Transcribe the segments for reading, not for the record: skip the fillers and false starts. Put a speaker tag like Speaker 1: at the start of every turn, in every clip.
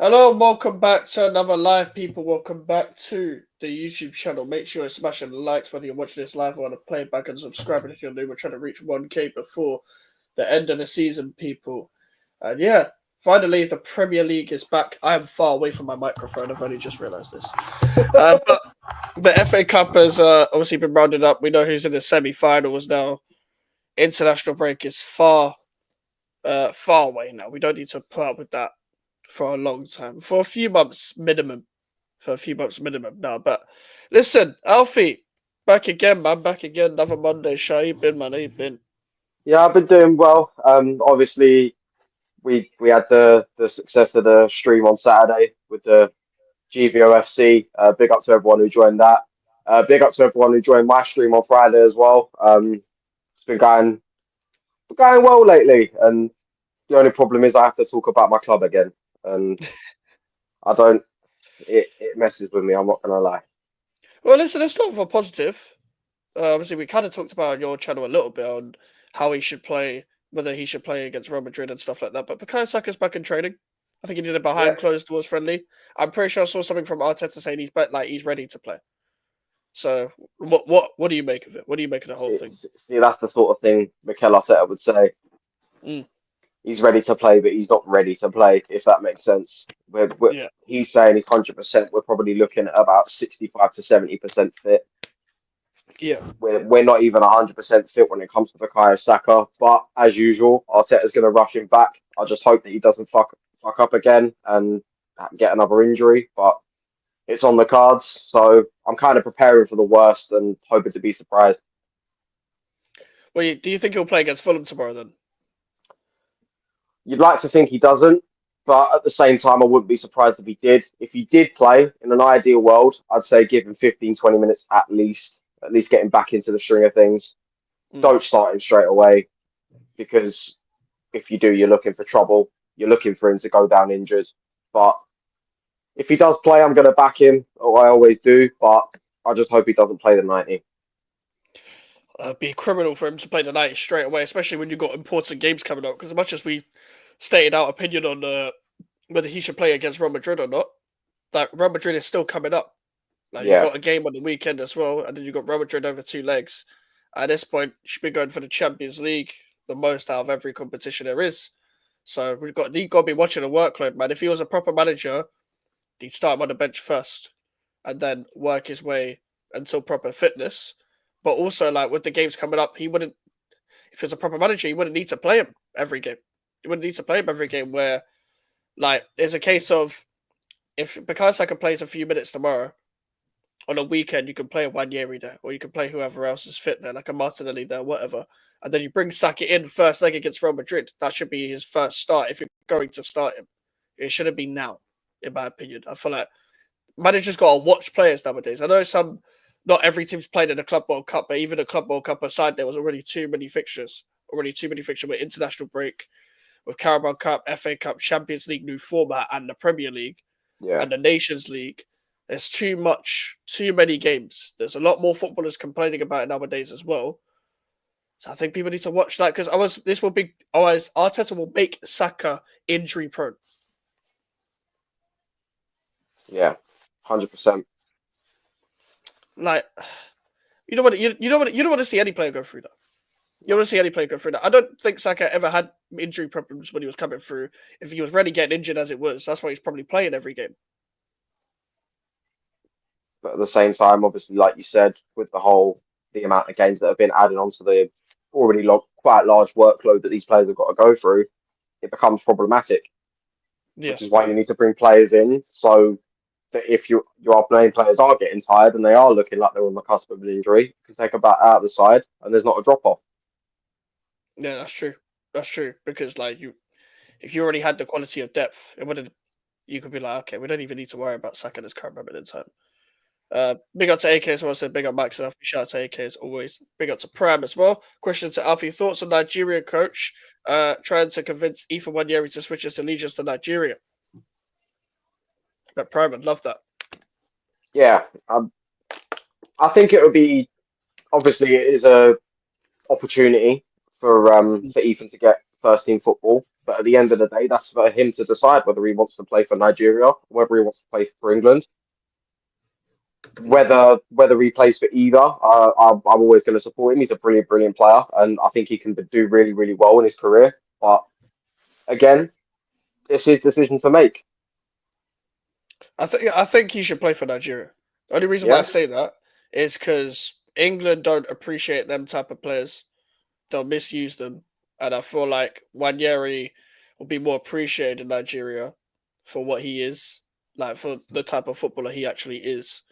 Speaker 1: Hello, and welcome back to another live, people. Welcome back to the YouTube channel. Make sure you're smashing the likes whether you're watching this live or on a playback, and subscribing if you're new. We're trying to reach 1K before the end of the season, people. And yeah, finally the Premier League is back. I am far away from my microphone. I've only just realised this. But the FA Cup has obviously been rounded up. We know who's in the semi-finals now. International break is far away now. We don't need to put up with that for a long time, for a few months minimum. No, but listen, Alfie, back again, man. Back again. Another Monday show. How you been, man? How you been?
Speaker 2: Yeah, I've been doing well. Obviously, we had the success of the stream on Saturday with the GVOFC. Big up to everyone who joined that. Big up to everyone who joined my stream on Friday as well. It's been going well lately, and the only problem is I have to talk about my club again, and I don't. It messes with me. I'm not gonna lie.
Speaker 1: Well, listen, let's start with a positive. Obviously, we kind of talked about on your channel a little bit on how he should play, whether he should play against Real Madrid and stuff like that. But Bukayo Saka's back in training. I think he did it
Speaker 2: Yeah.
Speaker 1: behind closed doors, friendly. I'm pretty sure I saw something from Arteta saying he's like he's ready to play. So, what do you make of it? What do you make of the whole thing?
Speaker 2: See, that's the sort of thing Mikel Arteta would say.
Speaker 1: Mm,
Speaker 2: He's ready to play, but he's not ready to play, if that makes sense.
Speaker 1: yeah,
Speaker 2: He's saying he's 100%. We're probably looking at about 65 to 70% fit.
Speaker 1: yeah.
Speaker 2: We're not even 100% fit when it comes to Bukayo Saka. But as usual, Arteta's going to rush him back. I just hope that he doesn't fuck up again and get another injury. But it's on the cards, so I'm kind of preparing for the worst and hoping to be surprised.
Speaker 1: Well, do you think he'll play against Fulham tomorrow then?
Speaker 2: You'd like to think he doesn't, but at the same time, I wouldn't be surprised if he did. If he did play in an ideal world, I'd say give him 15, 20 minutes at least get him back into the string of things.
Speaker 1: Mm.
Speaker 2: Don't start him straight away because if you do, you're looking for trouble. You're looking for him to go down injured. But if he does play, I'm going to back him, or I always do, but I just hope he doesn't play the 90.
Speaker 1: It'd be criminal for him to play the night straight away, especially when you've got important games coming up. Because as much as we stated our opinion on whether he should play against Real Madrid or not, that Real Madrid is still coming up. Like you've
Speaker 2: Yeah,
Speaker 1: got a game on the weekend as well, and then you've got Real Madrid over two legs. At this point, you should be going for the Champions League, the most out of every competition there is. So you've got to be watching the workload, man. If he was a proper manager, he'd start him on the bench first, and then work his way until proper fitness. But also, like with the games coming up, he wouldn't. If he was a proper manager, he wouldn't need to play him every game. He wouldn't need to play him every game. Where, like, there's a case of if because I can play a few minutes tomorrow, on a weekend you can play a Wanyeri there, or you can play whoever else is fit there, like a Martinelli there, whatever. And then you bring Saka in first leg against Real Madrid. That should be his first start if you're going to start him. It shouldn't be now, in my opinion. I feel like managers got to watch players nowadays. I know not every team's played in the Club World Cup, but even the Club World Cup aside, there was already too many fixtures. Already too many fixtures with international break, with Carabao Cup, FA Cup, Champions League new format, and the Premier League
Speaker 2: yeah.
Speaker 1: and the Nations League. There's too many games. There's a lot more footballers complaining about it nowadays as well. So I think people need to watch that because Arteta will make Saka injury prone.
Speaker 2: Yeah, 100%.
Speaker 1: Like you don't want to see any player go through that. You don't want to see any player go through that. I don't think Saka ever had injury problems when he was coming through. If he was really getting injured as it was, that's why he's probably playing every game.
Speaker 2: But at the same time, obviously, like you said, with the amount of games that have been added onto the already quite large workload that these players have got to go through, it becomes problematic.
Speaker 1: Yeah.
Speaker 2: Which is why you need to bring players in so that if your main players are getting tired and they are looking like they're on the cusp of an injury, you can take a bat out of the side and there's not a drop off.
Speaker 1: Yeah, that's true. That's true. Because if you already had the quality of depth, it wouldn't. You could be like, okay, we don't even need to worry about Saka this current moment in time. Big up to AK as well. So big up Max and Alfie. Shout out to AK as always. Big up to Prime as well. Question to Alfie: thoughts on Nigerian coach trying to convince Ethan Wanyeri to switch his allegiance to Nigeria? But Prime would love that.
Speaker 2: Yeah, I think it would be obviously it is a opportunity for Ethan to get first team football. But at the end of the day, that's for him to decide whether he wants to play for Nigeria, whether he wants to play for England. Whether he plays for either, I'm always going to support him. He's a brilliant, brilliant player, and I think he can do really, really well in his career. But again, it's his decision to make.
Speaker 1: I think he should play for Nigeria. The only reason why I
Speaker 2: Yeah,
Speaker 1: say that is because England don't appreciate them type of players. They'll misuse them, and I feel like Wanyeri will be more appreciated in Nigeria for what he is, like for the type of footballer he actually is.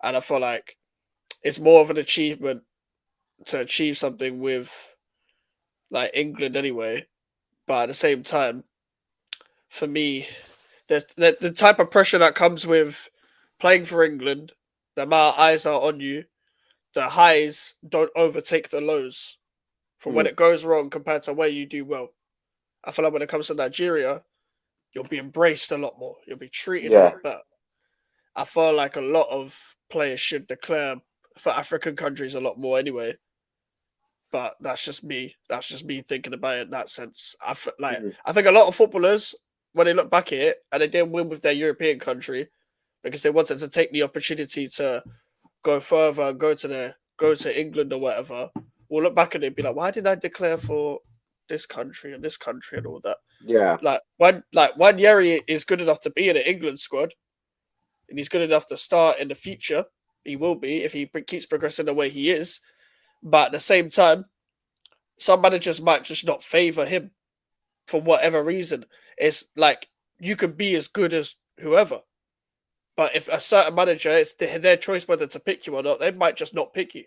Speaker 1: And I feel like it's more of an achievement to achieve something with like England anyway. But at the same time, for me, there's the type of pressure that comes with playing for England. The amount of eyes are on you. The highs don't overtake the lows from when
Speaker 2: mm,
Speaker 1: it goes wrong compared to where you do well. I feel like when it comes to Nigeria, you'll be embraced a lot more. You'll be treated a
Speaker 2: yeah,
Speaker 1: lot better. I feel like a lot of players should declare for African countries a lot more anyway. But that's just me. That's just me thinking about it in that sense.
Speaker 2: mm,
Speaker 1: I think a lot of footballers, when they look back at it and they didn't win with their European country because they wanted to take the opportunity to go further, go to England or whatever, will look back at it and be like, why did I declare for this country and all that?
Speaker 2: yeah,
Speaker 1: One Yeri is good enough to be in an England squad, and he's good enough to start in the future. He will be if he keeps progressing the way he is. But at the same time, some managers might just not favour him for whatever reason. It's like you could be as good as whoever, but if a certain manager, it's their choice whether to pick you or not. They might just not pick you.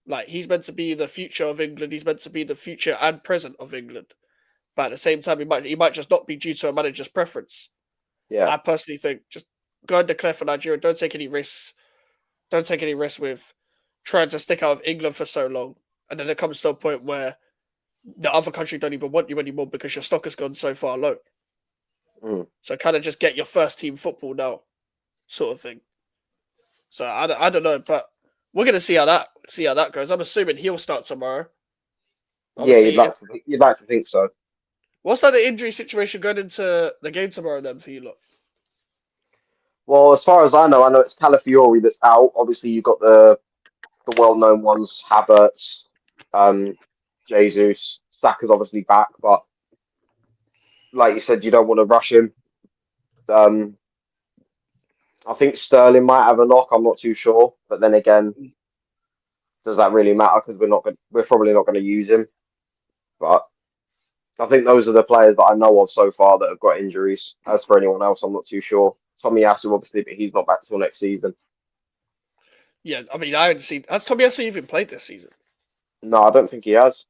Speaker 1: Like he's meant to be the future of England. He's meant to be the future and present of England. But at the same time, he might just not be due to a manager's preference.
Speaker 2: yeah,
Speaker 1: I personally think just go and declare for Nigeria. Don't take any risks. Don't take any risks with trying to stick out of England for so long, and then it comes to a point where the other country don't even want you anymore because your stock has gone so far low.
Speaker 2: mm.
Speaker 1: So kind of just get your first team football now, sort of thing. So I don't know, but we're gonna see how that goes. I'm assuming he'll start tomorrow.
Speaker 2: Yeah.
Speaker 1: Obviously,
Speaker 2: You'd like to think so.
Speaker 1: what's like the injury situation going into the game tomorrow then for you lot?
Speaker 2: Well, as far as I know it's Calafiori that's out. Obviously, you've got the well-known ones, Havertz, um, Jesus, Saka's obviously back, but like you said, you don't want to rush him. Um, I think Sterling might have a knock. I'm not too sure, but then again, does that really matter? Because we're probably not going to use him. But I think those are the players that I know of so far that have got injuries. As for anyone else, I'm not too sure. Tommy Asu, obviously, but he's not back till next season.
Speaker 1: Yeah, I mean I haven't seen. Has Tommy Asu even played this season?
Speaker 2: No, I don't think he has.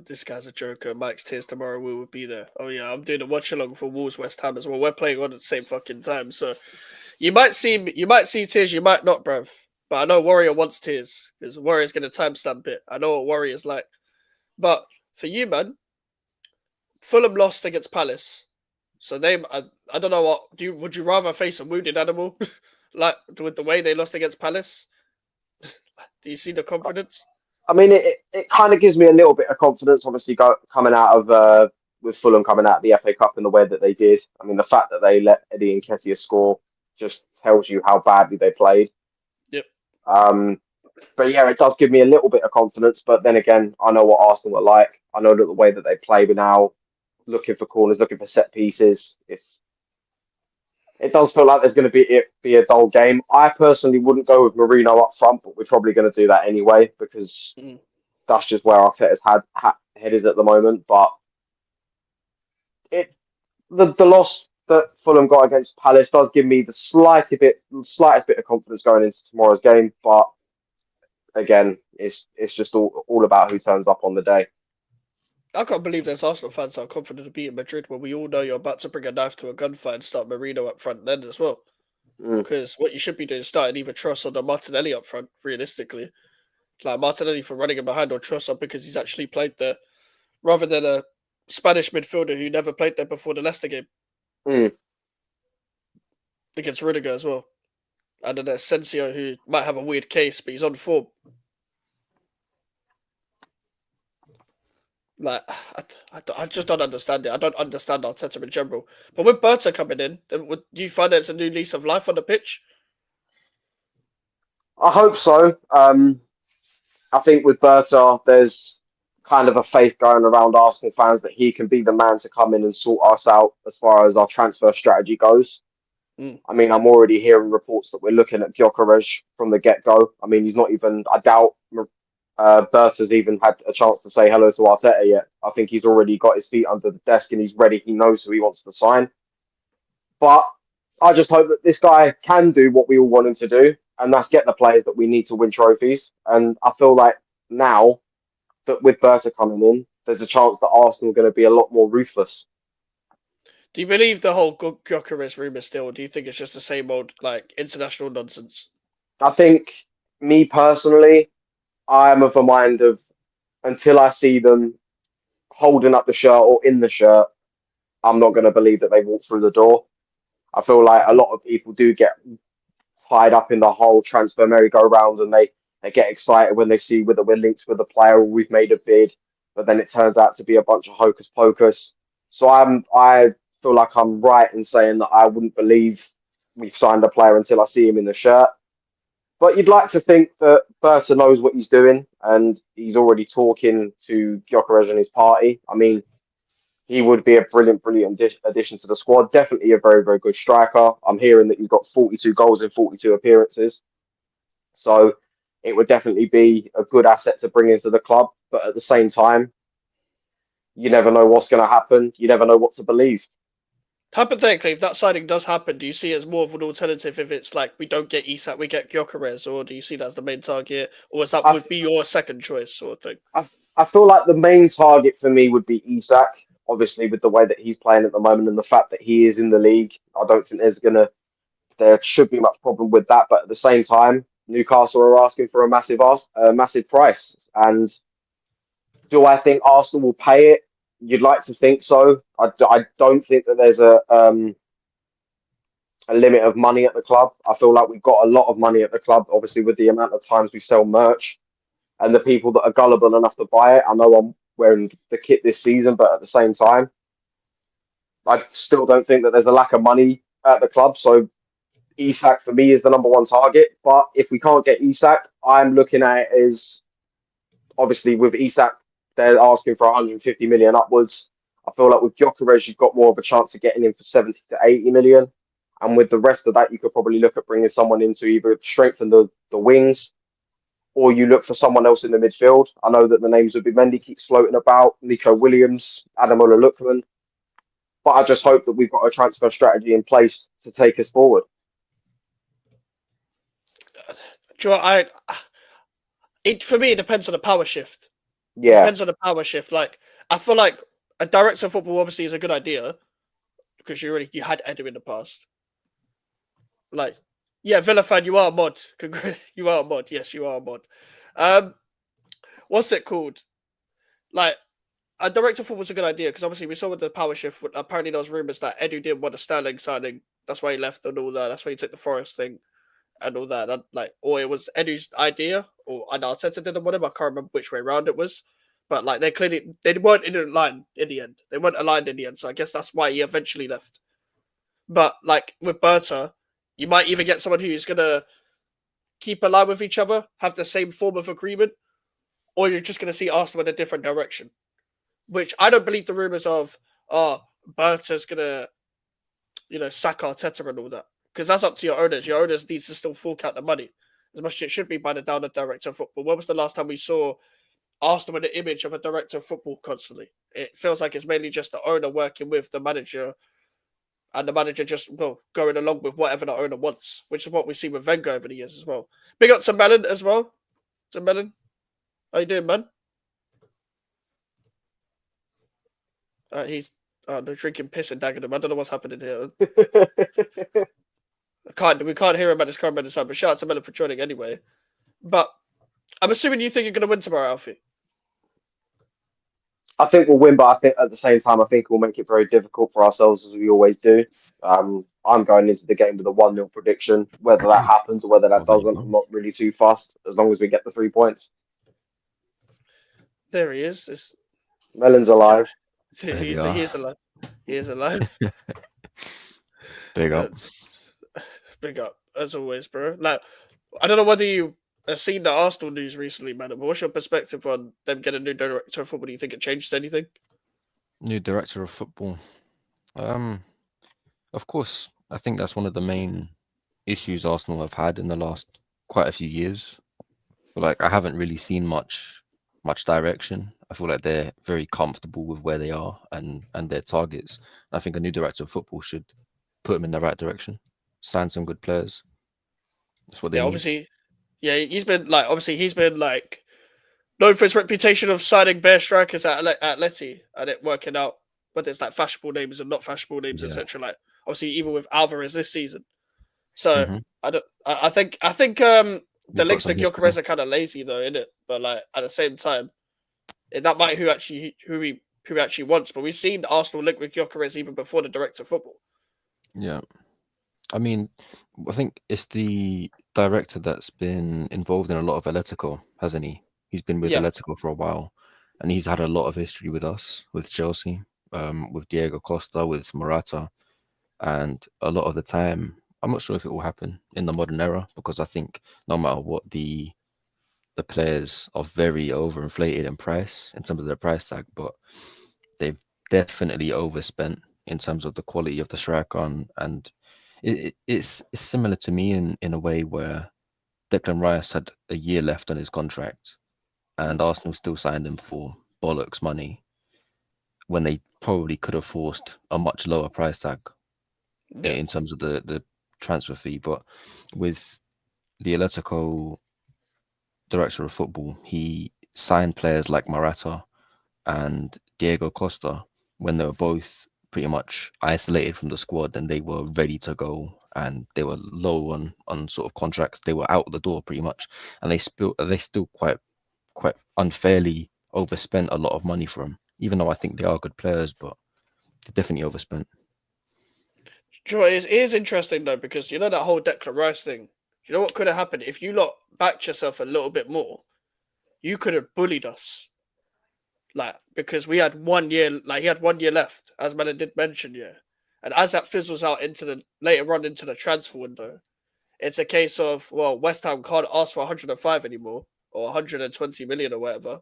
Speaker 1: This guy's a joker. Mike's tears tomorrow. We will be there. Oh yeah, I'm doing a watch along for Wolves West Ham as well. We're playing on at the same fucking time, so you might see tears, you might not, bruv. But I know Warrior wants tears because Warrior's gonna timestamp it. I know what Warrior's like. But for you, man, Fulham lost against Palace, so I don't know what would you rather face a wounded animal, like with the way they lost against Palace? Do you see the confidence?
Speaker 2: I mean, it kind of gives me a little bit of confidence, obviously, coming out of with Fulham coming out of the FA Cup in the way that they did. I mean, the fact that they let Eddie Nketiah score just tells you how badly they played.
Speaker 1: Yep.
Speaker 2: Um, but yeah, it does give me a little bit of confidence. But then again, I know what Arsenal are like. I know that the way that they play, we're now looking for corners, looking for set pieces. It does feel like there's going to be a dull game. I personally wouldn't go with Marino up front, but we're probably going to do that anyway because
Speaker 1: Mm.
Speaker 2: that's just where Arteta's head is at the moment. But it the loss that Fulham got against Palace does give me the slightest bit of confidence going into tomorrow's game. But again, it's just all about who turns up on the day.
Speaker 1: I can't believe there's Arsenal fans that are confident to beat Madrid when we all know you're about to bring a knife to a gunfight and start Marino up front then as well.
Speaker 2: Mm,
Speaker 1: Because what you should be doing is starting either Truss or the Martinelli up front, realistically. Like Martinelli for running him behind or Truss up because he's actually played there, rather than a Spanish midfielder who never played there before the Leicester game
Speaker 2: mm.
Speaker 1: against Rudiger as well. And then Asensio, who might have a weird case, but he's on form. Like, I just don't understand it. I don't understand Arteta in general. But with Berta coming in, then would you find that it's a new lease of life on the pitch?
Speaker 2: I hope so. I think with Berta, there's kind of a faith going around Arsenal fans that he can be the man to come in and sort us out as far as our transfer strategy goes.
Speaker 1: Mm.
Speaker 2: I mean, I'm already hearing reports that we're looking at Gyökeres from the get-go. I mean, he's not even, I doubt Berta's even had a chance to say hello to Arteta yet. I think he's already got his feet under the desk and he's ready. He knows who he wants to sign. But I just hope that this guy can do what we all want him to do, and that's get the players that we need to win trophies. And I feel like now that with Berta coming in, there's a chance that Arsenal are going to be a lot more ruthless.
Speaker 1: Do you believe the whole Gyökeres rumor still? Or do you think it's just the same old like international nonsense?
Speaker 2: I think, me personally, I am of a mind of until I see them holding up the shirt or in the shirt, I'm not going to believe that they walk through the door. I feel like a
Speaker 1: Mm-hmm.
Speaker 2: lot of people do get tied up in the whole transfer merry-go-round and they get excited when they see whether we're linked with a player or we've made a bid, but then it turns out to be a bunch of hocus pocus. So I feel like I'm right in saying that I wouldn't believe we've signed a player until I see him in the shirt. But you'd like to think that Berta knows what he's doing and he's already talking to Gyökeres and his party. I mean, he would be a brilliant addition to the squad. Definitely a very, very good striker. I'm hearing that he's got 42 goals in 42 appearances. So it would definitely be a good asset to bring into the club. But at the same time, you never know what's going to happen. You never know what to believe.
Speaker 1: Hypothetically, if that signing does happen, do you see it as more of an alternative if it's like we don't get Isak, we get Gyökeres, or do you see that as the main target, or is that
Speaker 2: I,
Speaker 1: would be your second choice sort of thing?
Speaker 2: I, I feel like the main target for me would be Isak. Obviously, with the way that he's playing at the moment and the fact that he is in the league, I don't think there should be much problem with that. But at the same time, Newcastle are asking for a massive price. And do I think Arsenal will pay it? You'd like to think so. I don't think that there's a limit of money at the club. I feel like we've got a lot of money at the club, obviously, with the amount of times we sell merch and the people that are gullible enough to buy it. I know I'm wearing the kit this season, but at the same time, I still don't think that there's a lack of money at the club. So Isak for me is the number one target. But if we can't get Isak, I'm looking at it as obviously with Isak, they're asking for 150 million upwards. I feel like with Gyökeres, you've got more of a chance of getting him for 70 to 80 million. And with the rest of that, you could probably look at bringing someone in to either strengthen the wings or you look for someone else in the midfield. I know that the names of Mendy keeps floating about, Nico Williams, Adamola Lookman. But I just hope that we've got a transfer strategy in place to take us forward.
Speaker 1: Do you know, it for me it depends on the power shift. It
Speaker 2: Yeah,
Speaker 1: depends on the power shift. Like I feel like a director of football obviously is a good idea because you had Edu in the past. Like, yeah, Villa fan, you are a mod. You are a mod. Yes, you are a mod. Um, what's it called? Like, a director of football was a good idea because obviously we saw with the power shift. Apparently, there was rumors that Edu didn't want a Sterling signing. That's why he left and all that. That's why he took the Forest thing and all that. Like, or it was Edu's idea, or and Arteta didn't want him. I can't remember which way around it was. But like, they weren't in a line in the end. They weren't aligned in the end. So I guess that's why he eventually left. But like with Berta, you might even get someone who's gonna keep aligned with each other, have the same form of agreement, or you're just gonna see Arsenal in a different direction. Which I don't believe the rumors of, oh, Berta's gonna, sack Arteta and all that. Because that's up to your owners. Your owners needs to still fork out the money as much as it should be by the down the director of football. When was the last time we saw Arsenal with the image of a director of football constantly? It feels like it's mainly just the owner working with the manager and the manager just going along with whatever the owner wants, which is what we see with Wenger over the years as well. Big up to Melon as well. To Melon, how you doing, man? He's they're drinking piss and dagging him. I don't know what's happening here. We can't hear him at his current minute time. But shout out to Melon for joining anyway. But I'm assuming you think you're going to win tomorrow, Alfie.
Speaker 2: I think we'll win, but I think at the same time, I think we'll make it very difficult for ourselves as we always do. I'm going into the game with a 1-0 prediction. Whether that happens or whether that
Speaker 3: Oh, there you
Speaker 2: doesn't, I'm
Speaker 3: go.
Speaker 2: not really too fussed as long as we get the 3 points.
Speaker 1: There he is.
Speaker 2: Melon's
Speaker 1: This guy.
Speaker 2: alive.
Speaker 3: There we
Speaker 1: He's
Speaker 3: are.
Speaker 1: he is alive. He is alive.
Speaker 3: Big up.
Speaker 1: Big up as always, bro. Like, I don't know whether you have seen the Arsenal news recently, man. But what's your perspective on them getting a new director of football? Do you think it changed anything?
Speaker 3: New director of football. Um, of course, I think that's one of the main issues Arsenal have had in the last quite a few years. But like, I haven't really seen much direction. I feel like they're very comfortable with where they are and their targets. I think a new director of football should put them in the right direction, sign some good players. That's what they
Speaker 1: Yeah,
Speaker 3: need.
Speaker 1: obviously. Yeah, he's been like known for his reputation of signing bare strikers at Letty and it working out, but it's like fashionable names and not fashionable names,
Speaker 3: Yeah.
Speaker 1: etc. Like obviously, even with Alvarez this season. So
Speaker 3: hmm
Speaker 1: I think the
Speaker 3: We've got
Speaker 1: links to
Speaker 3: some history.
Speaker 1: Gyökeres are kind of lazy though, in it. But like at the same time, that might who he actually wants. But we've seen Arsenal link with Gyökeres even before the director of football.
Speaker 3: Yeah. I mean, I think it's the director that's been involved in a lot of Atletico, hasn't he? He's been with
Speaker 1: Yeah,
Speaker 3: Atletico for a while, and he's had a lot of history with us, with Chelsea, with Diego Costa, with Morata, and a lot of the time, I'm not sure if it will happen in the modern era because I think no matter what, the players are very overinflated in price in terms of their price tag, but they've definitely overspent in terms of the quality of the striker and it's similar to me in a way where Declan Rice had a year left on his contract and Arsenal still signed him for bollocks money when they probably could have forced a much lower price tag
Speaker 1: yeah,
Speaker 3: in terms of the transfer fee. But with the Atletico director of football, he signed players like Morata and Diego Costa when they were both pretty much isolated from the squad and they were ready to go and they were low on sort of contracts. They were out the door pretty much, and they still quite unfairly overspent a lot of money for them. Even though I think they are good players, but they definitely overspent.
Speaker 1: sure. It is interesting though because you know that whole Declan Rice thing. You know what could have happened if you lot backed yourself a little bit more. You could have bullied us, like because we had 1 year. Like he had 1 year left, as Melon did mention, yeah. And as that fizzles out into the later on into the transfer window, it's a case of well, West Ham can't ask for 105 anymore or 120 million or whatever,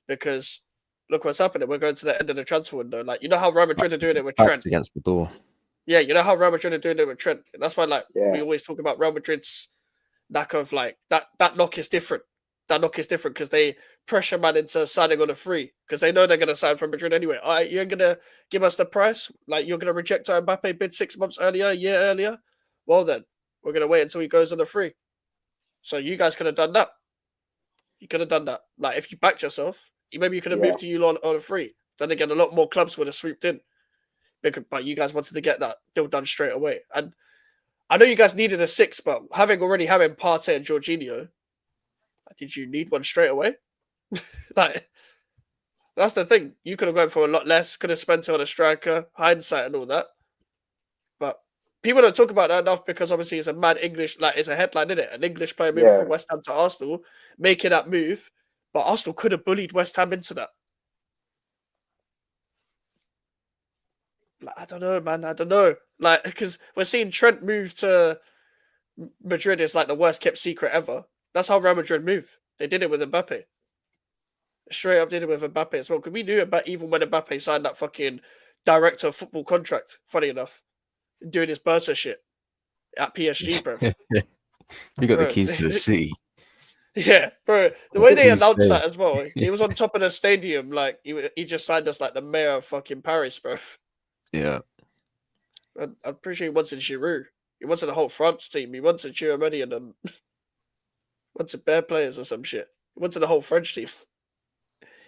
Speaker 1: because look what's happening. We're going to the end of the transfer window. Like you know how Real Madrid are doing it with Trent.
Speaker 3: Backs against the door.
Speaker 1: Yeah, you know how Real Madrid are doing it with Trent. That's why like
Speaker 2: Yeah,
Speaker 1: we always talk about Real Madrid's lack of like that knock is different. That knock is different because they pressure man into signing on a free because they know they're going to sign from Madrid anyway. All right, you're going to give us the price. Like you're going to reject our Mbappe bid 6 months earlier, a year earlier. Well then, we're going to wait until he goes on a free. So you guys could have done that. You could have done that. Like if you backed yourself, maybe you could have
Speaker 2: yeah,
Speaker 1: moved to you on a free. Then again, a lot more clubs would have swooped in. But you guys wanted to get that deal done straight away. And I know you guys needed a six, but having Partey and Jorginho, did you need one straight away? Like that's the thing. You could have gone for a lot less. Could have spent it on a striker, hindsight and all that. But people don't talk about that enough because obviously it's a mad English, like it's a headline, isn't it? An English player moving
Speaker 2: yeah.
Speaker 1: from West Ham to Arsenal, making that move. But Arsenal could have bullied West Ham into that. Like, I don't know, man. I don't know. Like, because we're seeing Trent move to Madrid is like the worst kept secret ever. That's how Real Madrid move. They did it with Mbappe. Straight up did it with Mbappe as well. Because we knew about even when Mbappe signed that fucking director of football contract, funny enough, doing his Berta shit at PSG, bro.
Speaker 3: You got the
Speaker 1: Bro.
Speaker 3: keys to the city.
Speaker 1: Yeah, bro. The
Speaker 3: What
Speaker 1: way
Speaker 3: did
Speaker 1: they
Speaker 3: he
Speaker 1: announced
Speaker 3: say?
Speaker 1: that as well, he was on top of the stadium, like he just signed us like the mayor of fucking Paris, bro.
Speaker 3: Yeah.
Speaker 1: I'm pretty sure he wanted Giroud. He wanted the whole France team. He wanted Chouameni and them. Wanted bare players or some shit. He wanted the whole French team.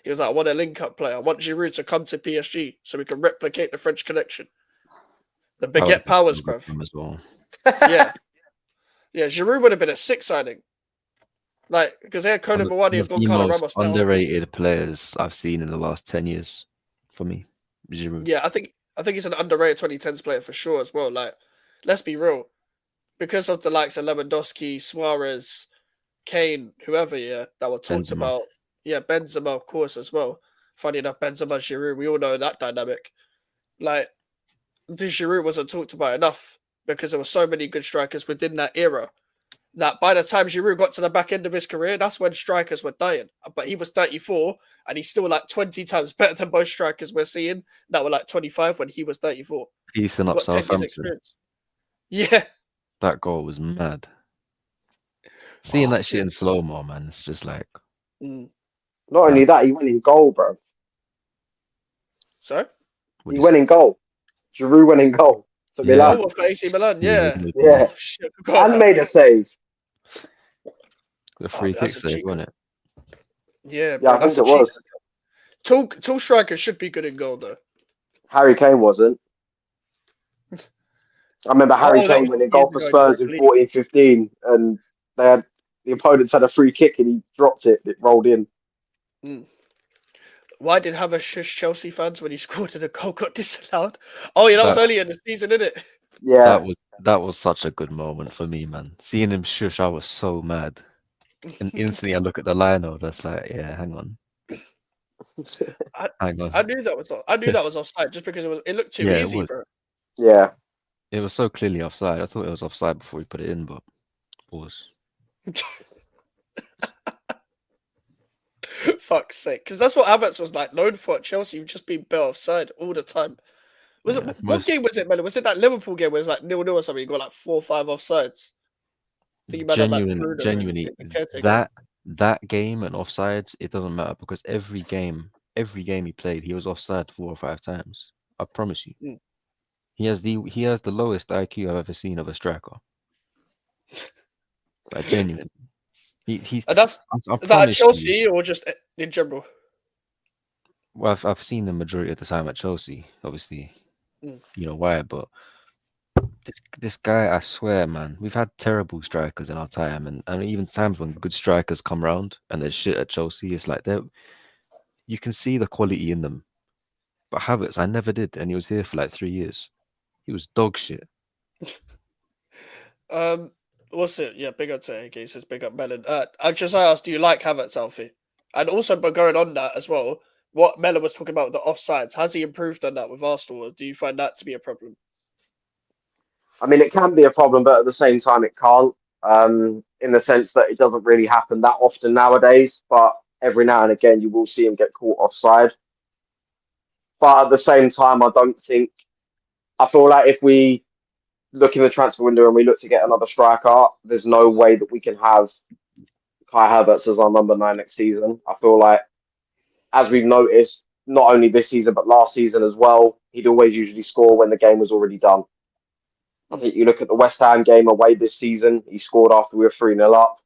Speaker 1: He was like, I want a link-up player. I want Giroud to come to PSG so we can replicate the French connection. The
Speaker 3: That would
Speaker 1: baguette
Speaker 3: have been
Speaker 1: powers,
Speaker 3: so good
Speaker 1: bruv.
Speaker 3: for him as well.
Speaker 1: Yeah. Yeah, Giroud would have been a sick signing. Like, because they had Kolo
Speaker 3: One
Speaker 1: Muani and
Speaker 3: of the
Speaker 1: Goncalo
Speaker 3: most
Speaker 1: Ramos now.
Speaker 3: underrated players I've seen in the last 10 years for me. Giroud.
Speaker 1: Yeah, I think he's an underrated 2010s player for sure as well. Like, let's be real. Because of the likes of Lewandowski, Suarez, Kane, whoever, yeah, that were talked
Speaker 3: Benzema.
Speaker 1: about. Yeah, Benzema, of course, as well. Funny enough, Benzema, Giroud, we all know that dynamic. Like, Giroud wasn't talked about enough because there were so many good strikers within that era that by the time Giroud got to the back end of his career, that's when strikers were dying. But he was 34 and he's still like 20 times better than most strikers we're seeing that were like 25 when he was 34.
Speaker 3: Piecing
Speaker 1: He
Speaker 3: up
Speaker 1: got 10 years
Speaker 3: Southampton.
Speaker 1: experience. Yeah.
Speaker 3: That goal was mad. Seeing that shit in slow-mo, man, it's just like...
Speaker 1: Mm.
Speaker 2: Not only that, he went in goal, bro.
Speaker 1: Sorry?
Speaker 2: He went in goal. Giroud went in goal for Milan.
Speaker 1: Oh, for AC Milan,
Speaker 3: Yeah.
Speaker 1: yeah.
Speaker 2: Yeah.
Speaker 1: Shit, I forgot
Speaker 2: And
Speaker 1: about
Speaker 2: made
Speaker 1: that.
Speaker 2: a save.
Speaker 3: The free kick
Speaker 1: that's a
Speaker 3: save,
Speaker 1: cheeky-
Speaker 3: wasn't it?
Speaker 1: Yeah,
Speaker 2: Yeah,
Speaker 1: bro,
Speaker 2: I
Speaker 1: that's
Speaker 2: think
Speaker 1: a
Speaker 2: it was.
Speaker 1: Tall strikers should be good in goal, though.
Speaker 2: Harry Kane wasn't. I remember Harry
Speaker 1: that
Speaker 2: Kane
Speaker 1: was
Speaker 2: went in
Speaker 1: years
Speaker 2: goal for
Speaker 1: ago in
Speaker 2: Spurs in
Speaker 1: Europa League.
Speaker 2: 14-15, and the opponents had a free kick and he dropped it. It rolled in.
Speaker 1: Mm. Why did Havertz shush Chelsea fans when he scored and the goal got disallowed? Oh, yeah, that was earlier in the season, isn't it?
Speaker 2: Yeah.
Speaker 3: That was such a good moment for me, man. Seeing him shush, I was so mad. And instantly I look at the lineup, that's like, yeah, hang on. Hang on.
Speaker 1: I knew that was offside just because it looked too easy, bro.
Speaker 2: Yeah.
Speaker 3: It was so clearly offside. I thought it was offside before he put it in, but pause.
Speaker 1: Fuck's sake. Because that's what Havertz was like known for at Chelsea, just being built offside all the time. What game was it, man? Was it that Liverpool game where it was like 0-0 or something? You got like 4 or 5 offsides. I think you might have like Bruno
Speaker 3: Genuinely,
Speaker 1: and caretaker.
Speaker 3: that game and offsides, it doesn't matter because every game he played, he was offside 4 or 5 times. I promise you.
Speaker 1: Mm.
Speaker 3: He has the lowest IQ I've ever seen of a striker. Like genuine. He's.
Speaker 1: And that's
Speaker 3: I
Speaker 1: that at
Speaker 3: promise
Speaker 1: Chelsea
Speaker 3: you.
Speaker 1: or just in general?
Speaker 3: Well, I've seen the majority of the time at Chelsea. Obviously, you know why, but this guy, I swear, man, we've had terrible strikers in our time, and even times when good strikers come around and they're shit at Chelsea, it's like you can see the quality in them. But Havertz, I never did, and he was here for like 3 years. He was dog shit.
Speaker 1: What's it? Yeah, big up to AK. He says big up Melon. I just asked, do you like Havertz, Alfie? And also, but going on that as well, what Melon was talking about with the offsides, has he improved on that with Arsenal, or do you find that to be a problem?
Speaker 2: I mean, it can be a problem, but at the same time, it can't. In the sense that it doesn't really happen that often nowadays, but every now and again, you will see him get caught offside. But at the same time, I feel like if we look in the transfer window and we look to get another striker, there's no way that we can have Kai Havertz as our number 9 next season. I feel like, as we've noticed, not only this season, but last season as well, he'd always usually score when the game was already done. I think you look at the West Ham game away this season, he scored after we were 3-0 up.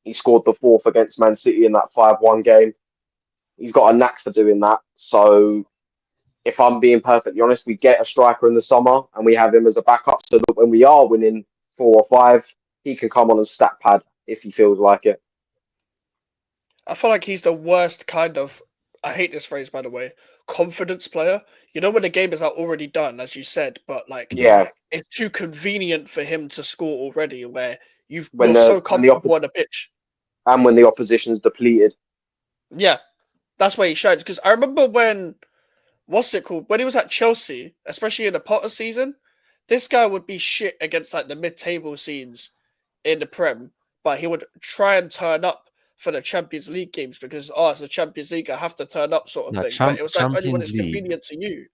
Speaker 2: He scored the 4th against Man City in that 5-1 game. He's got a knack for doing that. So, if I'm being perfectly honest, we get a striker in the summer and we have him as a backup so that when we are winning 4 or 5, he can come on and stat pad if he feels like it.
Speaker 1: I feel like he's the worst kind of, I hate this phrase, by the way, confidence player. You know, when the game is like already done, as you said, but like, it's too convenient for him to score already where you're so comfortable on the pitch.
Speaker 2: And when the opposition's depleted.
Speaker 1: Yeah, that's where he shines. Because I remember when, what's it called? When he was at Chelsea, especially in the Potter season, this guy would be shit against like the mid-table scenes in the Prem, but he would try and turn up for the Champions League games because, it's the Champions League, I have to turn up sort of thing. But it was like only when it's convenient to you.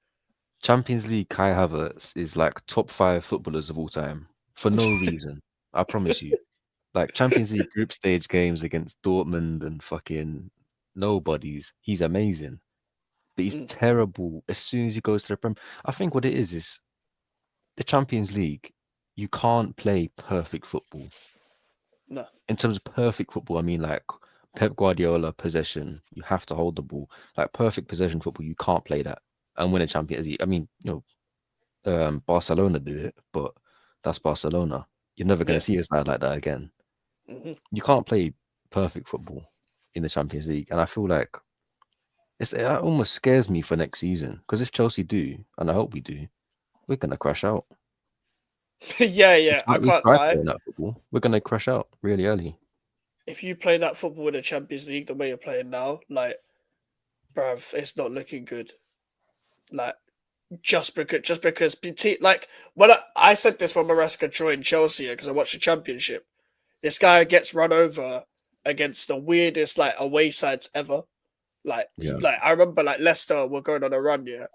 Speaker 3: Champions League, Kai Havertz is like top 5 footballers of all time for no reason. I promise you. Like Champions League group stage games against Dortmund and fucking nobodies, he's amazing. But he's terrible as soon as he goes to the Prem. I think what it is the Champions League, you can't play perfect football.
Speaker 1: No.
Speaker 3: In terms of perfect football, I mean like Pep Guardiola possession, you have to hold the ball. Like perfect possession football, you can't play that and win a Champions League. I mean, Barcelona did it, but that's Barcelona. You're never going to see a side like that again. You can't play perfect football in the Champions League, and I feel like it almost scares me for next season because if Chelsea do, and I hope we do, we're gonna crash out.
Speaker 1: Yeah, I can't lie.
Speaker 3: That football, we're gonna crash out really early.
Speaker 1: If you play that football in the Champions League the way you're playing now, like bruv, it's not looking good. Like just because like when I said this when Maresca joined Chelsea because I watched the Championship. This guy gets run over against the weirdest like away sides ever. Like
Speaker 3: Yeah.
Speaker 1: like I remember like Leicester were going on a run, yeah,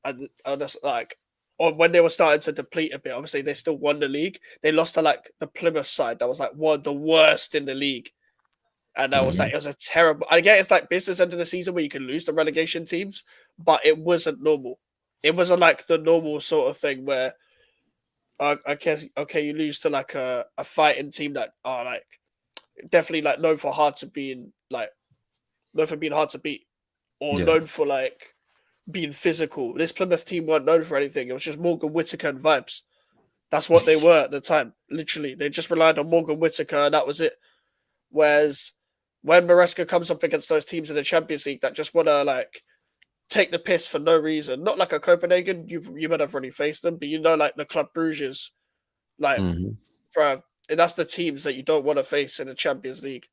Speaker 1: and that's like or when they were starting to deplete a bit. Obviously, they still won the league. They lost to like the Plymouth side that was like one of the worst in the league. And I was like,
Speaker 3: Mhm.
Speaker 1: it was a terrible. I get it's like business end of the season where you can lose the relegation teams, but it wasn't normal. It wasn't like the normal sort of thing where I guess okay, you lose to like a fighting team that are like definitely like known for hard to being like known for being hard to beat or
Speaker 3: Yeah.
Speaker 1: known for like being physical. This Plymouth team weren't known for anything. It was just Morgan Whittaker and vibes. That's what they were at the time. Literally, they just relied on Morgan Whittaker and that was it. Whereas when Maresca comes up against those teams in the Champions League that just want to like take the piss for no reason, not like a Copenhagen, you might have already faced them, but you know, like the Club Bruges, like,
Speaker 3: Mhm.
Speaker 1: bruv, and that's the teams that you don't want to face in the Champions League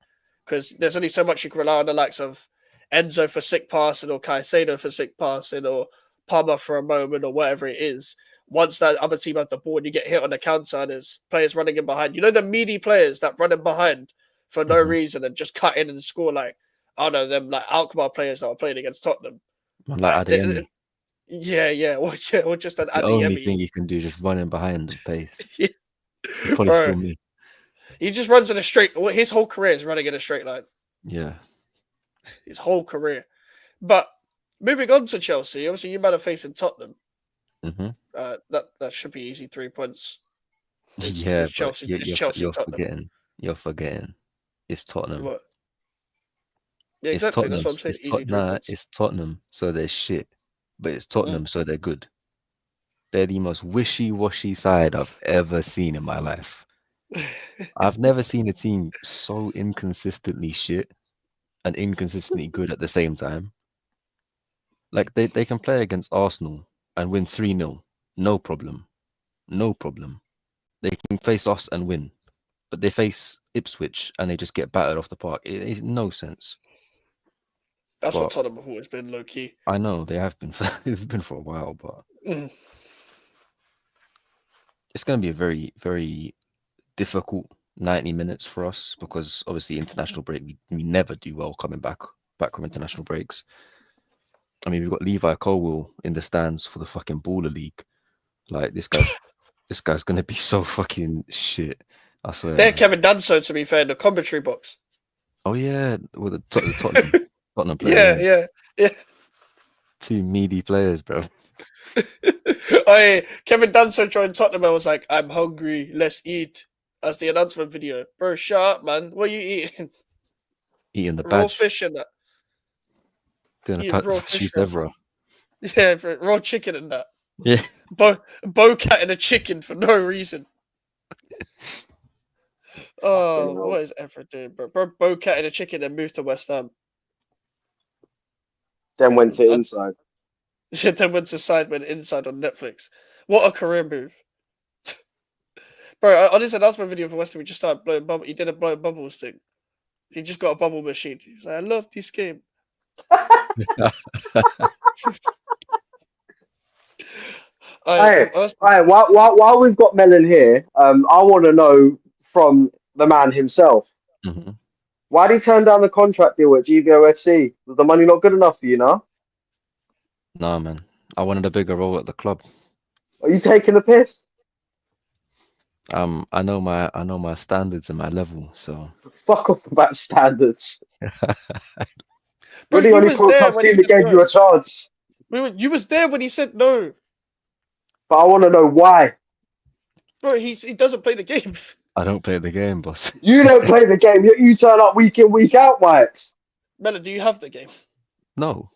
Speaker 1: because there's only so much you can rely on the likes of Enzo for sick passing or Caicedo for sick passing or Palmer for a moment or whatever it is. Once that other team have the ball and you get hit on the counter and there's players running in behind, you know the meaty players that run in behind for no
Speaker 3: Mhm.
Speaker 1: reason and just cut in and score like I don't know them like Alkmaar players that were playing against Tottenham.
Speaker 3: Man, like
Speaker 1: Like
Speaker 3: Adeyemi.
Speaker 1: yeah, or just an
Speaker 3: It's the only
Speaker 1: Adeyemi.
Speaker 3: thing you can do, just running behind and pace. You probably
Speaker 1: Bro,
Speaker 3: still me.
Speaker 1: he just runs in a straight. His whole career is running in a straight line.
Speaker 3: Yeah.
Speaker 1: His whole career. But moving on to Chelsea, obviously you might have facing Tottenham.
Speaker 3: Mhm.
Speaker 1: That should be easy 3 points.
Speaker 3: Yeah,
Speaker 1: It's
Speaker 3: but
Speaker 1: Chelsea. It's Chelsea
Speaker 3: you're
Speaker 1: Tottenham.
Speaker 3: forgetting. You're forgetting. It's Tottenham.
Speaker 1: What? Yeah,
Speaker 3: It's
Speaker 1: exactly. That's
Speaker 3: Tottenham.
Speaker 1: what I'm saying. Easy three
Speaker 3: Nah,
Speaker 1: points.
Speaker 3: it's Tottenham, so they're shit. But it's
Speaker 1: Mm.
Speaker 3: Tottenham, so they're good. They're the most wishy-washy side I've ever seen in my life. I've never seen a team so inconsistently shit and inconsistently good at the same time. Like they can play against Arsenal and win 3-0. No problem. No problem. They can face us and win. But they face Ipswich and they just get battered off the park. It makes no sense.
Speaker 1: That's what
Speaker 3: But
Speaker 1: Tottenham have always been low key.
Speaker 3: I know they have been for it's been for a while, but
Speaker 1: Mm.
Speaker 3: it's gonna be a very, very difficult 90 minutes for us because obviously international break we never do well coming back from international breaks. I mean we've got Levi Colwill in the stands for the fucking Baller League. Like this guy's gonna be so fucking shit. I
Speaker 1: They're
Speaker 3: swear.
Speaker 1: Kevin Danso, to be fair, in the commentary box.
Speaker 3: Oh yeah, with the Tottenham player,
Speaker 1: yeah,
Speaker 3: yeah.
Speaker 1: yeah.
Speaker 3: Two meaty players, bro.
Speaker 1: Kevin Danso joined Tottenham. I was like, I'm hungry. Let's eat. That's the announcement video. Bro, shut up, man. What are you eating?
Speaker 3: Eating the
Speaker 1: Raw
Speaker 3: badge,
Speaker 1: fish and that.
Speaker 3: doing a
Speaker 1: Eating raw fish,
Speaker 3: Patrice
Speaker 1: bro.
Speaker 3: Evra.
Speaker 1: Yeah, bro, raw chicken and that.
Speaker 3: Yeah.
Speaker 1: Bo cat and a chicken for no reason. Oh, what is Evra doing, bro? Bo cat and a chicken and moved to West Ham.
Speaker 2: Then went to Inside.
Speaker 1: Then went to Sidemen Inside on Netflix. What a career move. Bro, on his announcement video for West Ham, he just started blowing bubbles. He did a blowing bubbles thing. He just got a bubble machine. He's like, I love this game.
Speaker 2: Hey, hey, while we've got Melon here, I want to know from the man himself.
Speaker 3: Mhm.
Speaker 2: Why did he turn down the contract deal at GVO FC? Was the money not good enough for you, now?
Speaker 3: Nah, man. I wanted a bigger role at the club.
Speaker 2: Are you taking the piss?
Speaker 3: I know my standards and my level, so
Speaker 2: Fuck off about standards.
Speaker 1: Bro,
Speaker 2: We're the
Speaker 1: you
Speaker 2: only
Speaker 1: was
Speaker 2: pro
Speaker 1: there
Speaker 2: club
Speaker 1: when he
Speaker 2: team that
Speaker 1: said
Speaker 2: gave you
Speaker 1: no.
Speaker 2: a chance.
Speaker 1: You was there when he said no.
Speaker 2: But I want to know why.
Speaker 1: Bro, he doesn't play the game.
Speaker 3: I don't play the game, boss.
Speaker 2: You don't play the game, yet you turn up week in, week out, Mike.
Speaker 1: Melon, do you have the game?
Speaker 3: No.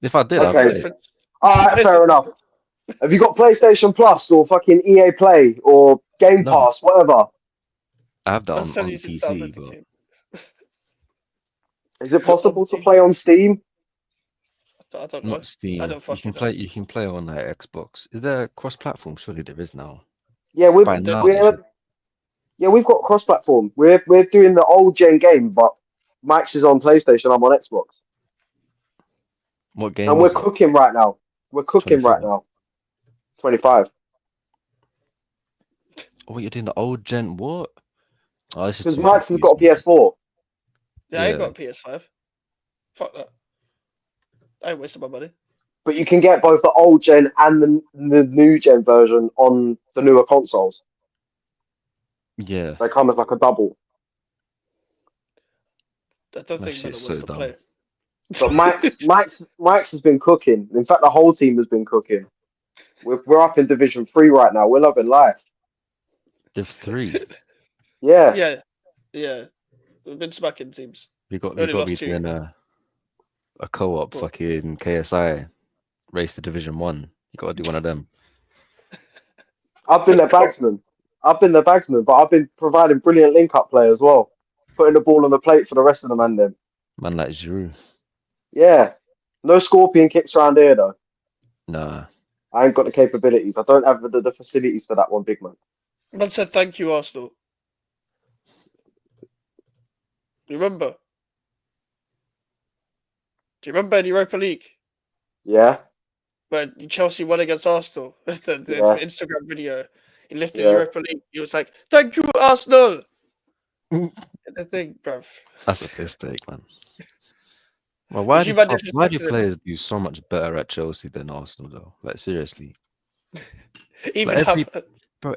Speaker 3: If I did,
Speaker 1: That's
Speaker 3: I'd
Speaker 1: the
Speaker 2: Okay.
Speaker 3: play it.
Speaker 1: difference.
Speaker 2: Alright,
Speaker 1: There's
Speaker 2: fair
Speaker 1: a
Speaker 2: enough.
Speaker 1: difference.
Speaker 2: Have you got PlayStation Plus or fucking EA Play or Game
Speaker 3: No.
Speaker 2: Pass, whatever?
Speaker 3: I have that
Speaker 1: That's
Speaker 3: on
Speaker 1: how
Speaker 3: the
Speaker 1: you should
Speaker 3: PC,
Speaker 1: download the
Speaker 3: but
Speaker 1: game.
Speaker 2: Is it possible to
Speaker 1: PC.
Speaker 2: play on Steam?
Speaker 1: I don't know.
Speaker 3: not Steam.
Speaker 1: I don't fucking know.
Speaker 3: You can play on like Xbox. Is there cross-platform? Surely there is now.
Speaker 2: Yeah,
Speaker 3: By now there should.
Speaker 2: we've got cross-platform. We're doing the old gen game, but Max is on PlayStation. I'm on Xbox.
Speaker 3: What game
Speaker 2: And we're
Speaker 3: was it?
Speaker 2: cooking right now. We're cooking right
Speaker 3: 24.
Speaker 2: now. 25.
Speaker 3: Oh, you're doing the old gen. What? Oh, this is
Speaker 2: Because
Speaker 3: too
Speaker 2: Max has got a
Speaker 3: confusing.
Speaker 2: PS4.
Speaker 1: Yeah, I ain't
Speaker 3: Yeah.
Speaker 1: got a PS5. Fuck that. I ain't wasting my money.
Speaker 2: But you can get both the old gen and the new gen version on the newer consoles.
Speaker 3: Yeah.
Speaker 2: They come as like a double.
Speaker 1: I don't
Speaker 3: That
Speaker 1: think
Speaker 3: shit's
Speaker 1: Melon wants
Speaker 3: so
Speaker 1: to
Speaker 3: dumb.
Speaker 1: play.
Speaker 2: But Max has been cooking. In fact, the whole team has been cooking. We're up in Division 3 right now. We're loving life.
Speaker 3: Div 3.
Speaker 2: Yeah.
Speaker 1: Yeah, yeah. We've been smacking teams.
Speaker 3: We got
Speaker 1: We only
Speaker 3: to
Speaker 1: lost
Speaker 3: be
Speaker 1: 2.
Speaker 3: doing a co-op
Speaker 1: What?
Speaker 3: fucking KSI race to Division 1. You got to do one of them.
Speaker 2: I've been their
Speaker 1: Cool.
Speaker 2: bagsman. But I've been providing brilliant link-up play as well. Putting the ball on the plate for the rest of the man then.
Speaker 3: Man like Giroud.
Speaker 2: Yeah. No scorpion kicks around here though.
Speaker 3: Nah.
Speaker 2: I ain't got the capabilities. I don't have the facilities for that one, big man.
Speaker 1: Man said thank you, Arsenal. Do you remember? Do you remember the Europa League
Speaker 2: Yeah,
Speaker 1: when Chelsea won against Arsenal? The
Speaker 2: yeah,
Speaker 1: Instagram video. He lifted the
Speaker 2: yeah.
Speaker 1: Europa League. He was like, "Thank you, Arsenal." And the thing, bruv.
Speaker 3: That's a piss take, man. Well,
Speaker 1: Was you man
Speaker 3: why do
Speaker 1: disrespecting him?
Speaker 3: players do so much better at Chelsea than Arsenal though? Like seriously. Like
Speaker 1: Even have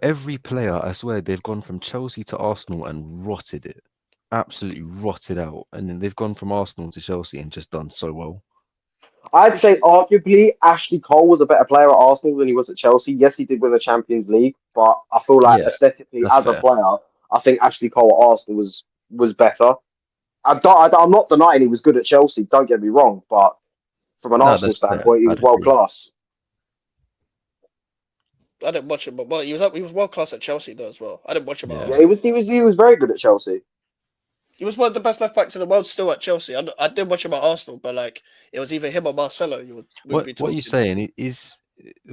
Speaker 3: every player, I swear, they've gone from Chelsea to Arsenal and rotted it. Absolutely rotted out. And then they've gone from Arsenal to Chelsea and just done so well.
Speaker 2: I'd say
Speaker 1: appreciate.
Speaker 2: arguably Ashley Cole was a better player at Arsenal than he was at Chelsea. Yes, he did win the Champions League, but I feel like
Speaker 3: Yeah,
Speaker 2: aesthetically
Speaker 3: that's
Speaker 2: as a
Speaker 3: fair.
Speaker 2: player, I think Ashley Cole at Arsenal was better. I'm not denying he was good at Chelsea. Don't get me wrong, but from an
Speaker 3: No,
Speaker 2: Arsenal
Speaker 3: that's fair.
Speaker 2: standpoint, he was
Speaker 3: I'd
Speaker 2: world
Speaker 3: agree.
Speaker 2: class.
Speaker 1: I didn't watch him, but well, he was world class at Chelsea though as well. I didn't watch him at
Speaker 3: Yeah.
Speaker 2: Yeah,
Speaker 1: Arsenal.
Speaker 2: he was very good at Chelsea.
Speaker 1: He was one of the best left backs in the world still at Chelsea. I did watch him at Arsenal, but like it was either him or Marcelo. We would be
Speaker 3: What are you
Speaker 1: talking.
Speaker 3: saying is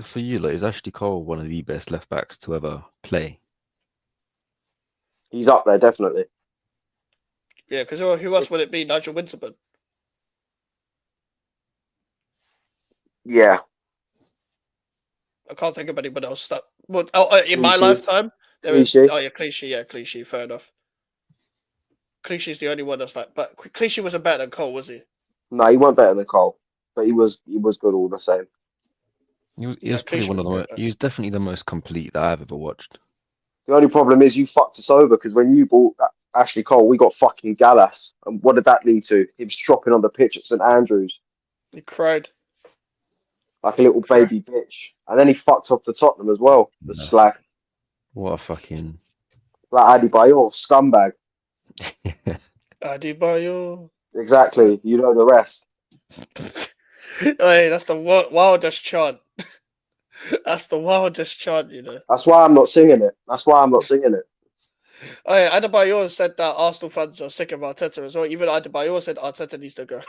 Speaker 3: for you, like, is Ashley Cole one of the best left backs to ever play?
Speaker 2: He's up there definitely.
Speaker 1: Yeah, because who else would it be? Nigel Winterburn.
Speaker 2: Yeah,
Speaker 1: I can't think of anybody else that. Well, in my
Speaker 2: Clichy,
Speaker 1: lifetime, there is.
Speaker 2: Clichy.
Speaker 1: Oh yeah, Clichy. Yeah, Clichy. Fair enough. Clichy's the only one that's like. But Clichy wasn't better than Cole, was he?
Speaker 2: No, he wasn't better than Cole, but he was good all the same.
Speaker 3: He
Speaker 1: Yeah,
Speaker 3: was probably
Speaker 1: Clichy
Speaker 3: one of
Speaker 1: was
Speaker 3: the
Speaker 1: very
Speaker 3: he
Speaker 1: bad.
Speaker 3: was definitely the most complete that I've ever watched.
Speaker 2: The only problem is you fucked us over because when you bought Ashley Cole, we got fucking Gallas. And what did that lead to? Him dropping on the pitch at St Andrews
Speaker 1: He cried.
Speaker 2: like a little
Speaker 1: Cried.
Speaker 2: baby bitch. And then he fucked off to Tottenham as well. The
Speaker 3: No.
Speaker 2: slag.
Speaker 3: What a fucking
Speaker 2: Like Adebayor, scumbag.
Speaker 1: Adebayo.
Speaker 2: Exactly. You know the rest.
Speaker 1: Hey, that's the wildest chant. That's the wildest chant, you know.
Speaker 2: That's why I'm not singing it. That's why I'm not singing it.
Speaker 1: Hey, Adebayo said that Arsenal fans are sick of Arteta as well. Even Adebayo said Arteta needs to go.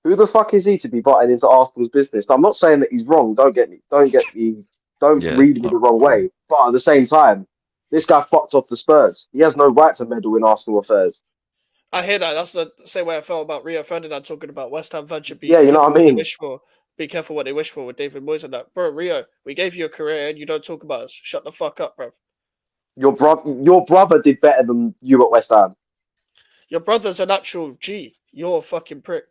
Speaker 2: Who the fuck is he to be butting into Arsenal's business? I'm not saying that he's wrong. Don't
Speaker 3: yeah.
Speaker 2: read me the wrong
Speaker 3: Wrong.
Speaker 2: way. But at the same time, this guy fucked off the Spurs. He has no right to meddle in Arsenal affairs.
Speaker 1: I hear that. That's the same way I felt about Rio Ferdinand talking about West Ham fans should be
Speaker 2: Yeah, you know
Speaker 1: careful
Speaker 2: what I
Speaker 1: what they
Speaker 2: mean.
Speaker 1: wish for. Be careful what they wish for with David Moyes and that. Bro, Rio, we gave you a career and you don't talk about us. Shut the fuck up, bro.
Speaker 2: Your brother did better than you at West Ham.
Speaker 1: Your brother's an actual G. You're a fucking prick.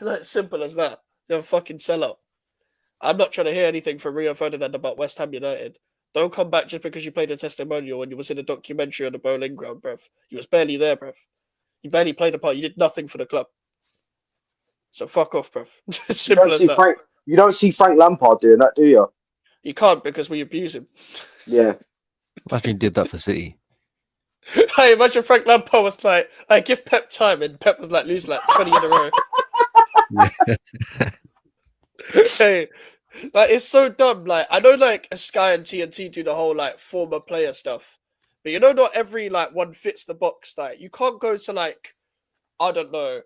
Speaker 1: Like, simple as that. You're a fucking sellout. I'm not trying to hear anything from Rio Ferdinand about West Ham United. Don't come back just because you played a testimonial when you was in a documentary on the bowling ground, bruv. You was barely there, bruv. You barely played a part. You did nothing for the club. So fuck off, bruv. Simple as that.
Speaker 2: You don't see Frank Lampard doing that, do you?
Speaker 1: You can't because we abuse him.
Speaker 2: Yeah.
Speaker 3: Imagine he did that for City.
Speaker 1: Hey, imagine Frank Lampard was like, I give Pep time, and Pep was like losing like 20 in a row. Hey, like it's so dumb. Like I know, like Sky and TNT do the whole like former player stuff, but you know, not every like one fits the box. Like you can't go to like I don't know,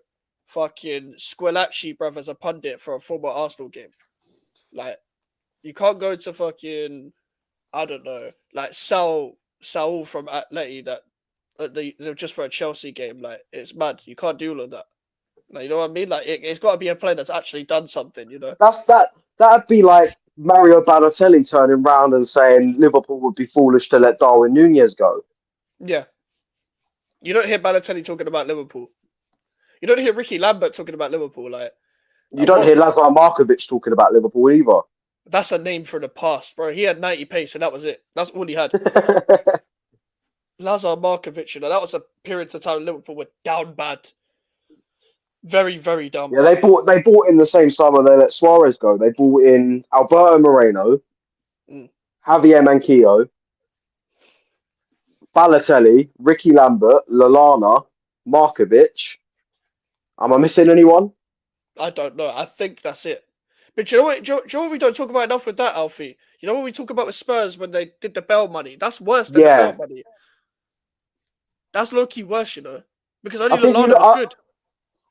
Speaker 1: fucking Squillaci brothers a pundit for a former Arsenal game. Like you can't go to fucking I don't know, like Saul from Atleti that they're just for a Chelsea game. Like it's mad. You can't do all of that. Like, you know what I mean? Like it's got to be a player that's actually done something. You know?
Speaker 2: That'd be like Mario Balotelli turning round and saying Liverpool would be foolish to let Darwin Nunez go.
Speaker 1: Yeah. You don't hear Balotelli talking about Liverpool. You don't hear Ricky Lambert talking about Liverpool. Like
Speaker 2: You don't
Speaker 1: what?
Speaker 2: hear Lazar Markovic talking about Liverpool either.
Speaker 1: That's a name from the past, bro. He had 90 pace, and that was it. That's all he had. Lazar Markovic, you know, that was a period of time Liverpool were down bad. Very, very down
Speaker 2: Yeah,
Speaker 1: bad.
Speaker 2: they bought in the same summer they let Suarez go. They bought in Alberto Moreno, Javier Manquillo, Balotelli, Ricky Lambert, Lallana, Markovic. Am I missing anyone?
Speaker 1: I don't know. I think that's it. But you know what? Do you know what we don't talk about enough with that, Alfie? You know what we talk about with Spurs when they did the Bell money? That's worse than the
Speaker 2: Yeah,
Speaker 1: Bell money. That's low-key worse, you know? Because only
Speaker 2: I think
Speaker 1: Lallana was good.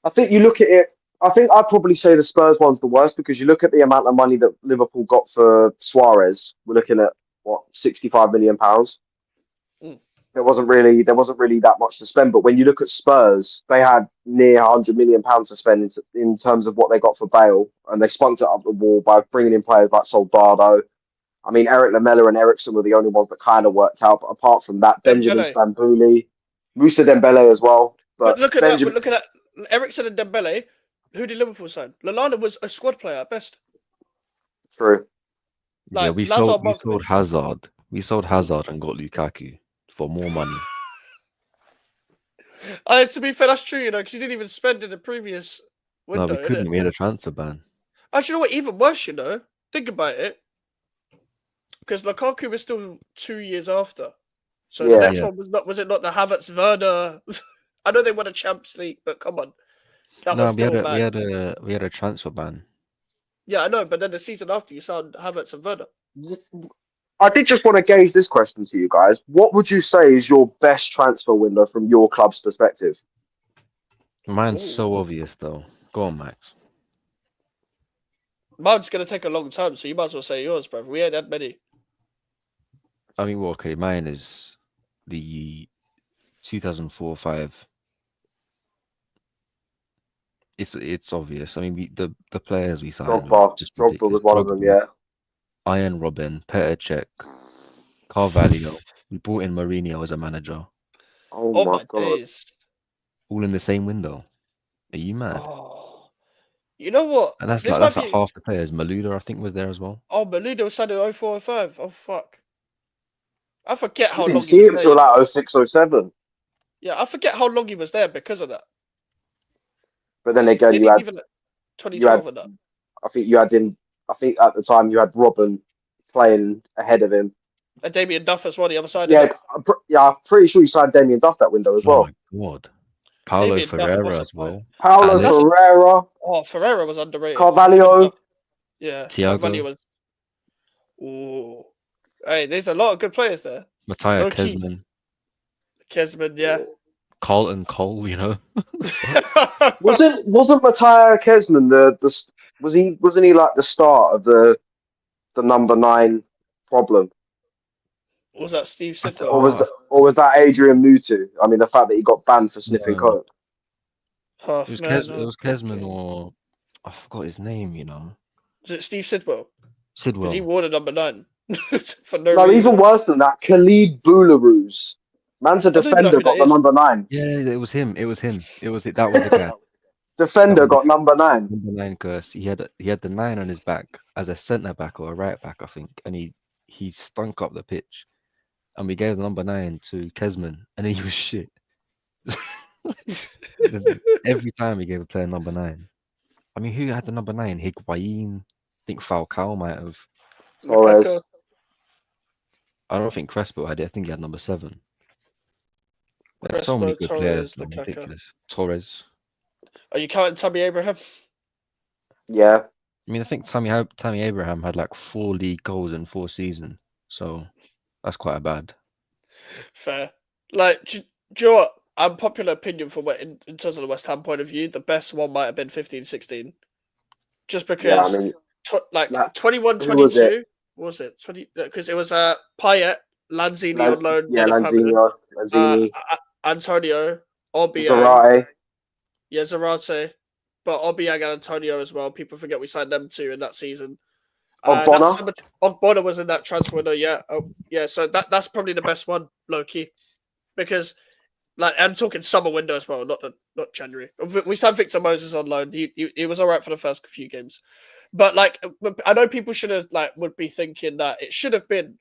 Speaker 2: I think you look at it. I think I'd probably say the Spurs one's the worst because you look at the amount of money that Liverpool got for Suarez. We're looking at what, £65 million.
Speaker 1: Mm.
Speaker 2: There wasn't really that much to spend. But when you look at Spurs, they had near £100 million to spend in terms of what they got for Bale, and they spunked it up the wall by bringing in players like Soldado. I mean, Eric Lamela and Ericsson were the only ones that kind of worked out. But apart from that, Benjamin
Speaker 1: Dembele.
Speaker 2: Stambouli, Moussa Dembele as well.
Speaker 1: But
Speaker 2: But
Speaker 1: look at that. But
Speaker 2: Benjamin,
Speaker 1: look at that. Ericsson and Dembele. Who did Liverpool sign? Lallana was a squad player at best.
Speaker 2: true.
Speaker 3: Yeah,
Speaker 1: Like
Speaker 3: we
Speaker 1: Lazar
Speaker 3: sold
Speaker 1: Markovic.
Speaker 3: Hazard. We sold Hazard and got Lukaku for more money.
Speaker 1: To be fair, that's true, you know, because he didn't even spend in the previous
Speaker 3: No, we
Speaker 1: window, innit?
Speaker 3: couldn't. We had a transfer ban.
Speaker 1: Actually, you know what? Even worse, you know. Think about it. Because Lukaku was still 2 years after. So the
Speaker 2: Yeah.
Speaker 1: next one was it not the Havertz Werner? I know they won a Champions League, but come on. That was
Speaker 3: No,
Speaker 1: still mad.
Speaker 3: we had a transfer ban.
Speaker 1: Yeah, I know, but then the season after you signed Havertz and Werner.
Speaker 2: I did just want to gauge this question to you guys. What would you say is your best transfer window from your club's perspective?
Speaker 3: Mine's
Speaker 1: Ooh.
Speaker 3: so obvious though. Go on, Max.
Speaker 1: Mine's gonna take a long time, so you might as well say yours, bro. We ain't had many.
Speaker 3: I mean, well, okay, mine is the 2004-05. It's obvious. I mean, the players we signed were
Speaker 2: Drogba.
Speaker 3: just
Speaker 2: Drogba
Speaker 3: ridiculous.
Speaker 2: was one of them, yeah.
Speaker 3: Iron Robin, Petr Cech, Carvalho. We brought in Mourinho as a manager,
Speaker 2: Oh
Speaker 1: Oh
Speaker 2: my
Speaker 1: my
Speaker 2: god.
Speaker 1: days.
Speaker 3: all in the same window. Are you mad?
Speaker 1: Oh. You know what?
Speaker 3: And that's
Speaker 1: This
Speaker 3: like
Speaker 1: might
Speaker 3: that's like
Speaker 1: be.
Speaker 3: half the players. Maluda, I think, was there as well.
Speaker 1: Oh, Meludo signed in 0405. Oh, fuck. I forget
Speaker 2: We
Speaker 1: how
Speaker 2: didn't
Speaker 1: long he
Speaker 2: see
Speaker 1: was
Speaker 2: him
Speaker 1: there,
Speaker 2: till
Speaker 1: you know?
Speaker 2: like 06, 07.
Speaker 1: Yeah, I forget how long he was there because of that.
Speaker 2: But then again,
Speaker 1: Didn't he even
Speaker 2: you
Speaker 1: 2012
Speaker 2: had
Speaker 1: or that?
Speaker 2: I think you had him I think at the time you had Robin playing ahead of him.
Speaker 1: And Damien Duff as well, the other side of
Speaker 2: Yeah,
Speaker 1: it.
Speaker 2: I'm pretty sure you signed Damien Duff that window as
Speaker 3: Oh
Speaker 2: well.
Speaker 3: my god, Paulo
Speaker 1: Damien Duff
Speaker 3: Ferreira
Speaker 1: wasn't
Speaker 3: as
Speaker 1: right.
Speaker 3: well.
Speaker 2: Paulo
Speaker 1: That's
Speaker 3: Alice,
Speaker 2: Ferreira,
Speaker 1: Ferreira was underrated. Him and
Speaker 2: Carvalho.
Speaker 1: Duff. Yeah, Carvalho
Speaker 3: Thiago,
Speaker 1: was. Ooh. Hey, there's a lot of good players there.
Speaker 3: Mattia
Speaker 1: Low key.
Speaker 3: Kesman,
Speaker 1: Kesman, yeah.
Speaker 3: Carlton Cole. You know,
Speaker 2: Wasn't Mattia Kesman wasn't he like the start of the number 9 problem?
Speaker 1: Was that Steve
Speaker 3: I th-
Speaker 1: Sidwell?
Speaker 3: oh,
Speaker 2: Or was that Adrian Mutu? I mean, the fact that he got banned for sniffing
Speaker 3: no,
Speaker 2: coke.
Speaker 1: Half man,
Speaker 3: It
Speaker 1: half
Speaker 3: was Kesman
Speaker 1: cocaine.
Speaker 3: or I forgot his name. You know,
Speaker 1: Was it Steve Sidwell? Because he
Speaker 3: Sidwell.
Speaker 1: wore the number 9 for no
Speaker 2: No, even
Speaker 1: reason.
Speaker 2: worse than that, Khalid Boularus. Man's a
Speaker 1: I don't even know
Speaker 2: defender,
Speaker 1: who that
Speaker 2: got the
Speaker 1: is.
Speaker 2: number 9.
Speaker 3: Yeah, it was him. It was him. It was it. That was the guy. That
Speaker 2: Defender
Speaker 3: was the
Speaker 2: got number 9.
Speaker 3: number 9 curse. He had the 9 on his back as a centre back or a right back, I think, and he stunk up the pitch, and we gave the number 9 to Kesman, and he was shit. Every time we gave a player number 9. I mean, who had the number 9? Higuain. I think Falcao might have.
Speaker 2: Torres.
Speaker 1: Lukaku.
Speaker 3: I don't think Crespo had it. I think he had number 7. There's so
Speaker 1: Crespo,
Speaker 3: many good players,
Speaker 1: Torres,
Speaker 3: man.
Speaker 1: Lukaku.
Speaker 3: Ridiculous. Torres.
Speaker 1: Are you counting Tammy Abraham?
Speaker 2: Yeah.
Speaker 3: I mean, I think Tammy Abraham had like 4 league goals in 4 seasons, so that's quite bad.
Speaker 1: Fair. Like, do you know what? Unpopular opinion from in terms of the West Ham point of view, the best one might have been 15-16. Just
Speaker 2: Yeah, I
Speaker 1: because,
Speaker 2: mean,
Speaker 1: like,
Speaker 2: that,
Speaker 1: 21-22,
Speaker 2: who was it?
Speaker 1: what was it? 20, because it was Payet, Lanzini on loan,
Speaker 2: Yeah,
Speaker 1: then a permanent.
Speaker 2: Lanzini.
Speaker 1: Antonio, Obiang,
Speaker 2: Zarate.
Speaker 1: yeah, Zarate. but Obiang and Antonio as well. People forget we signed them too in that season.
Speaker 2: Ogbonna.
Speaker 1: Ogbonna was in that transfer window, yeah. Oh, yeah, so that's probably the best one, low key, because like I'm talking summer window as well, not January. We signed Victor Moses on loan. He was all right for the first few games, but like I know people should have would be thinking that it should have been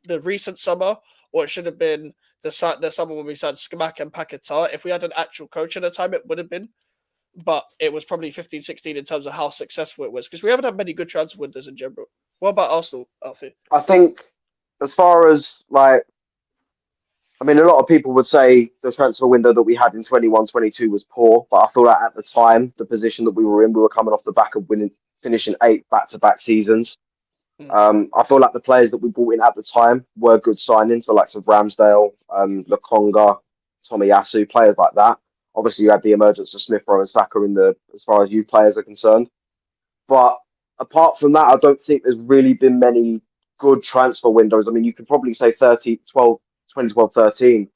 Speaker 1: the recent summer or it should have been the summer when we signed Skamak and Paquetá. If we had an actual coach at the time, it would have been. But it was probably 15-16 in terms of how successful it was because we haven't had many good transfer windows in general. What about Arsenal, Alfie?
Speaker 2: I think as far as like, I mean, a lot of people would say the transfer window that we had in 21-22 was poor, but I feel like at the time, the position that we were in, we were coming off the back of finishing 8 back-to-back seasons. I feel like the players that we brought in at the time were good signings, the likes of Ramsdale, Lokonga, Tomiyasu, players like that. Obviously, you had the emergence of Smith Rowe and Saka as far as youth players are concerned. But apart from that, I don't think there's really been many good transfer windows. I mean, you could probably say 2012-13.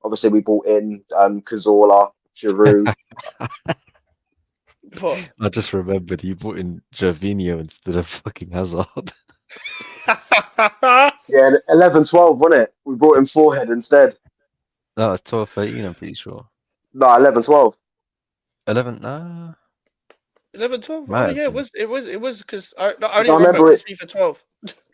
Speaker 2: Obviously, we brought in Cazorla, Giroud.
Speaker 3: I just remembered you brought in Gervinho instead of fucking Hazard.
Speaker 2: Yeah, 11-12, wasn't it? We brought in Forehead instead.
Speaker 3: No, it's 12-13, I'm pretty sure.
Speaker 2: No, 11-12.
Speaker 3: 11, nah.
Speaker 1: 11-12?
Speaker 3: Might
Speaker 1: Oh
Speaker 3: have
Speaker 1: yeah,
Speaker 3: been.
Speaker 1: it was because I only
Speaker 2: I
Speaker 1: remember
Speaker 2: remember
Speaker 1: because FIFA 12.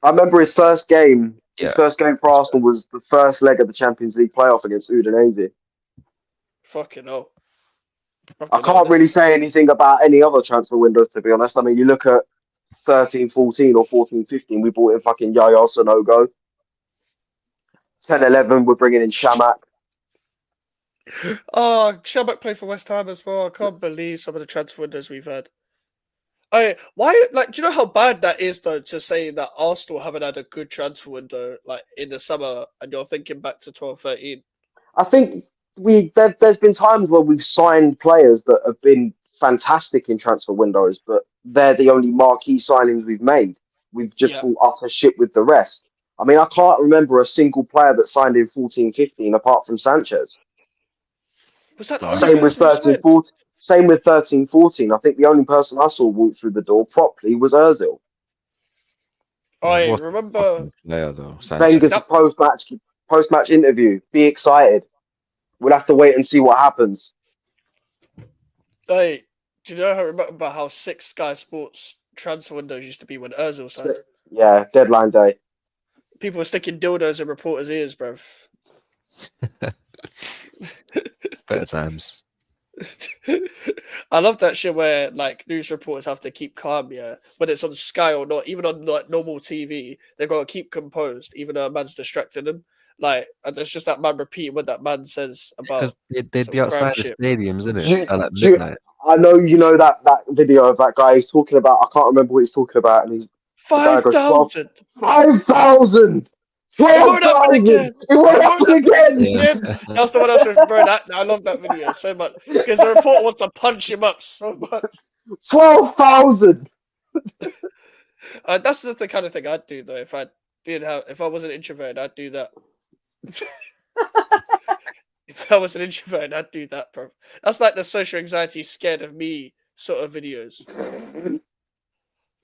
Speaker 2: I remember his first game. His
Speaker 3: Yeah.
Speaker 2: first game for Arsenal was the first leg of the Champions League playoff against Udinese.
Speaker 1: Fucking hell.
Speaker 2: I can't really say anything about any other transfer windows, to be honest. I mean, you look at 13-14 or 14-15, we brought in fucking Yaya Sanogo. 10-11, we're bringing in Shamak.
Speaker 1: Oh, Shabak played for West Ham as well. I can't believe some of the transfer windows we've had. Why? Like, do you know how bad that is, though, to say that Arsenal haven't had a good transfer window like in the summer, and you're thinking back to 12-13?
Speaker 2: I think there's been times where we've signed players that have been fantastic in transfer windows, but they're the only marquee signings we've made. We've just bought utter shit with the rest. I mean, I can't remember a single player that signed in 14-15 apart from Sanchez.
Speaker 1: Was that the
Speaker 3: Last
Speaker 1: only
Speaker 2: Same with
Speaker 1: person you
Speaker 2: 13
Speaker 1: signed?
Speaker 2: 14. Same with 13-14. I think the only person I saw walk through the door properly was Ozil.
Speaker 1: I
Speaker 3: What
Speaker 1: remember
Speaker 3: fucking player though,
Speaker 2: Wenger's
Speaker 3: Sanchez.
Speaker 2: post-match interview. Be excited. We'll have to wait and see what happens.
Speaker 1: Hey, do you know how remember how 6 Sky Sports transfer windows used to be when Ozil signed?
Speaker 2: Yeah, deadline day.
Speaker 1: People were sticking dildos in reporters' ears, bruv.
Speaker 3: Better times.
Speaker 1: I love that shit where like news reporters have to keep calm, yeah. Whether it's on Sky or not, even on like normal TV, they've got to keep composed, even though a man's distracting them. Like, and it's just that man repeating what that man says
Speaker 3: Because
Speaker 1: about
Speaker 3: they'd
Speaker 1: some
Speaker 3: be
Speaker 1: crime
Speaker 3: outside the
Speaker 1: shit.
Speaker 3: stadiums, isn't it?
Speaker 2: Do,
Speaker 3: At like
Speaker 2: do,
Speaker 3: midnight.
Speaker 2: I know you know that video of that guy he's talking about. I can't remember what he's talking about, and the guy goes
Speaker 1: 5,000.
Speaker 2: 5,000,
Speaker 1: It won't happen
Speaker 2: 12,000.
Speaker 1: again.
Speaker 2: It won't
Speaker 1: It won't
Speaker 2: happen
Speaker 1: happen
Speaker 2: again.
Speaker 3: Yeah.
Speaker 1: again. That's the one else with bro. I love that video so much because the reporter wants to punch him up so much.
Speaker 2: 12,000.
Speaker 1: That's the kind of thing I'd do though. If I was an introvert, I'd do that. If I was an introvert, I'd do that, bro. That's like the social anxiety scared of me sort of videos.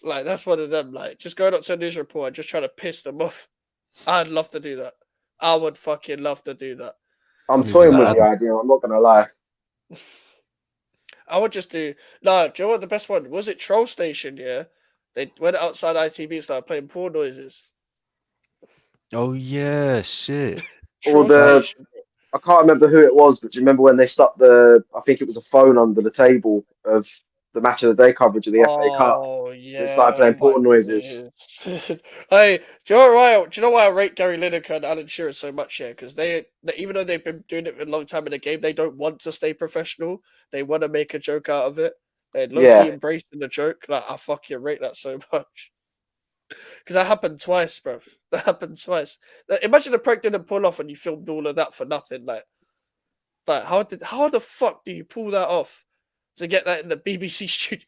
Speaker 1: Like that's one of them. Like just going up to a news report and just trying to piss them off. I'd love to do that. I would fucking love to do that.
Speaker 2: I'm
Speaker 3: Maybe
Speaker 2: toying
Speaker 3: like
Speaker 2: with the idea. I'm not gonna lie.
Speaker 1: I would just do no. Do you know what the best one was? It Troll Station. Yeah, they went outside ITV and started playing porn noises.
Speaker 3: Oh yeah, shit.
Speaker 2: Or
Speaker 1: Troll Station.
Speaker 2: I can't remember who it was, but do you remember when they stuck I think it was a phone under the table of the match of the day coverage of the FA Cup.
Speaker 1: Oh
Speaker 2: They started
Speaker 1: yeah,
Speaker 2: playing porn noises.
Speaker 1: Hey, do you know why? Do you know why I rate Gary Lineker and Alan Shearer so much here? Because they, even though they've been doing it for a long time in the game, they don't want to stay professional. They want to make a joke out of it. They're low key
Speaker 2: Yeah.
Speaker 1: embracing the joke. Like I fucking rate that so much. Because that happened twice, bro. That happened twice. Imagine the prank didn't pull off and you filmed all of that for nothing. Like how the fuck do you pull that off to get that in the BBC studio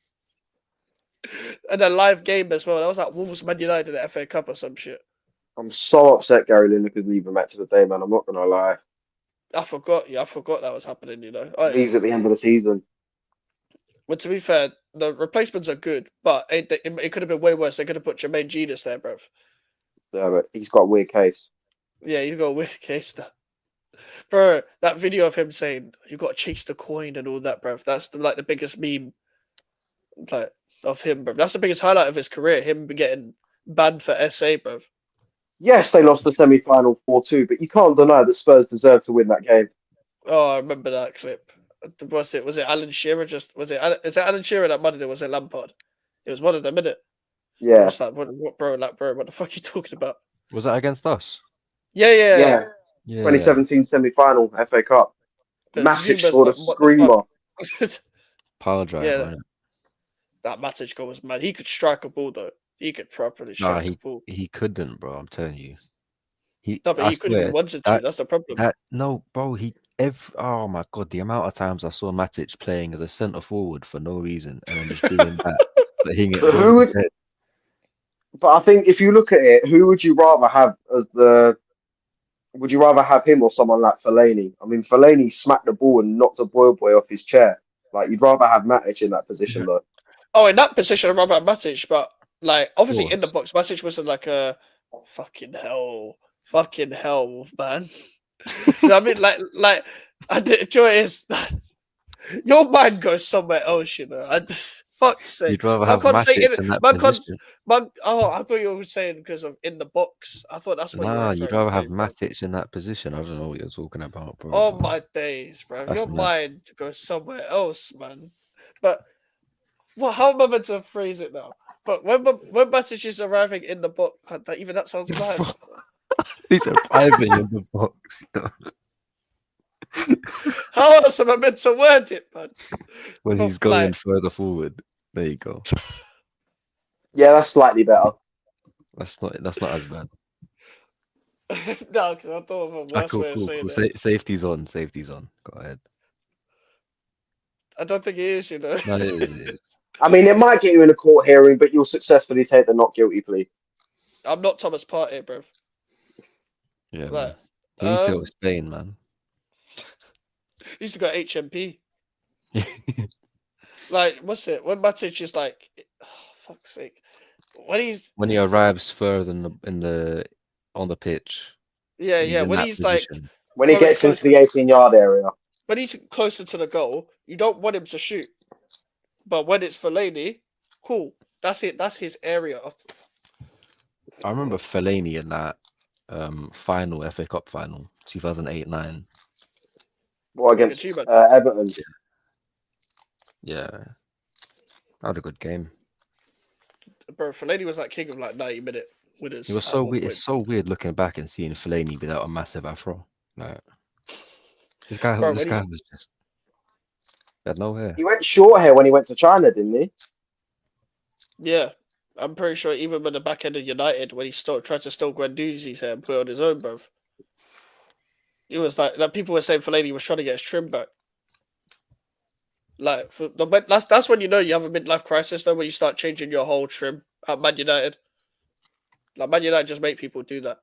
Speaker 1: and a live game as well? That was like Wolves Man United at FA Cup or some shit.
Speaker 2: I'm so upset Gary Lineker's leaving match of the day, man. I'm not gonna lie.
Speaker 1: I forgot that was happening. You know,
Speaker 2: Leaves at the end of the season.
Speaker 1: Well, to be fair, the replacements are good, but it could have been way worse. They could have put Jermaine Genius there, bro.
Speaker 2: Yeah, but he's got a weird case.
Speaker 1: Yeah, he's got a weird case now. Bro, that video of him saying, you got to chase the coin and all that, bro. That's the biggest meme like, of him, bro. That's the biggest highlight of his career, him getting banned for SA, bro.
Speaker 2: Yes, they lost the semi-final 4-2, but you can't deny that Spurs deserved to win that game.
Speaker 1: Oh, I remember that clip. Was it Alan Shearer? Is it Alan Shearer that mudded it? Was it Lampard? It was one of them, innit? I
Speaker 2: Yeah,
Speaker 1: was like, what, bro? Like, bro, what the fuck are you talking about?
Speaker 3: Was that against us?
Speaker 1: Yeah.
Speaker 2: yeah.
Speaker 3: Yeah.
Speaker 2: 2017 semi-final FA Cup. Matic
Speaker 1: Zuma's
Speaker 2: scored a
Speaker 1: like, what the
Speaker 2: screamer.
Speaker 1: fuck?
Speaker 3: Power drive,
Speaker 1: Yeah,
Speaker 3: right?
Speaker 1: that Matic goal was mad. He could strike a ball though. He could properly
Speaker 3: Nah,
Speaker 1: strike a ball.
Speaker 3: he couldn't, bro. I'm telling you.
Speaker 1: No, but
Speaker 3: I
Speaker 1: he could if he
Speaker 3: swear,
Speaker 1: wanted to. That's the problem.
Speaker 3: no, bro. Oh my god, the amount of times I saw Matic playing as a centre forward for no reason and then just doing that, but hitting it
Speaker 2: But
Speaker 3: above his head.
Speaker 2: But I think if you look at it, who would you rather have as the? Would you rather have him or someone like Fellaini? I mean, Fellaini smacked the ball and knocked a boy off his chair. Like you'd rather have Matic in that position, though.
Speaker 1: Oh, in that position, I'd rather have Matic, but like obviously in the
Speaker 3: course.
Speaker 1: box, Matic wasn't like a fucking hell, man. You know what I mean? Like, the joy is that your mind goes somewhere else, you know. Fuck's sake,
Speaker 3: You'd rather
Speaker 1: man
Speaker 3: have
Speaker 1: can't say
Speaker 3: Matic in that
Speaker 1: man can't,
Speaker 3: position.
Speaker 1: oh, I thought you were saying because of in the box. I thought that's what you were
Speaker 3: Nah, you'd
Speaker 1: referring
Speaker 3: rather have
Speaker 1: to, bro.
Speaker 3: Matic in that position. I don't know what you're talking about, bro.
Speaker 1: Oh my days, bro.
Speaker 3: That's
Speaker 1: Your
Speaker 3: mad.
Speaker 1: mind goes somewhere else, man. But well, how am I meant to phrase it now? But when Matic is arriving in the box, that sounds mad.
Speaker 3: He's arriving in the box. You know?
Speaker 1: How else am I meant to word it, man?
Speaker 3: When he's going further forward. There you go.
Speaker 2: Yeah, that's slightly better.
Speaker 3: That's not as bad.
Speaker 1: No, because I thought of a worse way of saying it.
Speaker 3: Safety's on. Go ahead.
Speaker 1: I don't think it is, you know.
Speaker 3: No, it is.
Speaker 2: I mean, it might get you in a court hearing, but you'll successfully take the not guilty plea.
Speaker 1: I'm not Thomas Partey, bro.
Speaker 3: Yeah,
Speaker 1: Like,
Speaker 3: man. He needs to go to Spain, man.
Speaker 1: He used to go HMP. Like, what's it? When Matic is like, oh, fuck's sake.
Speaker 3: When he arrives further on the pitch.
Speaker 1: Yeah. When he's
Speaker 3: position.
Speaker 1: like,
Speaker 2: when he gets into the 18-yard area.
Speaker 1: When he's closer to the goal, you don't want him to shoot. But when it's Fellaini, cool. That's it. That's his area.
Speaker 3: I remember Fellaini in that final FA Cup final, 2008-9.
Speaker 2: Well, against Everton.
Speaker 3: Yeah. That was a good game.
Speaker 1: Bro, Fellaini was like king of like 90-minute winners.
Speaker 3: It was so weird. It's so weird looking back and seeing Fellaini without a massive afro. Like, this guy was just had no hair.
Speaker 2: He went short hair when he went to China, didn't he?
Speaker 1: Yeah. I'm pretty sure even when the back end of United, when he tried to steal Guendouzi's hair and put it on his own, bro. It was like people were saying Fellaini was trying to get his trim back. Like that's when you know you have a midlife crisis, though, when you start changing your whole trim at Man United. Like Man United just make people do that.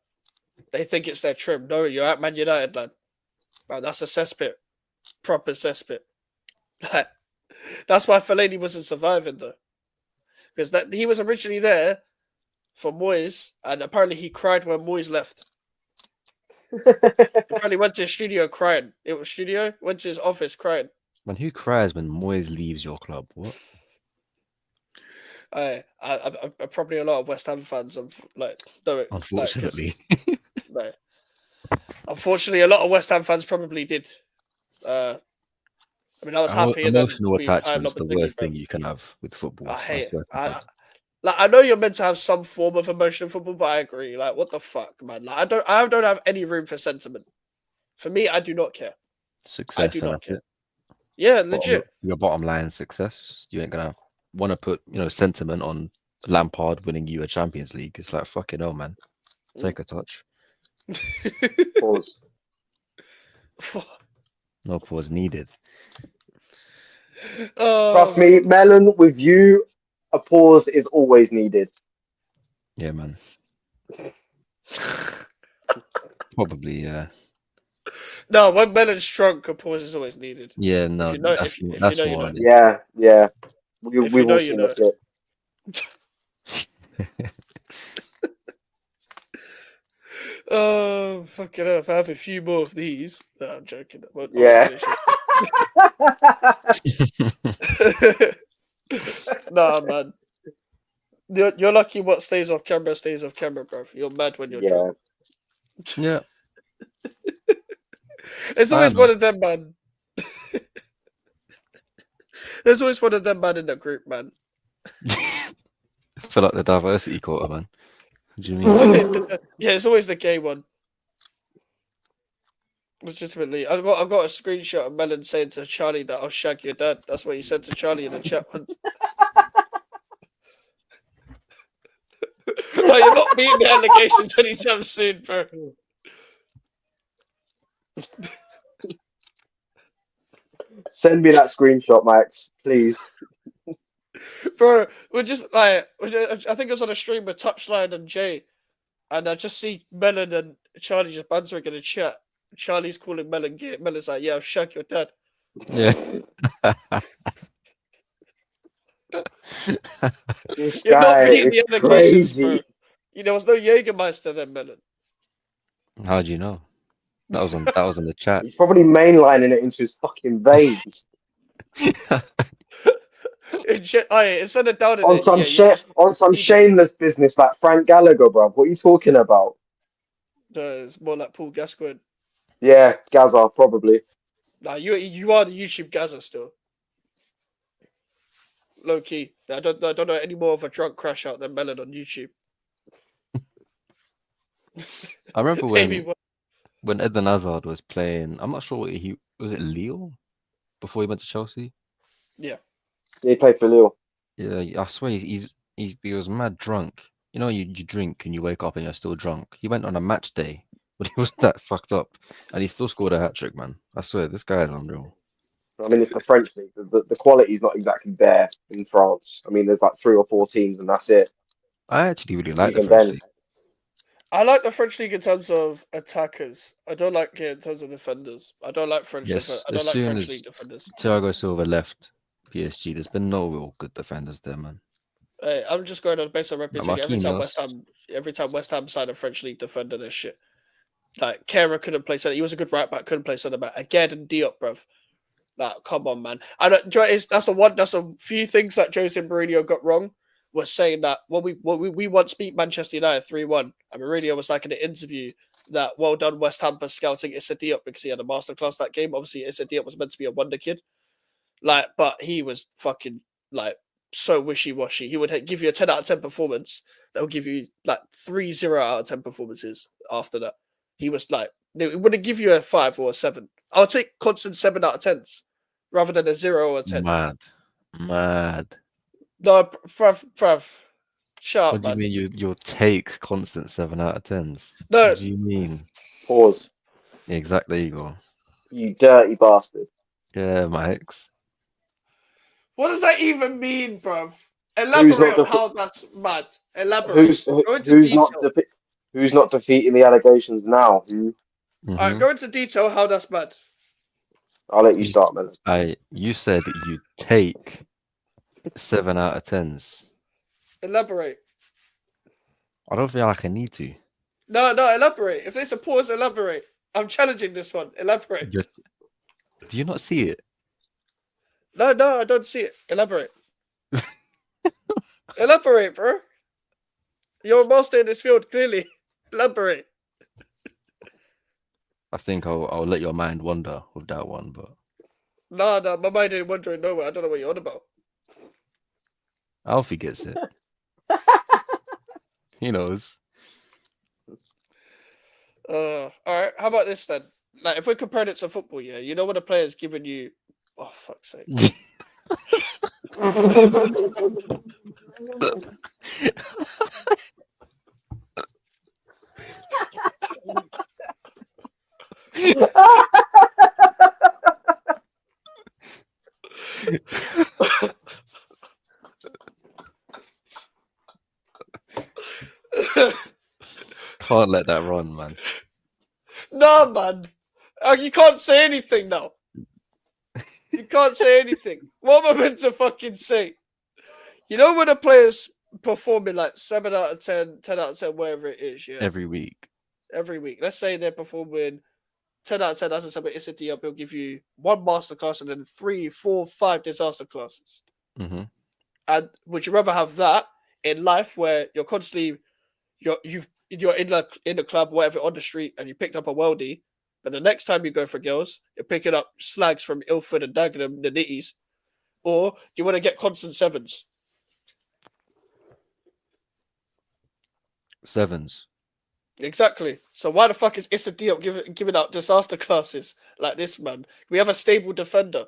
Speaker 1: They think it's their trim. No, you're at Man United, lad. Man, that's a cesspit. Proper cesspit. That's why Fellaini wasn't surviving, though. Because he was originally there for Moyes, and apparently he cried when Moyes left. Apparently went to his studio crying. It was studio? Went to his office crying.
Speaker 3: Man, who cries when Moyes leaves your club? What?
Speaker 1: I probably a lot of West Ham fans have
Speaker 3: Unfortunately.
Speaker 1: No. Unfortunately, a lot of West Ham fans probably did. I mean, I was happy.
Speaker 3: Emotional attachment's the worst thing you can have with football.
Speaker 1: I hate it. I know you're meant to have some form of emotion in football, but I agree. Like, what the fuck, man? Like, I don't have any room for sentiment. For me, I do not care.
Speaker 3: Success.
Speaker 1: I do not care. Yeah, legit.
Speaker 3: Your bottom line success. You ain't gonna want to put sentiment on Lampard winning you a Champions League. It's like fucking hell, man. Take a touch.
Speaker 2: Pause.
Speaker 3: No pause needed.
Speaker 2: Trust me, Melon, with you, a pause is always needed.
Speaker 3: Yeah, man. Probably, yeah.
Speaker 1: No, when Melon's drunk, a pause is always needed.
Speaker 3: Yeah,
Speaker 1: If
Speaker 3: no,
Speaker 1: you know,
Speaker 3: that's
Speaker 1: if you
Speaker 3: that's
Speaker 1: know, you
Speaker 3: more
Speaker 1: know.
Speaker 3: on it.
Speaker 2: Yeah, yeah.
Speaker 1: If
Speaker 2: We've
Speaker 1: you know,
Speaker 2: all
Speaker 1: you
Speaker 2: seen the
Speaker 1: know.
Speaker 2: clip.
Speaker 1: Oh, fucking hell. If I have a few more of these. No, I'm joking. I won't
Speaker 2: Yeah.
Speaker 1: finish it. Nah, man. You're lucky what stays off camera, bro. You're mad when you're drunk.
Speaker 2: Yeah.
Speaker 3: Yeah,
Speaker 1: It's
Speaker 3: I
Speaker 1: always
Speaker 3: know.
Speaker 1: one of them, man. There's always one of them, man, in the group, man.
Speaker 3: Feel like the diversity quota, man. What do you mean?
Speaker 1: Yeah, it's always the gay one. Legitimately, I've got a screenshot of Melon saying to Charlie that I'll shag your dad. That's what he said to Charlie in the chat once. Oh, you're not meeting the allegations anytime soon, bro.
Speaker 2: Send me that screenshot, Max, please.
Speaker 1: Bro, we're just like, I think it was on a stream with Touchline and Jay, and I just see Melon and Charlie just bantering in the chat. Charlie's calling Melon gay. Melon's like, yeah, I'll shag your dad.
Speaker 3: Yeah.
Speaker 2: This
Speaker 1: You're not
Speaker 2: guy
Speaker 1: meeting
Speaker 2: is
Speaker 1: the allegations, bro.
Speaker 2: crazy.
Speaker 1: There was no Jägermeister then, Melon.
Speaker 3: How do you know? That was on the chat.
Speaker 2: He's probably mainlining it into his fucking veins.
Speaker 1: Instead of down in
Speaker 2: On
Speaker 1: it,
Speaker 2: some
Speaker 1: yeah, you just
Speaker 2: on some
Speaker 1: speeding.
Speaker 2: shameless business like Frank Gallagher, bro. What are you talking about?
Speaker 1: It's more like Paul Gascoigne.
Speaker 2: Yeah, Gaza, probably.
Speaker 1: Nah, you are the YouTube Gaza still. Low key. I don't know any more of a drunk crash out than Melon on YouTube.
Speaker 3: I remember
Speaker 1: Maybe
Speaker 3: when Eden Hazard was playing. I'm not sure what he was. It Lille before he went to Chelsea.
Speaker 1: yeah.
Speaker 2: He played for Lille.
Speaker 3: Yeah, I swear he was mad drunk. You know, you drink and you wake up and you're still drunk. He went on a match day, but he was that fucked up, and he still scored a hat trick, man. I swear, this guy is unreal.
Speaker 2: I mean, it's the French league. The quality's not exactly there in France. I mean, there's like 3 or 4 teams, and that's it.
Speaker 3: I actually really
Speaker 2: And
Speaker 3: like the
Speaker 2: even
Speaker 3: French
Speaker 2: then,
Speaker 3: league.
Speaker 1: I like the French league in terms of attackers. I don't like it in terms of defenders. I don't like
Speaker 3: Yes,
Speaker 1: I
Speaker 3: as
Speaker 1: don't like
Speaker 3: soon
Speaker 1: French
Speaker 3: as
Speaker 1: league defenders.
Speaker 3: Thiago Silva left PSG, there's been no real good defenders there, man.
Speaker 1: Hey, I'm just going on based on
Speaker 3: Like
Speaker 1: reputation.
Speaker 3: Marquinhos,
Speaker 1: Every time West Ham signed a French league defender, their shit. Like Kera couldn't play center. He was a good right back, couldn't play center back. Again and Diop, bruv. Like, come on, man. I don't. That's a few things that Jose Mourinho got wrong. Was saying that we once beat Manchester United 3-1, and Mourinho was like in an interview that well done West Ham for scouting Issa Diop because he had a masterclass that game. Obviously, Issa Diop was meant to be a wonder kid, like, but he was fucking like so wishy washy. He would give you a 10 out of 10 performance. That would give you like 3 out of 10 performances after that. He was like, it wouldn't give you a 5 or a 7. I would take constant 7 out of 10s rather than a 0 or a 10.
Speaker 3: mad.
Speaker 1: No, bruv, shut up,
Speaker 3: What do you
Speaker 1: man.
Speaker 3: mean you'll take constant 7 out of 10s?
Speaker 1: No,
Speaker 3: What do you mean?
Speaker 2: pause.
Speaker 3: Exactly, there you go.
Speaker 2: You dirty bastard.
Speaker 3: Yeah, my ex.
Speaker 1: what does that even mean, bruv?
Speaker 2: Who's
Speaker 1: Elaborate
Speaker 2: not
Speaker 1: on
Speaker 2: def-
Speaker 1: how that's mad. Elaborate. Go into
Speaker 2: who's not
Speaker 1: detail.
Speaker 2: who's not defeating the allegations now?
Speaker 1: All right,
Speaker 3: Mm-hmm.
Speaker 1: go into detail how that's mad.
Speaker 2: I'll let you start, man.
Speaker 3: You said you take 7 out of 10s.
Speaker 1: Elaborate.
Speaker 3: I don't feel like I need to.
Speaker 1: No, elaborate. If there's a pause, elaborate. I'm challenging this one. Elaborate.
Speaker 3: Do you not see it?
Speaker 1: No, I don't see it. Elaborate. Elaborate, bro. You're a master in this field, clearly. Elaborate.
Speaker 3: I think I'll let your mind wander with that one, but
Speaker 1: No, my mind ain't wandering nowhere. I don't know what you're on about.
Speaker 3: Alfie gets it. He knows.
Speaker 1: All right. How about this then? Like, if we're comparing it to football, yeah, you know when a player's giving you, oh fuck's sake.
Speaker 3: Can't let that run, man.
Speaker 1: No, man. Oh, you can't say anything now. You can't say anything. What am I meant to fucking say? You know when a player's performing like 7 out of 10, 10 out of 10, whatever it is, yeah?
Speaker 3: Every week.
Speaker 1: Every week. Let's say they're performing 10 out of 10 as a seven. It's a D up. He'll give you 1 masterclass and then 3, 4, 5 disaster classes.
Speaker 3: Mm-hmm.
Speaker 1: And would you rather have that in life where you're constantly you're in a club, whatever, on the street, and you picked up a worldie, but the next time you go for girls, you're picking up slags from Ilford and Dagenham, the nitties, or do you want to get constant sevens?
Speaker 3: Sevens.
Speaker 1: Exactly. So why the fuck is Issa Diop giving out disaster classes like this, man? We have a stable defender.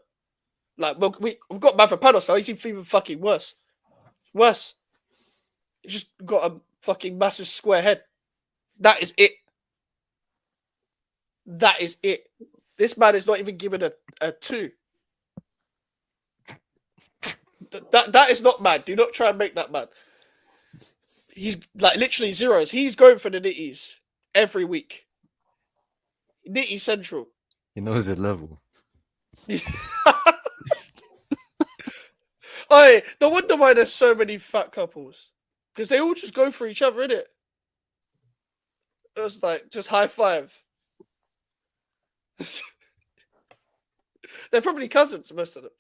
Speaker 1: Like we've got Mavropanos now. He's even fucking worse. Worse. He's just got a fucking massive square head. That is it. That is it. This man is not even given a 2. That is not mad. Do not try and make that mad. He's like literally zeros. He's going for the nitties every week. Nitty Central.
Speaker 3: He knows his level.
Speaker 1: Oi, no wonder why there's so many fat couples. Because they all just go for each other, innit? It was like, just high five. They're probably cousins, most of them.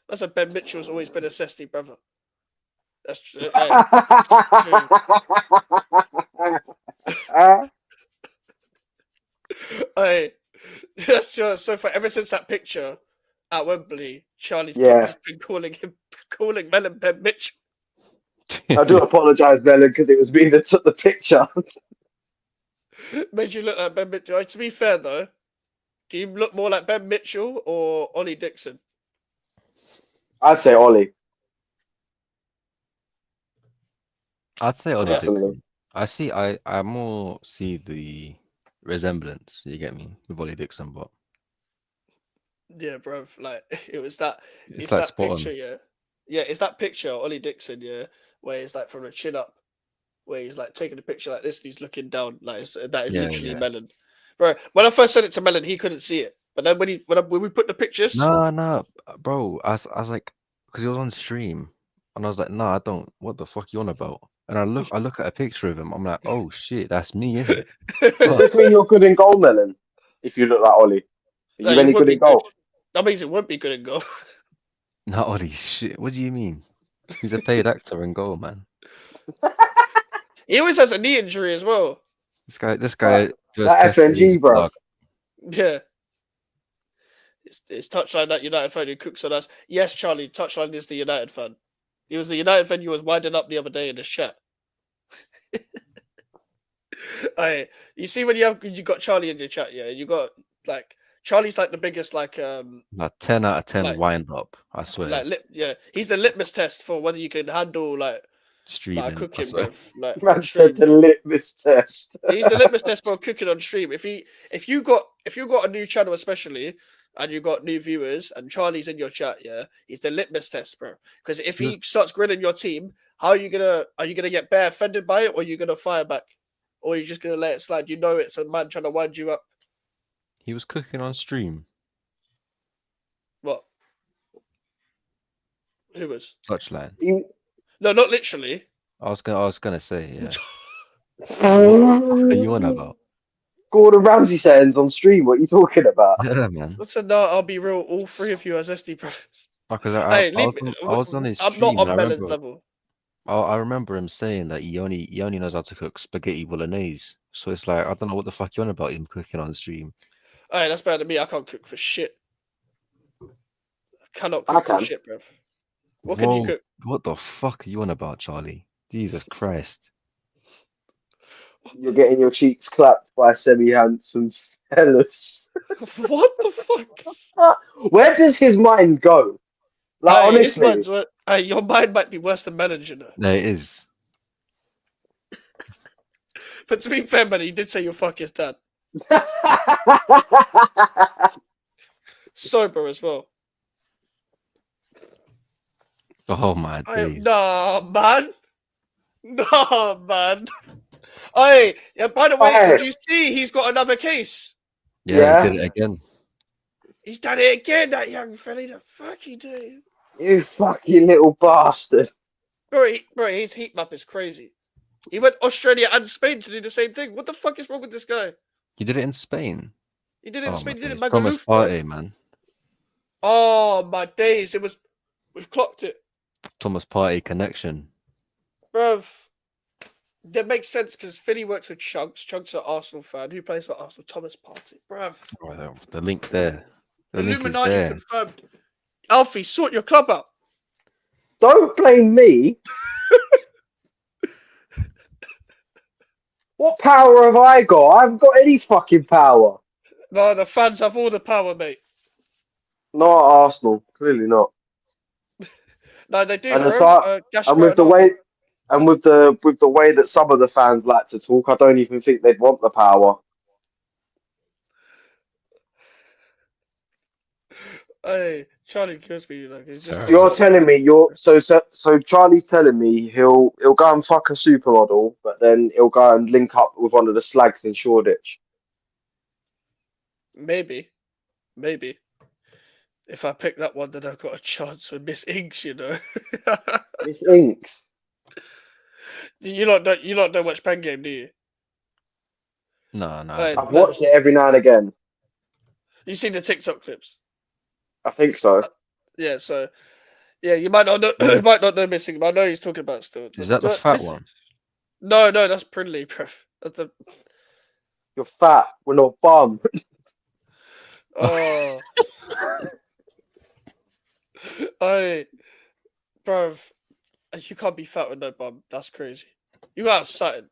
Speaker 1: That's why Ben Mitchell's always been a Cesty brother. That's true. Hey, hey, that's just so far. Ever since that picture at Wembley, Charlie's
Speaker 2: Yeah.
Speaker 1: been calling Melon Ben Mitchell.
Speaker 2: I do apologise, Melon, because it was me that took the picture.
Speaker 1: Made you look like Ben Mitchell. To be fair, though, do you look more like Ben Mitchell or Ollie Dixon?
Speaker 2: I'd say Ollie.
Speaker 3: I'd say Ollie
Speaker 2: Definitely.
Speaker 3: Dixon. I more see the resemblance, you get me, with Ollie Dixon, but
Speaker 1: Yeah, bro. Like it was that.
Speaker 3: it's
Speaker 1: It's
Speaker 3: like
Speaker 1: that
Speaker 3: spot
Speaker 1: picture,
Speaker 3: on.
Speaker 1: yeah. Yeah, it's that picture, Ollie Dixon, yeah, where he's like from the chin up, where he's like taking a picture like this. He's looking down, like that is
Speaker 3: Yeah,
Speaker 1: literally
Speaker 3: yeah.
Speaker 1: Melon, bro. When I first sent it to Melon, he couldn't see it, but then when we put the pictures,
Speaker 3: No, bro. I was like, because he was on stream, and I was like, no, I don't. What the fuck you on about? And I look at a picture of him. I'm like, oh shit, that's me, isn't it?
Speaker 2: Does this mean you're good in goal, Melon? If you look like Ollie, are
Speaker 1: no,
Speaker 2: you
Speaker 1: he
Speaker 2: any
Speaker 1: won't
Speaker 2: good
Speaker 1: be
Speaker 2: in
Speaker 1: good.
Speaker 2: goal?
Speaker 1: That means it won't be good in goal.
Speaker 3: Not Ollie, shit. What do you mean? He's a paid actor in goal, man.
Speaker 1: He always has a knee injury as well.
Speaker 3: This guy
Speaker 2: Right.
Speaker 3: just
Speaker 2: That
Speaker 3: kept his
Speaker 2: FNG, bro.
Speaker 3: plug.
Speaker 1: Yeah. It's touchline, that United fan who cooks on us. Yes, Charlie, touchline is the United fan. He was the United fan you was winding up the other day in this chat. You see when you got Charlie in your chat, yeah, you got like Charlie's like the biggest like
Speaker 3: 10 out of 10
Speaker 1: like
Speaker 3: wind up. I swear.
Speaker 1: yeah, he's the litmus test for whether you can handle like
Speaker 3: Streaming. I
Speaker 1: cooking,
Speaker 3: swear.
Speaker 1: bro. Like on
Speaker 2: Man
Speaker 1: stream.
Speaker 2: said the litmus test.
Speaker 1: He's the litmus test for cooking on stream. If you got a new channel especially and you got new viewers and Charlie's in your chat, yeah, he's the litmus test, bro. Because if he starts grilling your team, are you gonna get bare offended by it, or are you gonna fire back, or are you just gonna let it slide? You know it's a man trying to wind you up.
Speaker 3: He was cooking on stream.
Speaker 1: What? Who was?
Speaker 3: Touchline.
Speaker 1: No, not literally.
Speaker 3: I was gonna say, yeah. What are you on about?
Speaker 2: Gordon Ramsay sayings on stream. What are you talking about?
Speaker 3: Yeah, man.
Speaker 1: Listen, no, I'll be real. All three of you as SD brothers.
Speaker 3: Because
Speaker 1: Hey,
Speaker 3: I was on his
Speaker 1: I'm not
Speaker 3: stream and
Speaker 1: on Melon's level.
Speaker 3: I remember him saying that he only knows how to cook spaghetti bolognese. So it's like I don't know what the fuck you're on about him cooking on stream.
Speaker 1: Hey, that's better than me. I can't cook for shit. I cannot cook for shit, bro. What can you cook?
Speaker 3: What the fuck are you on about, Charlie? Jesus Christ.
Speaker 2: You're getting your cheeks clapped by semi-handsome fellas.
Speaker 1: What the fuck?
Speaker 2: Where does his mind go? Like, honestly.
Speaker 1: Your mind might be worse than Melon's, you know.
Speaker 3: No, it is.
Speaker 1: But to be fair, man, he did say you'll fuck his dad. Sober as well.
Speaker 3: Oh my days.
Speaker 1: Nah, man. Nah, man. Hey, yeah, by the way, did you see he's got another case?
Speaker 3: Yeah, he did it again.
Speaker 1: He's done it again, that young fella. The fuck he doing?
Speaker 2: You fucking little bastard.
Speaker 1: Bro, his heat map is crazy. He went Australia and Spain to do the same thing. What the fuck is wrong with this guy?
Speaker 3: You did it in Spain.
Speaker 1: He did it in
Speaker 3: Oh my
Speaker 1: Spain, he did it in
Speaker 3: days. Thomas
Speaker 1: Magaluf, bro.
Speaker 3: Partey, man.
Speaker 1: Oh my days. We've clocked it.
Speaker 3: Thomas Partey connection.
Speaker 1: Bruv. That makes sense because Philly works with Chunks. Chunks are Arsenal fan. Who plays for Arsenal? Thomas Partey. Bruv.
Speaker 3: Oh, the link there. The link is
Speaker 1: Illuminati
Speaker 3: there.
Speaker 1: confirmed. Alfie, sort your club out.
Speaker 2: Don't blame me. What power have I got? I haven't got any fucking power.
Speaker 1: No, the fans have all the power, mate.
Speaker 2: Not at Arsenal. Clearly not.
Speaker 1: No, they do,
Speaker 2: And as
Speaker 1: bro.
Speaker 2: far and with the way with the way that some of the fans like to talk, I don't even think they'd want the power.
Speaker 1: Hey, Charlie kills me. Like, it's just.
Speaker 3: Fair.
Speaker 2: You're telling me so Charlie's telling me he'll go and fuck a supermodel, but then he'll go and link up with one of the slags in Shoreditch.
Speaker 1: Maybe. If I pick that one, then I've got a chance with Miss Inks, you know.
Speaker 2: It's Inks.
Speaker 1: You lot don't watch Pen Game, do you?
Speaker 3: No.
Speaker 1: Hey,
Speaker 2: I've watched it every now and again.
Speaker 1: You seen the TikTok clips?
Speaker 2: I think so.
Speaker 1: Yeah, so yeah, you might not know you might not know Miss Inks, but I know he's talking about still.
Speaker 3: Is that the fat one?
Speaker 1: No, that's Brindley, bro. That's the
Speaker 2: You're fat. We're not bum.
Speaker 1: oh. Hey, bruv, you can't be fat with no bum. That's crazy. You got something.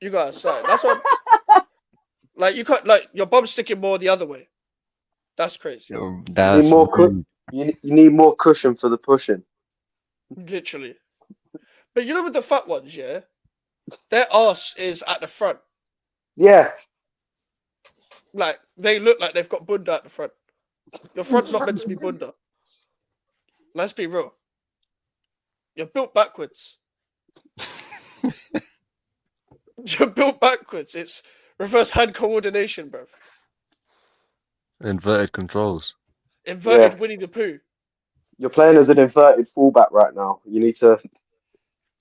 Speaker 1: That's what. Like you can't like your bum's sticking more the other way. That's crazy.
Speaker 3: That's
Speaker 2: need more
Speaker 3: rude.
Speaker 2: you need more cushion for the pushing.
Speaker 1: Literally. But you know with the fat ones, yeah, their arse is at the front.
Speaker 2: Yeah.
Speaker 1: Like they look like they've got bunda at the front. Your front's not meant to be bunda. Let's be real. You're built backwards. You're built backwards. It's reverse hand coordination, bro.
Speaker 3: Inverted controls.
Speaker 1: Inverted
Speaker 2: Yeah.
Speaker 1: Winnie the Pooh.
Speaker 2: You're playing as an inverted fullback right now. You need to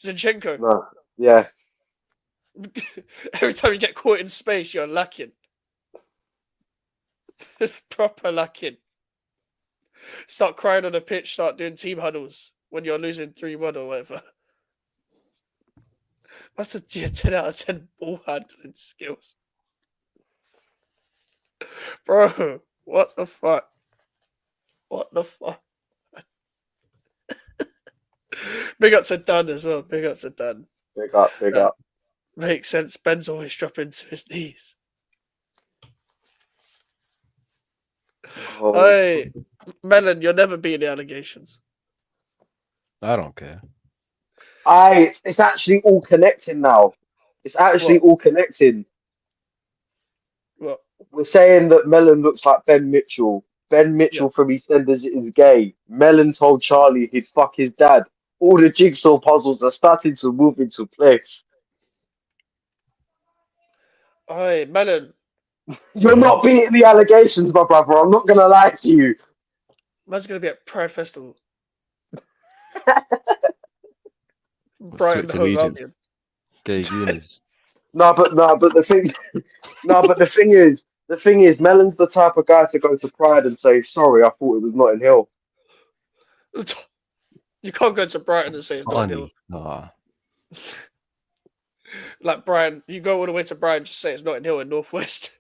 Speaker 1: Zinchenko.
Speaker 2: no. Yeah.
Speaker 1: Every time you get caught in space, you're lacking. Proper lacking. Start crying on the pitch, start doing team huddles when you're losing 3-1 or whatever. That's a 10 out of 10 ball handling skills. Bro, what the fuck? What the fuck? Big ups are done as well. Big ups are done.
Speaker 2: Big up.
Speaker 1: Makes sense. Ben's always dropping to his knees.
Speaker 2: Oh.
Speaker 1: Hey, Melon, you're never beating the allegations.
Speaker 3: I don't care.
Speaker 2: It's actually all connecting now. It's actually all connecting.
Speaker 1: What?
Speaker 2: We're saying that Melon looks like Ben Mitchell. Ben Mitchell from EastEnders is gay. Melon told Charlie he'd fuck his dad. All the jigsaw puzzles are starting to move into place.
Speaker 1: Hey, Melon.
Speaker 2: You're not beating the allegations, my brother. I'm not gonna lie to you.
Speaker 1: Man's gonna be at Pride Festival.
Speaker 3: Switch
Speaker 1: Brighton Hove
Speaker 3: allegiance.
Speaker 1: Albion.
Speaker 3: Gay Goonies.
Speaker 2: But the thing is, Melon's the type of guy to go to Pride and say, "Sorry, I thought it was Notting Hill."
Speaker 1: You can't go to Brighton and say it's not Hill.
Speaker 3: Nah.
Speaker 1: Like Brian, you go all the way to Brighton, just say it's not in Hill in Northwest.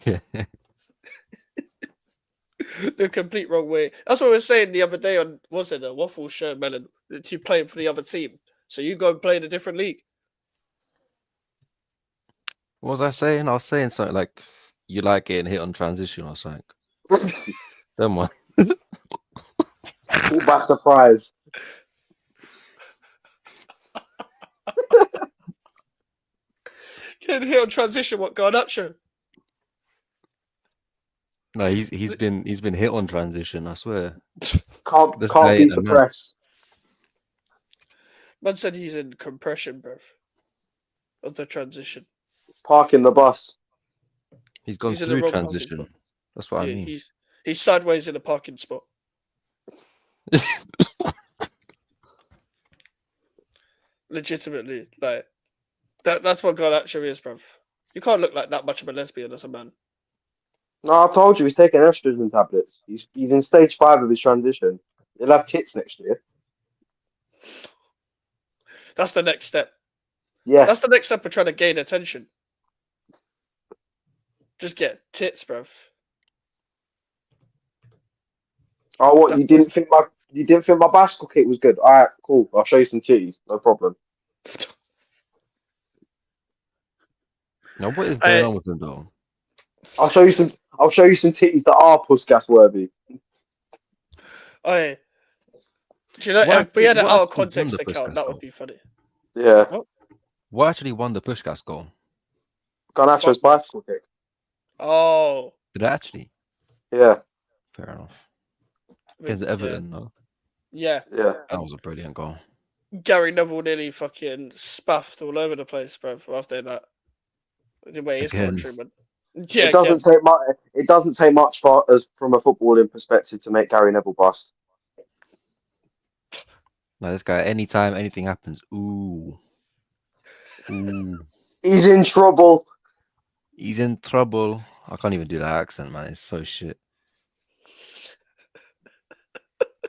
Speaker 3: Yeah.
Speaker 1: The complete wrong way. That's what we were saying the other day on, was it a Waffle show, Melon? That you playing for the other team. So you go and play in a different league.
Speaker 3: What was I saying? I was saying something like you like getting hit on transition or something. Them one.
Speaker 2: Pull back the prize.
Speaker 1: Getting hit on transition, what Garnacho?
Speaker 3: No, he's been hit on transition, I swear.
Speaker 2: Can't
Speaker 3: This guy
Speaker 2: beat
Speaker 3: ain't
Speaker 2: the
Speaker 3: a man.
Speaker 2: press.
Speaker 1: Man said he's in compression, bro. Of the transition.
Speaker 2: Parking the bus.
Speaker 3: He's gone
Speaker 1: He's in the
Speaker 3: through
Speaker 1: wrong
Speaker 3: transition. That's what I
Speaker 1: Yeah,
Speaker 3: mean.
Speaker 1: he's sideways in a parking spot. Legitimately, like that's what God actually is, bruv. You can't look like that much of a lesbian as a man.
Speaker 2: No, I told you he's taking estrogen tablets. He's in stage 5 of his transition. He'll have tits next year.
Speaker 1: That's the next step.
Speaker 2: Yeah.
Speaker 1: That's the next step of trying to gain attention. Just get tits, bruv.
Speaker 2: Oh, what
Speaker 1: That's what's...
Speaker 2: you didn't think my bicycle kick was good? All right, cool. I'll show you some titties. No problem.
Speaker 3: Now, what is going on with him though?
Speaker 2: I'll show you some titties that are puss gas worthy.
Speaker 1: Do you know,
Speaker 3: What
Speaker 1: if we had an
Speaker 3: what
Speaker 1: out of
Speaker 3: actually won
Speaker 1: context
Speaker 3: the
Speaker 1: account,
Speaker 3: pushcast
Speaker 1: that would
Speaker 3: goal?
Speaker 1: be funny.
Speaker 2: Yeah.
Speaker 1: What?
Speaker 3: What actually won the pushcast goal?
Speaker 2: Garnacho's
Speaker 1: Fuck.
Speaker 2: bicycle kick.
Speaker 1: Oh,
Speaker 3: Did it actually?
Speaker 2: Yeah.
Speaker 3: Fair enough.
Speaker 1: I mean,
Speaker 3: Against Everton, no?
Speaker 1: yeah.
Speaker 2: Yeah.
Speaker 3: That was a brilliant goal.
Speaker 1: Gary Neville nearly fucking spaffed all over the place, bro. After that, the way his
Speaker 3: Again.
Speaker 1: commentary went. Yeah, again.
Speaker 2: It doesn't take much for us from a footballing perspective to make Gary Neville bust.
Speaker 3: Now this guy, anytime anything happens, ooh.
Speaker 2: He's in trouble.
Speaker 3: He's in trouble. I can't even do that accent, man. It's so shit.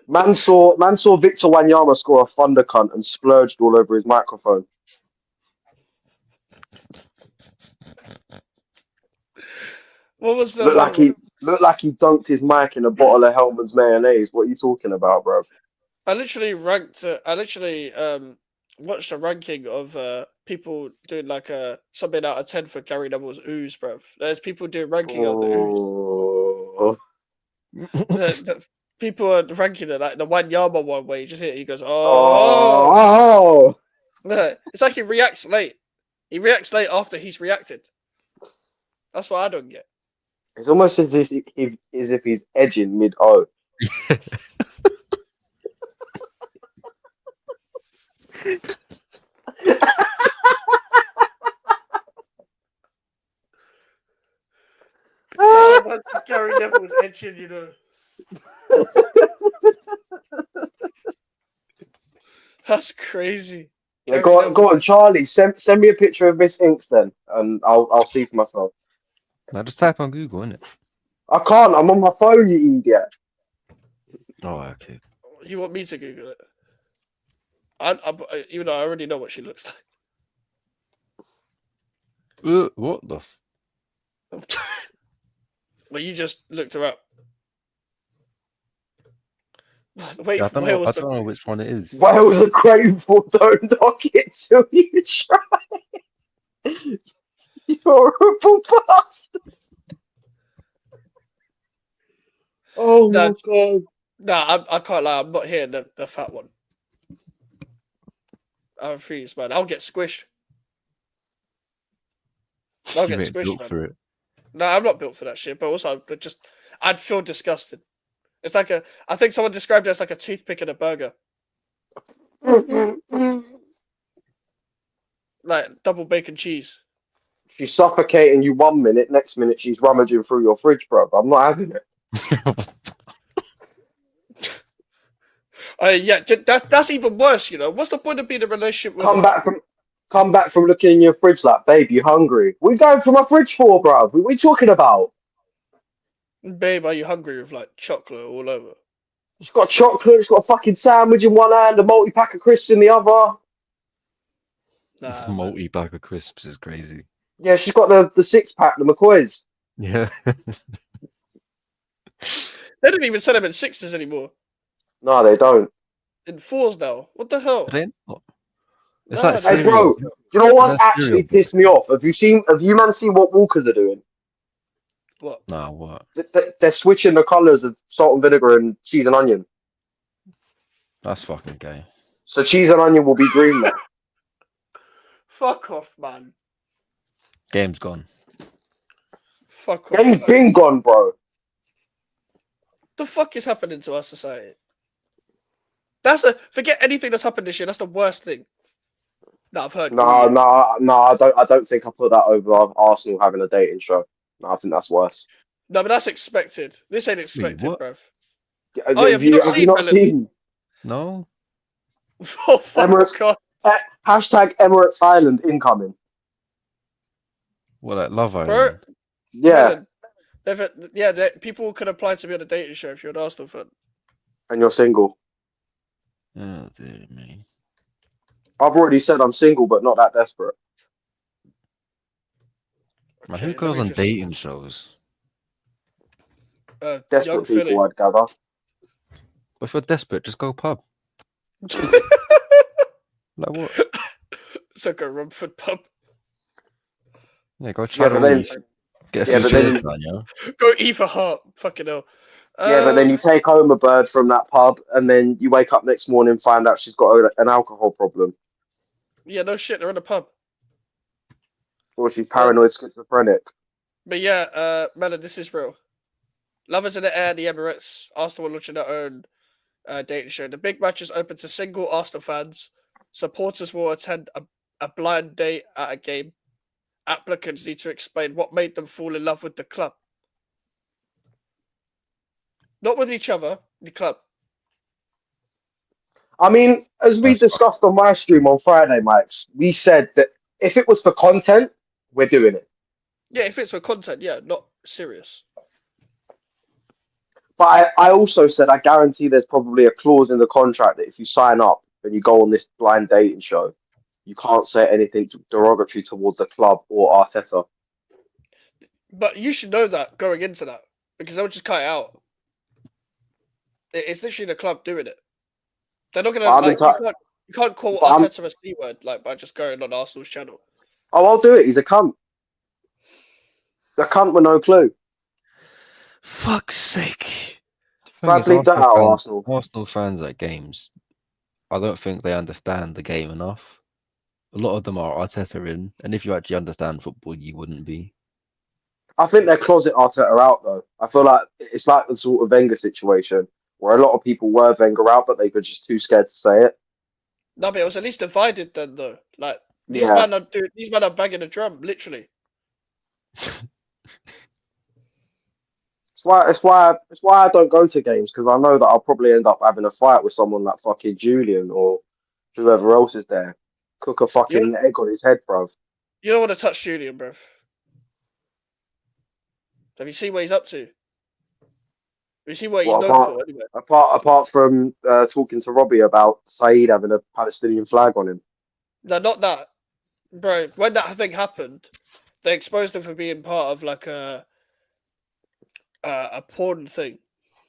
Speaker 2: Man saw Victor Wanyama score a thunder cunt and splurged all over his microphone.
Speaker 1: What was the
Speaker 2: Looked
Speaker 1: one?
Speaker 2: like he dunked his mic in a bottle of Hellman's mayonnaise. What are you talking about, bruv?
Speaker 1: I literally watched a ranking of people doing like a something out of 10 for Gary Neville's ooze, bro. There's people doing ranking of the ooze.
Speaker 2: Oh.
Speaker 1: The people are ranking it like the Wanyama one where you just hear it, he goes, oh.
Speaker 2: Oh.
Speaker 1: It's like he reacts late. He reacts late after he's reacted. That's what I don't get.
Speaker 2: It's almost as if he's edging mid-O.
Speaker 1: That's Gary Neville's edging, you know. That's crazy.
Speaker 2: Yeah, go on, Charlie. Send me a picture of Miss Inks then, and I'll see for myself.
Speaker 3: Now just type on Google, innit?
Speaker 2: I can't. I'm on my phone, you idiot.
Speaker 3: Oh, okay.
Speaker 1: You want me to Google it? Even though I already know what she looks like.
Speaker 3: What the?
Speaker 1: Well, you just looked her up. Wait,
Speaker 3: I don't know which one it is.
Speaker 2: Wales are grateful. Don't knock it till you try. You horrible bastard. Oh my god.
Speaker 1: Nah, I can't lie. I'm not hearing the fat one. I refuse, man. I'll get squished. I'll get squished, man.
Speaker 3: For it.
Speaker 1: No, I'm not built for that shit. But also, I'd feel disgusted. It's like I think someone described it as like a toothpick in a burger. Like double bacon cheese.
Speaker 2: She's suffocating you 1 minute, next minute she's rummaging through your fridge, bro. I'm not having it.
Speaker 1: Yeah, that's even worse, you know. What's the point of being in a relationship with
Speaker 2: Come back from looking in your fridge like, babe, you hungry? What are you going for my fridge for, bro? What are we talking about?
Speaker 1: Babe, are you hungry with like chocolate all over?
Speaker 2: She's got chocolate, she's got a fucking sandwich in one hand, a multi-pack of crisps in the other.
Speaker 1: Nah,
Speaker 3: multi-pack of crisps is crazy.
Speaker 2: Yeah, she's got the 6-pack, the McCoys.
Speaker 3: Yeah.
Speaker 1: They don't even sell them in sixes anymore.
Speaker 2: No, they don't.
Speaker 1: In fours now. What the hell?
Speaker 3: It's like
Speaker 2: hey, bro, you know what's actually pissed me off? Have you man seen what Walkers are doing?
Speaker 1: What?
Speaker 3: Nah, what?
Speaker 2: They're switching the colours of salt and vinegar and cheese and onion.
Speaker 3: That's fucking gay.
Speaker 2: So cheese and onion will be green now.
Speaker 1: Fuck off, man.
Speaker 3: Game's gone.
Speaker 1: Fuck off.
Speaker 2: Game's been gone, bro.
Speaker 1: The fuck is happening to our society? Forget anything that's happened this year. That's the worst thing that I've heard.
Speaker 2: No. I don't think I put that over Arsenal having a dating show. No, I think that's worse.
Speaker 1: No, but that's expected. This ain't
Speaker 3: Wait,
Speaker 1: expected,
Speaker 3: what?
Speaker 1: bruv.
Speaker 2: Oh,
Speaker 1: yeah, have you not
Speaker 2: have you
Speaker 1: seen
Speaker 2: not
Speaker 1: Melon?
Speaker 2: seen
Speaker 3: No.
Speaker 1: Oh my
Speaker 2: Emirates?
Speaker 1: god,
Speaker 2: Hashtag Emirates Island incoming.
Speaker 3: What, like Love
Speaker 1: bro,
Speaker 3: Island?
Speaker 2: Yeah,
Speaker 1: Melon. People can apply to be on a dating show if you're an Arsenal fan.
Speaker 2: and you're single.
Speaker 3: Oh, dear me.
Speaker 2: I've already said I'm single, but not that desperate.
Speaker 3: Man, who
Speaker 1: Okay, let
Speaker 3: goes
Speaker 1: me
Speaker 3: on
Speaker 1: just.
Speaker 3: dating shows?
Speaker 1: Young
Speaker 2: Desperate
Speaker 1: Philly.
Speaker 2: people, I'd gather.
Speaker 3: But if you're desperate, just go pub. Like what?
Speaker 1: Saka Rumford pub.
Speaker 3: Yeah, go
Speaker 2: Yeah,
Speaker 3: Channel
Speaker 2: but then,
Speaker 3: Leaf. Get a
Speaker 2: yeah,
Speaker 3: few
Speaker 2: but
Speaker 3: beers
Speaker 2: then,
Speaker 3: done, yeah?
Speaker 1: Go Eva Hart. Fucking hell.
Speaker 2: yeah, but then you take home a bird from that pub, and then you wake up next morning and find out she's got an alcohol problem,
Speaker 1: Yeah, no shit. They're in a pub.
Speaker 2: or she's paranoid schizophrenic.
Speaker 1: But yeah, Melon, this is real. Lovers in the air, the Emirates. Arsenal are launching their own dating show. The big match is open to single Arsenal fans. Supporters will attend a blind date at a game. Applicants need to explain what made them fall in love with the club. Not with each other, the club.
Speaker 2: I mean, as we
Speaker 3: That's fine.
Speaker 2: discussed on my stream on Friday, Mikes, we said that if it was for content, we're doing it.
Speaker 1: Yeah, if it's for content, yeah, not serious.
Speaker 2: But I also said I guarantee there's probably a clause in the contract that if you sign up and you go on this blind dating show, you can't say anything derogatory towards the club or Arteta.
Speaker 1: But you should know that going into that because they'll just cut it out. It's literally the club doing it. They're not
Speaker 2: But
Speaker 1: gonna
Speaker 2: I'm
Speaker 1: like
Speaker 2: enti-
Speaker 1: you can't call
Speaker 2: but I'm
Speaker 1: Arteta a C word like by just going on Arsenal's channel.
Speaker 2: oh, I'll do it. He's a cunt. A cunt with no clue.
Speaker 3: Fuck's sake. The thing
Speaker 2: Try to
Speaker 3: is,
Speaker 2: bleep that out, Arsenal.
Speaker 3: Arsenal fans at games, I don't think they understand the game enough. A lot of them are Arteta in, and if you actually understand football, you wouldn't be.
Speaker 2: I think they're closet Arteta out though. I feel like it's like the sort of Wenger situation where a lot of people were Wenger out, but they were just too scared to say it.
Speaker 1: No, but it was at least divided then though. Like
Speaker 2: Yeah.
Speaker 1: these men are banging the drum, literally.
Speaker 2: It's why I don't go to games because I know that I'll probably end up having a fight with someone like fucking Julian or whoever else is there. Cook a
Speaker 1: You
Speaker 2: fucking egg on his head, bruv.
Speaker 1: you don't want to touch Julian, bruv. Have you seen what he's up to? Have you seen what he's
Speaker 2: What
Speaker 1: known for anyway?
Speaker 2: apart from talking to Robbie about Saeed having a Palestinian flag on him.
Speaker 1: No, not that. Bro, when that thing happened, they exposed him for being part of like a porn thing.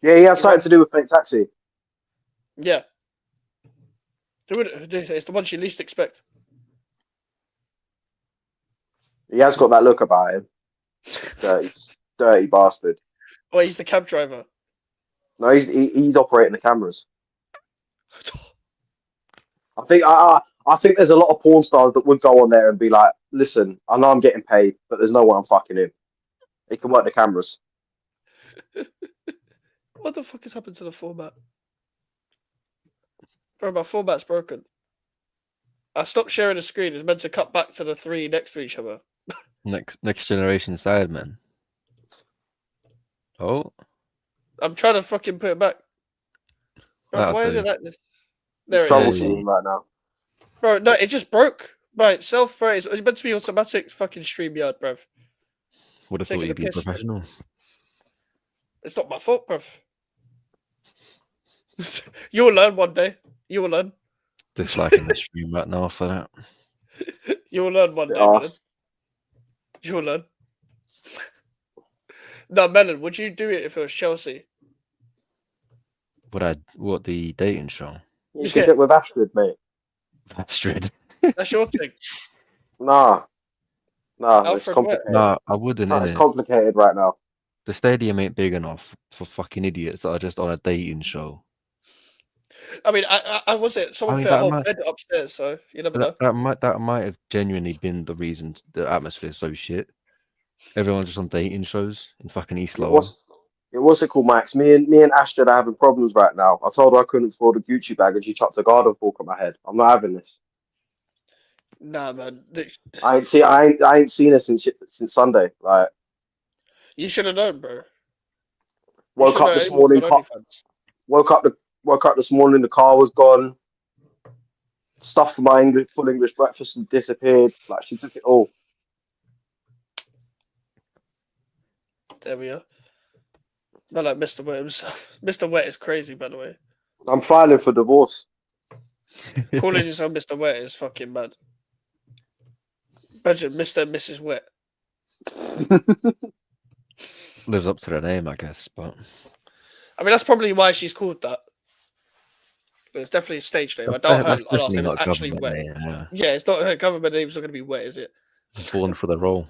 Speaker 2: Yeah, he has something to do with fake taxi.
Speaker 1: Yeah. It's the ones you least expect.
Speaker 2: He has got that look about him. Dirty bastard.
Speaker 1: Well, he's the cab driver.
Speaker 2: No, he's operating the cameras. I think there's a lot of porn stars that would go on there and be like, listen, I know I'm getting paid, but there's no way I'm fucking him. He can work the cameras.
Speaker 1: What the fuck has happened to the format? Bro, my format's broken. I stopped sharing the screen. It's meant to cut back to the three next to each other.
Speaker 3: Next generation side, man. Oh,
Speaker 1: I'm trying to fucking put it back. Bro,
Speaker 3: that'll
Speaker 1: why is
Speaker 3: do.
Speaker 1: it like this? There it is.
Speaker 2: Troubleshooting right now.
Speaker 1: Bro, no, it just broke by itself, bro. It's meant to be automatic fucking StreamYard, bro.
Speaker 3: Would have thought
Speaker 1: Taking
Speaker 3: you'd
Speaker 1: the
Speaker 3: be
Speaker 1: piss, man.
Speaker 3: professional.
Speaker 1: It's not my fault, bro. You will learn one day. You will learn.
Speaker 3: Disliking the stream right now for that.
Speaker 1: You will learn one
Speaker 2: Bit
Speaker 1: day,
Speaker 2: arse.
Speaker 1: Melon. You will learn. No, Melon, would you do it if it was Chelsea?
Speaker 3: What the dating show?
Speaker 2: You should get with Astrid, mate.
Speaker 3: Astrid.
Speaker 1: That's your thing.
Speaker 2: Nah, it's
Speaker 1: Alfred Wet.
Speaker 2: complicated.
Speaker 3: Nah, I wouldn't,
Speaker 2: It's
Speaker 3: innit?
Speaker 2: complicated right now.
Speaker 3: The stadium ain't big enough for fucking idiots that are just on a dating show.
Speaker 1: I mean, I was it. Someone
Speaker 3: I mean,
Speaker 1: fit a
Speaker 3: that
Speaker 1: whole
Speaker 3: might-
Speaker 1: bed upstairs, so you never know.
Speaker 3: That might have genuinely been the reason the atmosphere's so shit. Everyone's just on dating shows in fucking East Lowell.
Speaker 2: What's it called, Max? Me and Astrid are having problems right now. I told her I couldn't afford a Gucci bag and she chucked a garden fork at my head. I'm not having this.
Speaker 1: Nah, man.
Speaker 2: I ain't seen her since Sunday. Like,
Speaker 1: You should have known, bro. You
Speaker 2: Woke
Speaker 1: should know
Speaker 2: up this
Speaker 1: anyone
Speaker 2: morning.
Speaker 1: on OnlyFans.
Speaker 2: Woke up this morning. The car was gone. Stuff for my full English breakfast had disappeared. Like she took it all.
Speaker 1: There we are. Not like Mr. Wet himself. Mr. Wet is crazy, by the way.
Speaker 2: I'm filing for divorce.
Speaker 1: Calling yourself Mr. Wet is fucking mad. Imagine Mr. and Mrs. Wet.
Speaker 3: Lives up to the name, I guess. But
Speaker 1: I mean, that's probably why she's called that. It's definitely a stage name. I doubt her
Speaker 3: that's
Speaker 1: last
Speaker 3: definitely
Speaker 1: name is
Speaker 3: not a
Speaker 1: actually
Speaker 3: government
Speaker 1: Wet.
Speaker 3: name. Yeah.
Speaker 1: Yeah, it's not her government name's not going to be Wet, is it?
Speaker 3: Born for the role.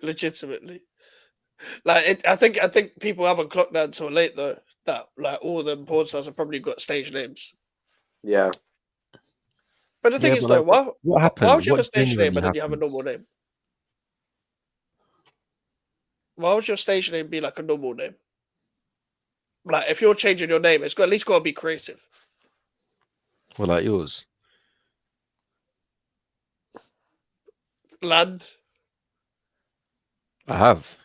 Speaker 1: Legitimately. Like, I think people haven't clocked that until late though. That like all the porn stars have probably got stage names.
Speaker 2: Yeah.
Speaker 1: But the thing
Speaker 3: Yeah,
Speaker 1: is
Speaker 3: but
Speaker 1: though,
Speaker 3: like, what
Speaker 1: why
Speaker 3: happened?
Speaker 1: would you have a
Speaker 3: What
Speaker 1: stage name
Speaker 3: genuinely
Speaker 1: and then you have a
Speaker 3: happened?
Speaker 1: normal name? Why would your stage name be like a normal name? Like if you're changing your name, it's got at least got to be creative.
Speaker 3: Well, like yours.
Speaker 1: Land.
Speaker 3: I have.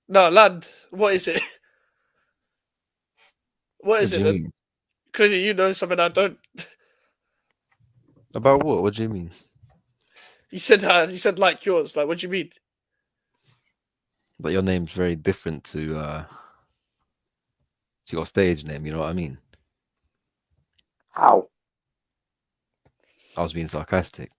Speaker 1: No, land. What is it? What
Speaker 3: What
Speaker 1: is
Speaker 3: do
Speaker 1: it
Speaker 3: you
Speaker 1: then?
Speaker 3: mean?
Speaker 1: Clearly you know something I don't.
Speaker 3: About what? What do you mean?
Speaker 1: You said like yours. Like what do you mean?
Speaker 3: That your name's very different to your stage name. You know what I mean?
Speaker 2: How?
Speaker 3: I was being sarcastic.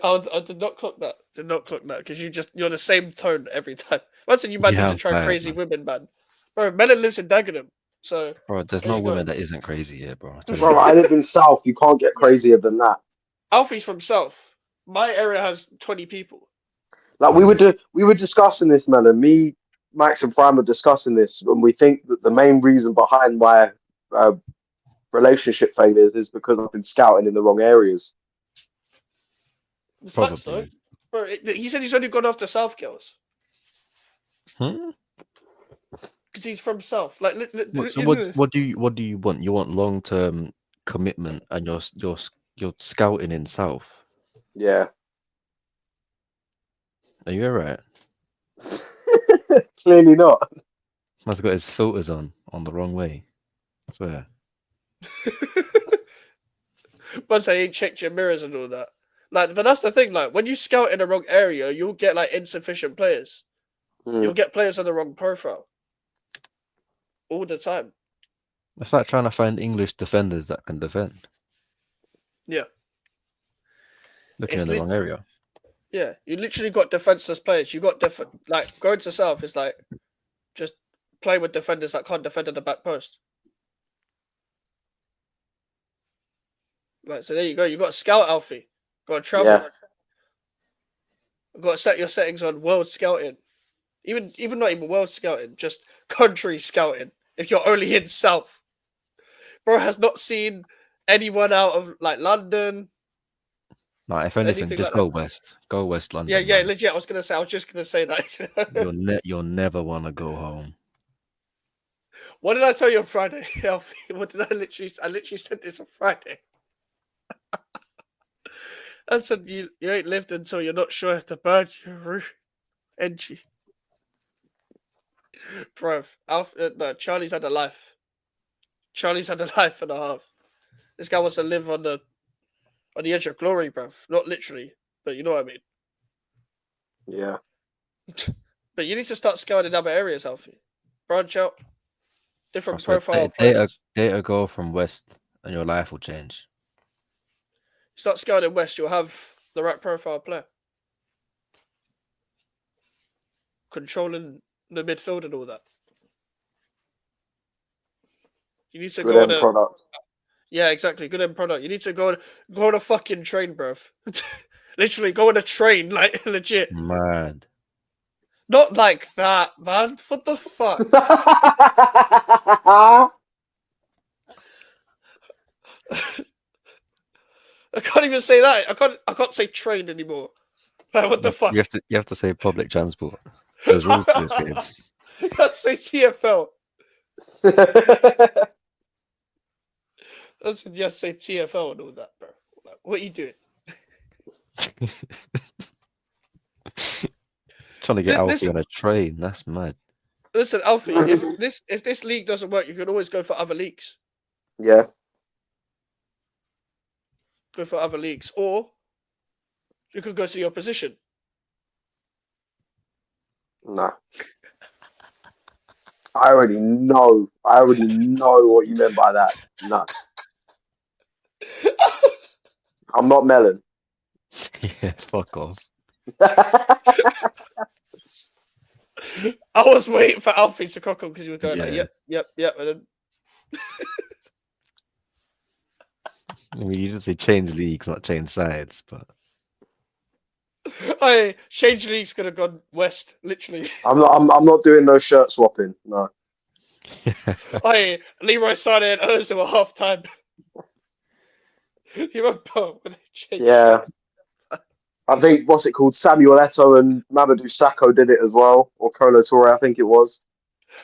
Speaker 1: I did not clock that. Did not clock that because you're the same tone every time. Once you man
Speaker 3: Yeah,
Speaker 1: needs to
Speaker 3: I'm
Speaker 1: try
Speaker 3: tired,
Speaker 1: crazy
Speaker 3: man.
Speaker 1: women, man. Bro, Melon lives in Dagenham, so
Speaker 3: Bro, there's
Speaker 1: there
Speaker 3: no
Speaker 1: you go.
Speaker 3: woman that isn't crazy here, bro. I tell you
Speaker 2: Bro,
Speaker 3: that.
Speaker 2: I live in South. You can't get
Speaker 1: Yeah,
Speaker 2: crazier than that.
Speaker 1: Alfie's from South. My area has 20 people.
Speaker 2: Like we were discussing this, man, and me, Max, and Prime were discussing this, and we think that the main reason behind my uh, relationship failures is because I've been scouting in the wrong areas.
Speaker 1: It's facts though.
Speaker 3: Probably.
Speaker 1: Bro, he said he's only gone after South girls
Speaker 3: Hmm?
Speaker 1: because he's from South. Like,
Speaker 3: So what do you want? You want long-term commitment, and you're scouting in South.
Speaker 2: Yeah.
Speaker 3: Are you alright?
Speaker 2: Clearly not.
Speaker 3: Man's got his filters on the wrong way. I swear.
Speaker 1: Once I ain't checked your mirrors and all that. Like, but that's the thing. Like, when you scout in the wrong area, you'll get like insufficient players. You'll get players on the wrong profile all the time.
Speaker 3: It's like trying to find English defenders that can defend.
Speaker 1: Yeah,
Speaker 3: Looking
Speaker 1: it's
Speaker 3: in the wrong area.
Speaker 1: yeah. You literally got defenseless players. You got like going to South is like just play with defenders that can't defend at the back post. Like, so there you go. You got to scout, Alfie. Got to travel.
Speaker 2: Yeah.
Speaker 1: Got to set your settings on world scouting. Even not even world scouting, just country scouting. If you're only in South, bro has not seen anyone out of like London,
Speaker 3: Nah, if anything,
Speaker 1: anything
Speaker 3: just
Speaker 1: like
Speaker 3: go
Speaker 1: that.
Speaker 3: west. Go West
Speaker 1: Yeah,
Speaker 3: London,
Speaker 1: yeah,
Speaker 3: man.
Speaker 1: legit. I was just gonna say that.
Speaker 3: You'll never want to go home.
Speaker 1: What did I tell you on Friday, Alfie? What did I literally said this on Friday. I said you ain't lived until you're not sure if the bird you roof edgy. Bro, no, Charlie's had a life. Charlie's had a life and a half. This guy wants to live on the edge of glory, bruv. Not literally, but you know what I mean.
Speaker 2: Yeah.
Speaker 1: But you need to start scouting other areas, Alfie. Branch out. Different
Speaker 3: So
Speaker 1: profile players.
Speaker 3: data go from west, and your life will change.
Speaker 1: Start scouting west, you'll have the right profile player. Controlling the midfield and all that. You need to
Speaker 2: Good
Speaker 1: go on
Speaker 2: end
Speaker 1: a
Speaker 2: product.
Speaker 1: yeah, exactly. Good end product. You need to go on a fucking train, bruv. Literally, go on a train, like legit.
Speaker 3: Mad.
Speaker 1: Not like that, man. What the fuck? I can't even say that. I can't say train anymore. Like, what the fuck?
Speaker 3: You have to say public transport. There's rules to this game.
Speaker 1: I can't say TFL. I said yes, say TFL and all that, bro. Like, what are you doing?
Speaker 3: Trying to get Alfie
Speaker 1: Listen,
Speaker 3: on a train. That's mad.
Speaker 1: listen, Alfie. If this league doesn't work, you can always go for other leagues.
Speaker 2: Yeah.
Speaker 1: Go for other leagues, or you could go to the opposition.
Speaker 2: Nah. I already know. What you meant by that. Nah. I'm not Melon.
Speaker 3: Yeah, fuck off.
Speaker 1: I was waiting for Alfie to cock on because he was going like,
Speaker 3: Yeah.
Speaker 1: yep, and then
Speaker 3: I mean, you didn't say change leagues, not change sides, but
Speaker 1: I change leagues could have gone west, literally.
Speaker 2: I'm not doing no shirt swapping. No.
Speaker 1: Leroy Sané and Ozil at half time. You remember when they changed
Speaker 2: Yeah.
Speaker 1: shirts?
Speaker 2: I think what's it called? Samuel Eto'o and Mamadou Sakho did it as well, or Kolo Touré, I think it was.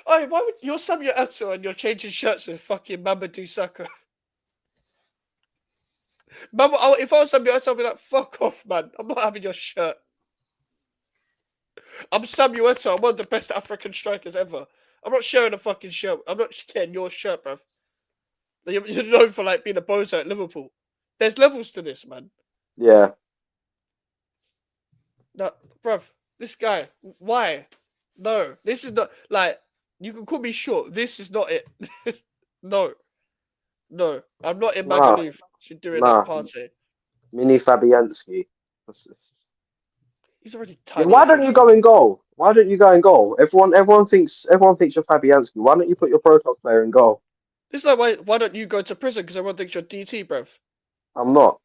Speaker 1: Why would you're Samuel Eto'o and you're changing shirts with fucking Mamadou Saka? If I was Samuel Eto'o, I'd be like, fuck off, man. I'm not having your shirt. I'm Samuel Eto'o. I'm one of the best African strikers ever. I'm not sharing a fucking shirt. I'm not getting your shirt, bruv. You're known for like being a bozo at Liverpool. There's levels to this, man.
Speaker 2: Yeah.
Speaker 1: No, bruv, this guy, why? No, this is not like you can call me short. This is not it. No, I'm not in
Speaker 2: Nah.
Speaker 1: Magaluf to doing a
Speaker 2: Nah.
Speaker 1: party.
Speaker 2: Mini Fabianski.
Speaker 1: He's already
Speaker 2: Yeah,
Speaker 1: tiny.
Speaker 2: why don't you go in goal? Why don't you go in goal? Everyone thinks you're Fabianski. Why don't you put your Pro Club player in goal?
Speaker 1: It's like why don't you go to prison because everyone thinks you're DT, bruv.
Speaker 2: I'm not.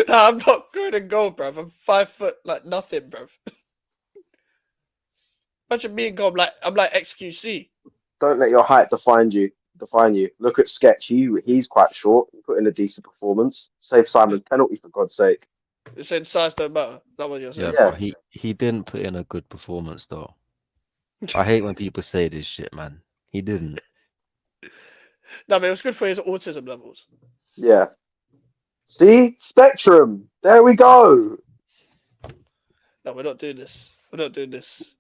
Speaker 1: Nah, I'm not going in goal, bruv. I'm 5 foot like nothing, bruv. Imagine me in goal. I'm like XQC.
Speaker 2: Don't let your height define you. Look at Sketch. He's quite short. He put in a decent performance. Save Simon's penalty for God's sake.
Speaker 1: You're saying size don't matter. Is that what you're saying?
Speaker 3: yeah,
Speaker 2: Yeah.
Speaker 3: but he didn't put in a good performance though. I hate when people say this shit, man. He didn't.
Speaker 1: No, but it was good for his autism levels.
Speaker 2: Yeah. See? Spectrum. There we go.
Speaker 1: No, we're not doing this. We're not doing this.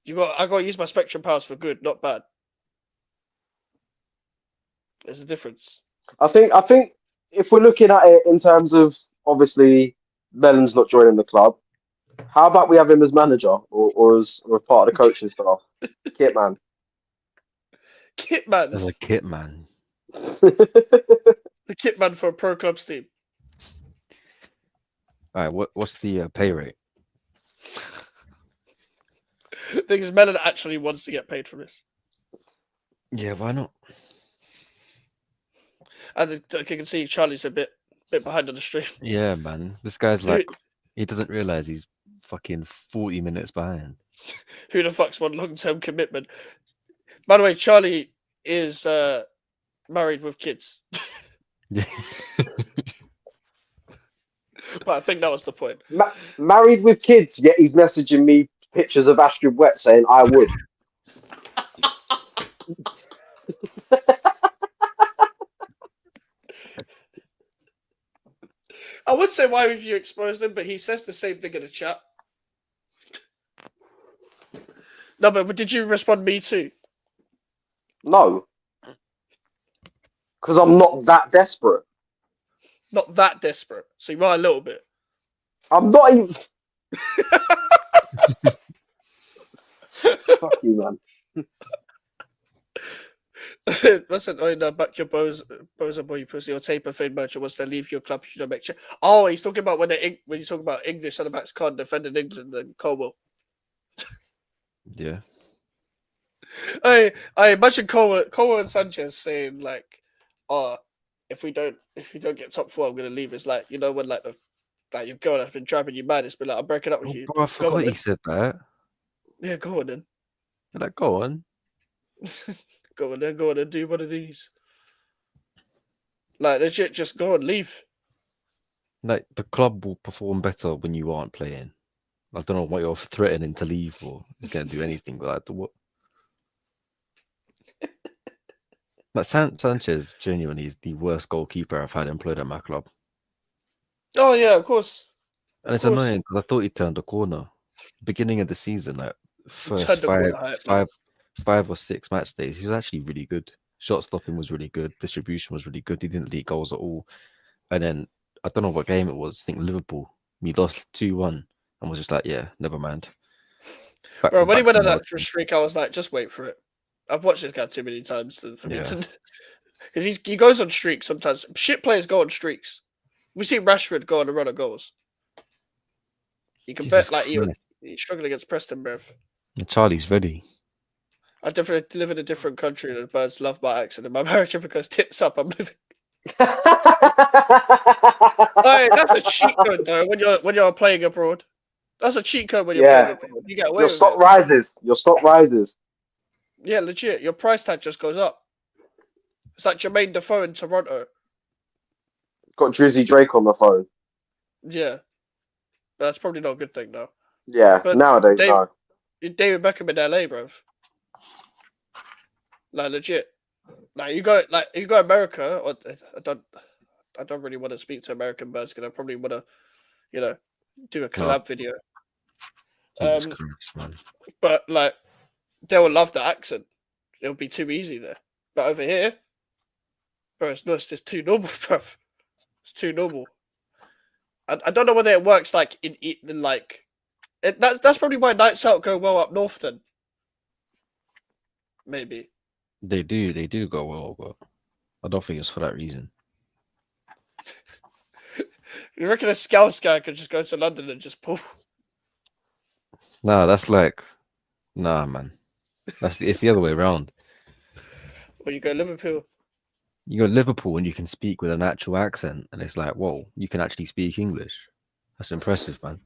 Speaker 1: I got to use my spectrum powers for good, not bad. There's a difference.
Speaker 2: I think if we're looking at it in terms of obviously Melon's not joining the club, how about we have him as manager or as part of the coaching staff? Kit man.
Speaker 1: Kit man.
Speaker 3: As a kit man.
Speaker 1: The kit man for a pro clubs team.
Speaker 3: All right, what's the pay rate?
Speaker 1: Thing is, Melon actually wants to get paid for this.
Speaker 3: Yeah, why not?
Speaker 1: And you can see Charlie's a bit behind on the stream.
Speaker 3: Yeah, man. This guy's like, he doesn't realize he's fucking 40 minutes behind.
Speaker 1: Who the fuck's want long-term commitment? By the way, Charlie is married with kids.
Speaker 3: Yeah.
Speaker 1: But I think that was the point.
Speaker 2: Married with kids, yet he's messaging me pictures of Astrid Wet saying I would.
Speaker 1: I would say why have you exposed him, but he says the same thing in the chat. No, but did you respond me too?
Speaker 2: No. Because I'm not that desperate.
Speaker 1: Not that desperate. So you are a little bit.
Speaker 2: I'm not even. Fuck you, man.
Speaker 1: Listen, oh no, back your bozo boy, you pussy, or taper fade merchant wants to leave your club if you don't make sure. Oh, he's talking about when you talk about English centre backs can't defend in England and Colwell.
Speaker 3: Yeah.
Speaker 1: I imagine Colwell and Sanchez saying like, "Oh, if we don't get top four, I'm gonna leave." It's like, you know, when like your girl that's been driving you mad, it's been like, I'm breaking up with you.
Speaker 3: Bro, I forgot he said that.
Speaker 1: Yeah, go on then.
Speaker 3: You're like, go on.
Speaker 1: Go on then, do one of these. Like legit, just go and leave.
Speaker 3: Like the club will perform better when you aren't playing. I don't know what you're threatening to leave for. It's gonna do anything, but like what? Like Sanchez genuinely is the worst goalkeeper I've had employed at my club.
Speaker 1: Oh yeah, of course.
Speaker 3: And it's
Speaker 1: course,
Speaker 3: annoying because I thought he turned the corner. Beginning of the season, like
Speaker 1: he
Speaker 3: first
Speaker 1: turned the corner hype, man.
Speaker 3: five or six match days, he was actually really good. Shot stopping was really good. Distribution was really good. He didn't leak goals at all. And then I don't know what game it was. I think Liverpool. We lost 2-1 and was just like, yeah, never mind.
Speaker 1: Bro, when he
Speaker 3: Back
Speaker 1: went
Speaker 3: to
Speaker 1: on that
Speaker 3: marching.
Speaker 1: streak, I was like, just wait for it. I've watched this guy too many times for me
Speaker 3: Yeah.
Speaker 1: to, because he goes on streaks sometimes. Shit players go on streaks. We see Rashford go on a run of goals. You can
Speaker 3: Jesus
Speaker 1: bet like
Speaker 3: Christ.
Speaker 1: he struggled against Preston, bruv.
Speaker 3: Charlie's ready.
Speaker 1: I definitely live in a different country and the birds love my accent. And my marriage goes tits up. I'm living. Hey, that's a cheat code though. When you're playing abroad, that's a cheat code when you're playing
Speaker 2: Yeah,
Speaker 1: abroad. You get away
Speaker 2: your
Speaker 1: with
Speaker 2: stock
Speaker 1: it.
Speaker 2: rises. Your stock rises.
Speaker 1: Yeah, legit. Your price tag just goes up. It's like Jermaine Defoe in Toronto.
Speaker 2: Got Drizzy Drake on the phone.
Speaker 1: Yeah, but that's probably not a good thing though.
Speaker 2: Yeah,
Speaker 1: But
Speaker 2: nowadays, no.
Speaker 1: David Beckham in LA, bro. Like legit. Like you go America, or I don't really want to speak to American birds because I probably want to, do a collab video.
Speaker 3: Jesus Christ, man.
Speaker 1: But like they will love the accent. It'll be too easy there. But over here, bro, it's too normal, bro. It's too normal. I don't know whether it works like in like that's probably why nights out go well up north then. Maybe.
Speaker 3: They do go well, but I don't think it's for that reason.
Speaker 1: You reckon a scout guy could just go to London and just pull?
Speaker 3: Nah, that's like, nah, man. It's the other way around.
Speaker 1: Or you go Liverpool?
Speaker 3: You go to Liverpool and you can speak with an actual accent, and it's like, whoa, you can actually speak English. That's impressive, man.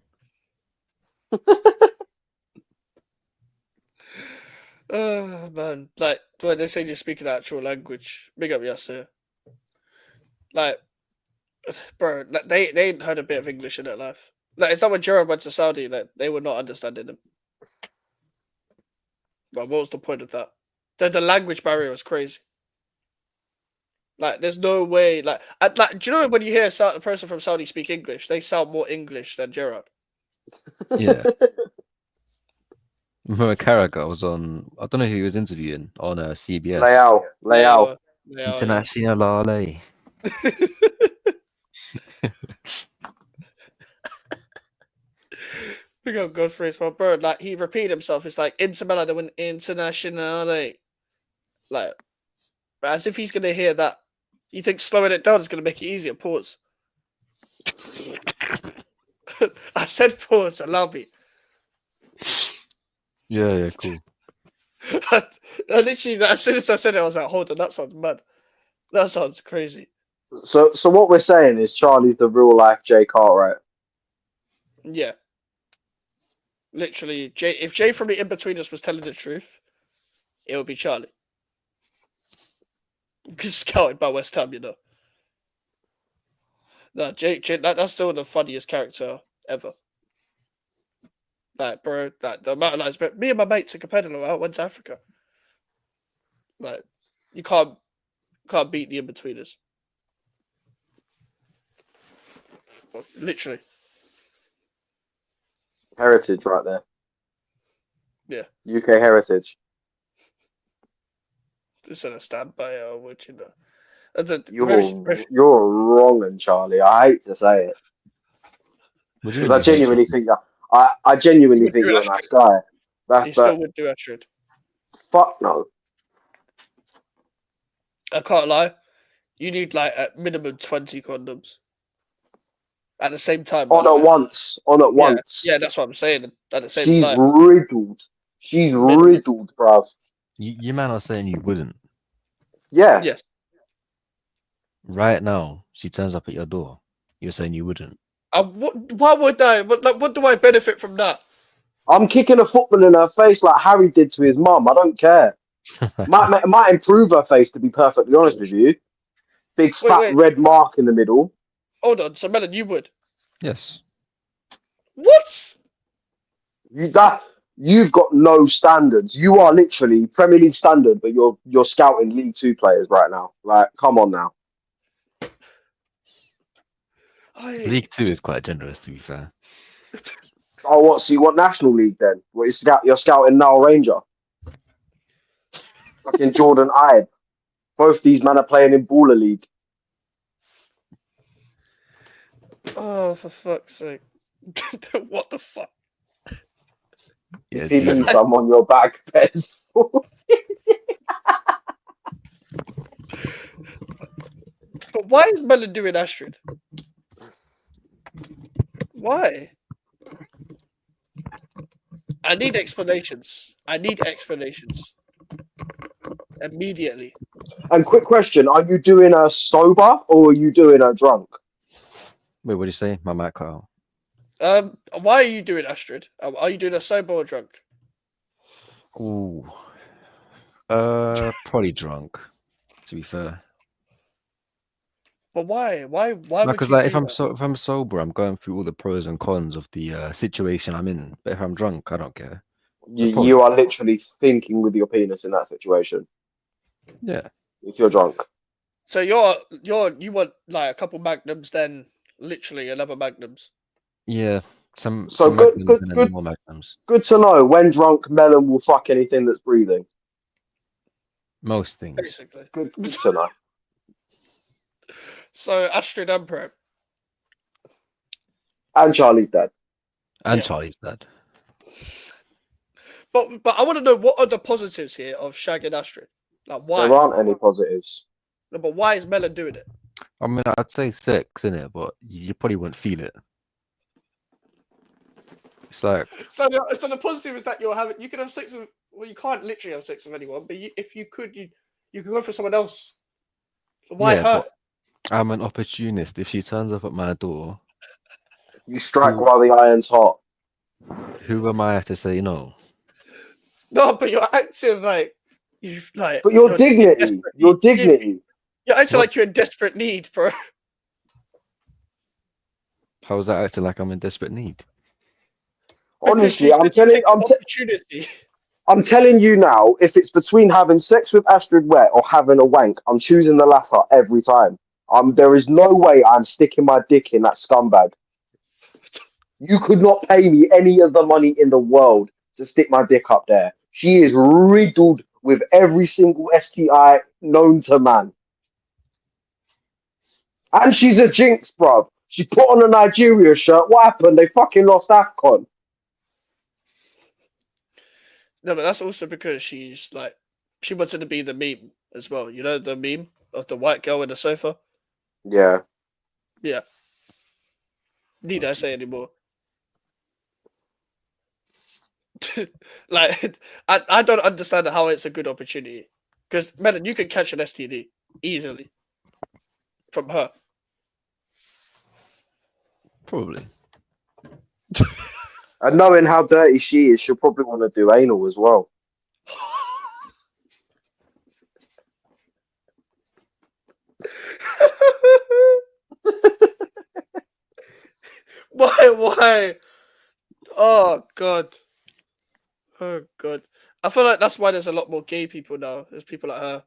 Speaker 1: Oh man, like when they say you speak an actual language, big up Yasser. Like, bro, like, they ain't heard a bit of English in their life. Like, it's not when Gerard went to Saudi that they were not understanding him. But what was the point of that? The language barrier was crazy. Like, there's no way. Like, do you know when you hear a person from Saudi speak English, they sound more English than Gerard.
Speaker 3: Yeah. Remember Carragher was on, I don't know who he was interviewing on CBS.
Speaker 2: Leao.
Speaker 3: International LA.
Speaker 1: Big up Godfrey's my bird. Like he repeated himself. It's like Inter Milan they win internationally. Like as if he's gonna hear that. You think slowing it down is gonna make it easier? Pause. I said pause. Allow me.
Speaker 3: Yeah, cool.
Speaker 1: I literally, as soon as I said it, I was like, "Hold on, that sounds mad. That sounds crazy."
Speaker 2: So what we're saying is Charlie's the real life Jay Cartwright.
Speaker 1: Yeah. Literally, if Jay from the In-Betweeners was telling the truth, it would be Charlie. Scouted by West Ham, you know. No, Jay that's still the funniest character ever. Like, bro, like the amount of nights, but me and my mate took a pedal out, went to Africa. Like, you can't beat the In-Betweeners. Literally.
Speaker 2: Heritage right there.
Speaker 1: Yeah.
Speaker 2: UK heritage.
Speaker 1: Just a stand by which you know.
Speaker 2: You're wrong, and Charlie. I hate to say it. Because I genuinely think that I genuinely think you're a nice guy.
Speaker 1: He still would do Ashford.
Speaker 2: Fuck no.
Speaker 1: I can't lie. You need like at minimum 20 condoms. At the same time.
Speaker 2: On at once.
Speaker 1: Yeah, that's what I'm saying. At the same time.
Speaker 2: She's riddled, bruv.
Speaker 3: You man are saying you wouldn't.
Speaker 2: Yeah.
Speaker 1: Yes.
Speaker 3: Right now, she turns up at your door. You're saying you wouldn't.
Speaker 1: Why would I? What do I benefit from that?
Speaker 2: I'm kicking a football in her face like Harry did to his mum. I don't care. might improve her face, to be perfectly honest with you. Big fat red mark in the middle.
Speaker 1: Hold on, so Melon, you would?
Speaker 3: Yes.
Speaker 1: What?
Speaker 2: You've got no standards. You are literally Premier League standard, but you're scouting League 2 players right now. Like, come on now.
Speaker 3: League Two is quite generous, to be fair.
Speaker 2: Oh, what? So you want National League then? What, you're scouting now Ranger? Fucking Jordan Ibe. Both these men are playing in Baller League.
Speaker 1: Oh, for fuck's sake! What the fuck?
Speaker 3: Yeah,
Speaker 2: Picking
Speaker 3: Jesus.
Speaker 2: some on your back bed.
Speaker 1: But why is Melon doing Astrid? Why? I need explanations. I need explanations immediately.
Speaker 2: And quick question: are you doing a sober or are you doing a drunk?
Speaker 3: Wait, what do you say? My mic cut out.
Speaker 1: Why are you doing Astrid? Are you doing a sober or drunk?
Speaker 3: Ooh. Probably drunk, to be fair.
Speaker 1: But why? Why
Speaker 3: No,
Speaker 1: would
Speaker 3: because
Speaker 1: you
Speaker 3: like
Speaker 1: do that?
Speaker 3: if I'm sober, I'm going through all the pros and cons of the situation I'm in. But if I'm drunk, I don't care. So
Speaker 2: You
Speaker 3: probably,
Speaker 2: are literally thinking with your penis in that situation.
Speaker 3: yeah.
Speaker 2: If you're drunk,
Speaker 1: So you want like a couple magnums, then literally another magnums.
Speaker 3: Yeah, some
Speaker 2: so good,
Speaker 3: magnums
Speaker 2: good,
Speaker 3: and then
Speaker 2: good,
Speaker 3: more magnums.
Speaker 2: good to know. When drunk, Melon will fuck anything that's breathing.
Speaker 3: Most things.
Speaker 1: Basically.
Speaker 2: Good to know.
Speaker 1: So Astrid and Prem.
Speaker 2: And Charlie's dead.
Speaker 3: And
Speaker 1: Yeah.
Speaker 3: Charlie's dad.
Speaker 1: But I want to know what are the positives here of Shag and Astrid? Like why?
Speaker 2: There aren't any positives.
Speaker 1: No, but why is Melon doing it?
Speaker 3: I mean, I'd say sex, innit? But you probably wouldn't feel it. It's like,
Speaker 1: So the positive is that you can have sex with. Well, you can't literally have sex with anyone, but if you could, you can go for someone else. So why
Speaker 3: yeah,
Speaker 1: her?
Speaker 3: but I'm an opportunist. If she turns up at my door,
Speaker 2: You strike
Speaker 3: who
Speaker 2: while the iron's hot.
Speaker 3: who am I to say no?
Speaker 1: No, but you're acting like you've like
Speaker 2: But your
Speaker 1: you're in
Speaker 2: dignity,
Speaker 1: desperate
Speaker 2: your
Speaker 1: need.
Speaker 2: dignity.
Speaker 1: You're acting
Speaker 3: What?
Speaker 1: like you're in desperate need, bro.
Speaker 3: How is that acting like I'm in desperate need?
Speaker 1: Because you
Speaker 2: Honestly,
Speaker 1: said you take an opportunity.
Speaker 2: I'm telling you now, if it's between having sex with Astrid Wet or having a wank, I'm choosing the latter every time. There is no way I'm sticking my dick in that scumbag. You could not pay me any of the money in the world to stick my dick up there. She is riddled with every single STI known to man. And she's a jinx, bruv. She put on a Nigeria shirt. What happened? They fucking lost AFCON.
Speaker 1: No, but that's also because she wanted to be the meme as well. You know the meme of the white girl in the sofa?
Speaker 2: Yeah.
Speaker 1: Yeah. Need I say anymore? Like I don't understand how it's a good opportunity. Because Melon, you could catch an STD easily from her.
Speaker 3: Probably.
Speaker 2: And knowing how dirty she is, she'll probably want to do anal as well.
Speaker 1: Why? Oh god. Oh god. I feel like that's why there's a lot more gay people now. There's people like her.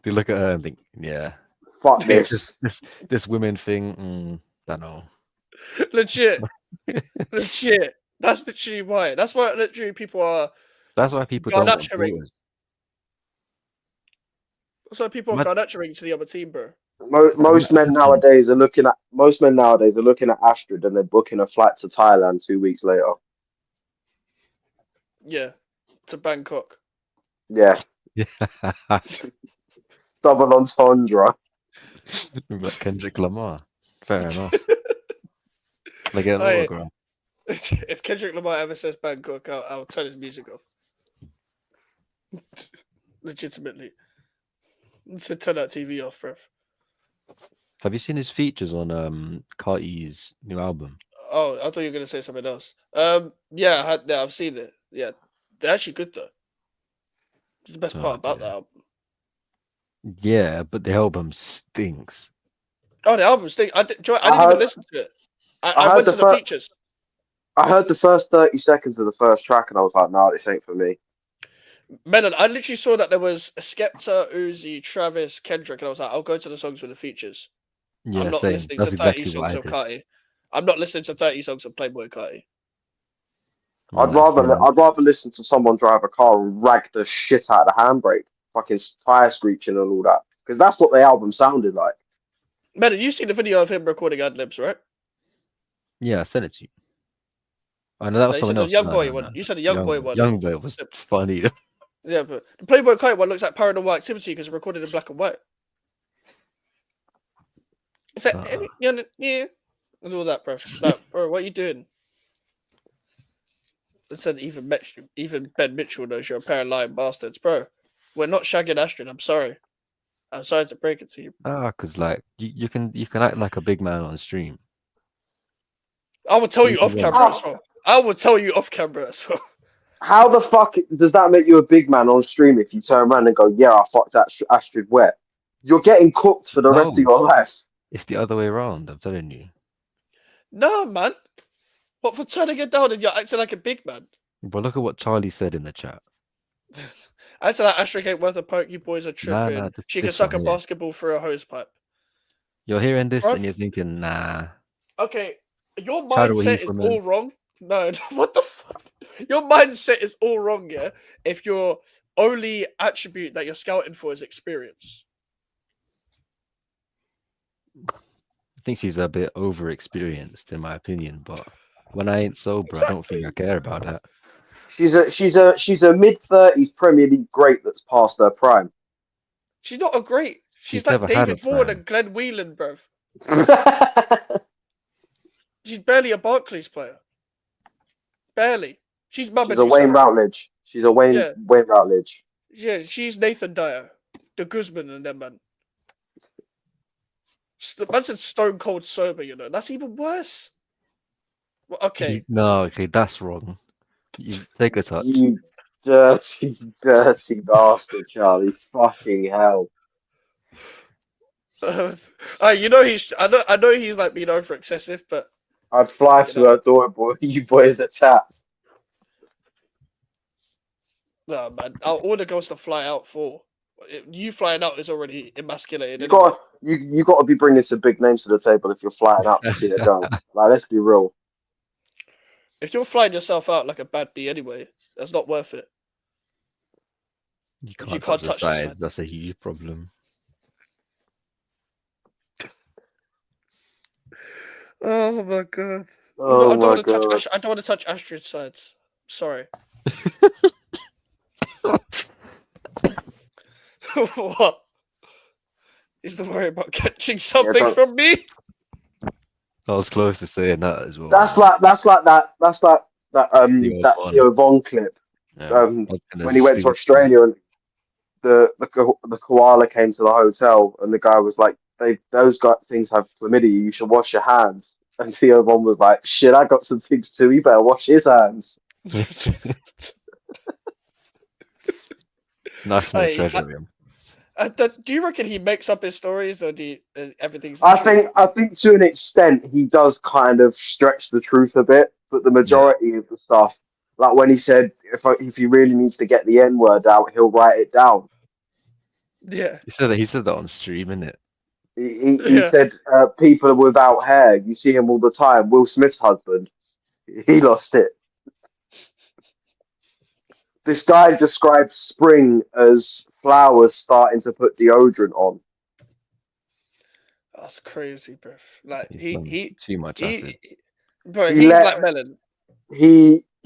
Speaker 3: They look at her and think, yeah,
Speaker 2: Fuck
Speaker 3: this
Speaker 2: this.
Speaker 3: this women thing. Don't know.
Speaker 1: Legit. Legit. That's literally why. That's why literally people are
Speaker 3: That's why people don't want
Speaker 1: garnaturing.
Speaker 3: daughters.
Speaker 1: That's why people are
Speaker 3: Ima-
Speaker 1: garnaturing to the other team, bro.
Speaker 2: Most men
Speaker 3: Imagine,
Speaker 2: nowadays are looking at Astrid and they're booking a flight to Thailand 2 weeks later.
Speaker 1: Yeah. To Bangkok.
Speaker 2: Yeah,
Speaker 3: yeah,
Speaker 2: double entendre.
Speaker 3: like Kendrick Lamar. Fair enough. They get an
Speaker 1: Hey,
Speaker 3: autograph.
Speaker 1: if Kendrick Lamar ever says Bangkok, I'll turn his music off. Legitimately. So turn that TV off, bro.
Speaker 3: Have you seen his features on Carti's new album?
Speaker 1: Oh, I thought you were gonna say something else. Yeah, I've seen it. Yeah, they're actually good though. It's the best
Speaker 3: Oh
Speaker 1: part about
Speaker 3: dear.
Speaker 1: that album.
Speaker 3: Yeah, but the album stinks.
Speaker 1: Oh, the album stink. I didn't
Speaker 2: I
Speaker 1: even
Speaker 2: heard,
Speaker 1: listen to it.
Speaker 2: I
Speaker 1: I
Speaker 2: heard
Speaker 1: went
Speaker 2: the
Speaker 1: to the
Speaker 2: first,
Speaker 1: features.
Speaker 2: I heard the first 30 seconds of the first track, and I was like, "No, this ain't for me."
Speaker 1: Melon, I literally saw that there was a Skepta, Uzi, Travis, Kendrick, and I was like, I'll go to the songs with the features.
Speaker 3: Yeah,
Speaker 1: I'm not
Speaker 3: same.
Speaker 1: listening to
Speaker 3: That's
Speaker 1: 30
Speaker 3: exactly what
Speaker 1: songs
Speaker 3: I
Speaker 1: of
Speaker 3: did.
Speaker 1: Carti. I'm not listening to 30 songs of Playboy Carti.
Speaker 2: I'd
Speaker 3: Nah, fair enough.
Speaker 2: rather listen to someone drive a car and rag the shit out of the handbrake, fucking tire screeching and all that, because that's what the album sounded like.
Speaker 1: Man, you seen the video of him recording ad libs, right?
Speaker 3: Yeah, I sent it to you. I know that
Speaker 1: No,
Speaker 3: was
Speaker 1: you said
Speaker 3: someone
Speaker 1: the
Speaker 3: else.
Speaker 1: young
Speaker 3: No,
Speaker 1: boy
Speaker 3: no,
Speaker 1: one.
Speaker 3: no.
Speaker 1: You said the young boy one.
Speaker 3: Young boy was funny.
Speaker 1: Yeah, but the Playboy Carti one looks like Paranormal Activity because it's recorded in black and white. It's like, yeah, and all that, bro. Like, bro, what are you doing? They said even Ben Mitchell knows you're a pair of lying bastards, bro. We're not shagging Astrid. I'm sorry. I'm sorry to break it to you.
Speaker 3: Because like you can act like a big man on stream.
Speaker 1: I will tell
Speaker 3: What
Speaker 1: you
Speaker 3: if you
Speaker 1: off
Speaker 3: want?
Speaker 1: camera as well. I will tell you off camera as well.
Speaker 2: How the fuck does that make you a big man on stream if you turn around and go, yeah, I fucked Astrid wet? You're getting cooked for the rest of
Speaker 3: No,
Speaker 2: your life.
Speaker 3: it's the other way around. I'm telling you.
Speaker 1: No, man. What for turning it down and you're acting like a big man?
Speaker 3: But look at what Charlie said in the chat.
Speaker 1: Acting like Astrid ain't worth a poke. You boys are tripping.
Speaker 3: Nah,
Speaker 1: She can
Speaker 3: this
Speaker 1: suck a
Speaker 3: one here.
Speaker 1: basketball through a hose pipe.
Speaker 3: You're hearing this
Speaker 1: Bruv.
Speaker 3: and you're thinking, nah.
Speaker 1: Okay, your
Speaker 3: Chad, where you
Speaker 1: mindset is
Speaker 3: from, man?
Speaker 1: all wrong. No, what the fuck? Your mindset is all wrong, yeah? If your only attribute that you're scouting for is experience.
Speaker 3: I think she's a bit over-experienced, in my opinion. But when I ain't sober, I don't think I
Speaker 1: Exactly.
Speaker 3: care about that.
Speaker 2: She's a mid-30s Premier League great that's past her prime.
Speaker 1: She's not a great.
Speaker 3: She's
Speaker 1: She's like
Speaker 3: never had a
Speaker 1: David Vaughan
Speaker 3: prime.
Speaker 1: and Glenn Whelan, bruv. She's barely a Barclays player. Barely. She's
Speaker 2: She's a
Speaker 1: Mamadou
Speaker 2: Wayne
Speaker 1: Sakho.
Speaker 2: Routledge. She's a Wayne
Speaker 1: Yeah,
Speaker 2: Routledge.
Speaker 1: yeah. She's Nathan Dyer, the Guzman, and them man. Man said stone cold sober. You know that's even worse. Well, okay.
Speaker 3: No, okay, that's wrong. You take a touch.
Speaker 2: You dirty, dirty bastard, Charlie. Fucking hell.
Speaker 1: You know he's. I know he's like being over excessive, but
Speaker 2: I'd fly
Speaker 1: you
Speaker 2: to
Speaker 1: know,
Speaker 2: her door, boy. You boys are tats.
Speaker 1: no man. I order girls to fly out for. You flying out is already emasculated
Speaker 2: You
Speaker 1: anyway.
Speaker 2: got you got to be bringing some big names to the table if you're flying out to see a girl. Like, let's be real.
Speaker 1: If you're flying yourself out like a bad bee anyway, that's not worth it.
Speaker 3: You
Speaker 1: If you
Speaker 3: can't touch
Speaker 1: can't
Speaker 3: the
Speaker 1: touch the
Speaker 3: sides.
Speaker 1: side.
Speaker 3: That's a huge problem.
Speaker 1: Oh my god.
Speaker 2: Oh
Speaker 1: I don't
Speaker 2: my
Speaker 1: want to
Speaker 2: god.
Speaker 1: touch. I don't want to touch Astrid's sides. Sorry. What? Is the worry about catching something
Speaker 2: but-
Speaker 1: from me?
Speaker 3: I was close to saying that as well.
Speaker 2: That's like that that
Speaker 3: Von.
Speaker 2: Theo Von clip.
Speaker 3: Yeah, I was gonna
Speaker 2: When he went to
Speaker 3: sleep.
Speaker 2: Australia and the koala came to the hotel and the guy was like, those things have chlamydia. You should wash your hands. And Theo Von was like, shit, I got some things too. He better wash his hands.
Speaker 3: National
Speaker 1: Hey,
Speaker 3: treasure, him.
Speaker 1: do you reckon he makes up his stories, or everything's?
Speaker 2: I think to an extent he does kind of stretch the truth a bit, but the majority of the stuff, like when he said if he really needs to get the N word out, he'll write it down.
Speaker 1: Yeah.
Speaker 3: He said that on stream, innit?
Speaker 2: He said people without hair, you see him all the time. Will Smith's husband, he lost it. This guy described spring as flowers starting to put deodorant on.
Speaker 1: That's crazy, bro. Like
Speaker 3: He's done
Speaker 1: he
Speaker 3: too much acid.
Speaker 1: bro,
Speaker 2: He
Speaker 1: he's
Speaker 2: let-
Speaker 1: like Melon.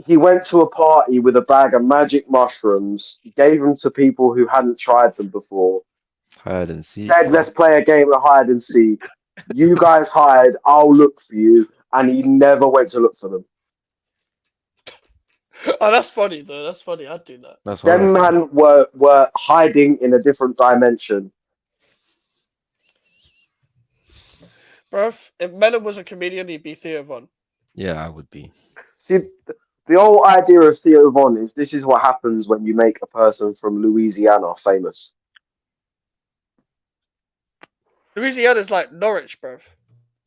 Speaker 2: He went to a party with a bag of magic mushrooms, gave them to people who hadn't tried them before,
Speaker 3: Hide and seek.
Speaker 2: said, let's play a game of hide and seek. You guys hide, I'll look for you. And he never went to look for them.
Speaker 1: Oh, that's funny though. That's funny. I'd do that.
Speaker 3: That's
Speaker 2: Them
Speaker 3: horrible.
Speaker 2: man were hiding in a different dimension.
Speaker 1: Bro, if Melon was a comedian, he'd be Theo Von.
Speaker 3: Yeah, I would be.
Speaker 2: See, the whole idea of Theo Von is this is what happens when you make a person from Louisiana famous.
Speaker 1: Louisiana's like Norwich, bro.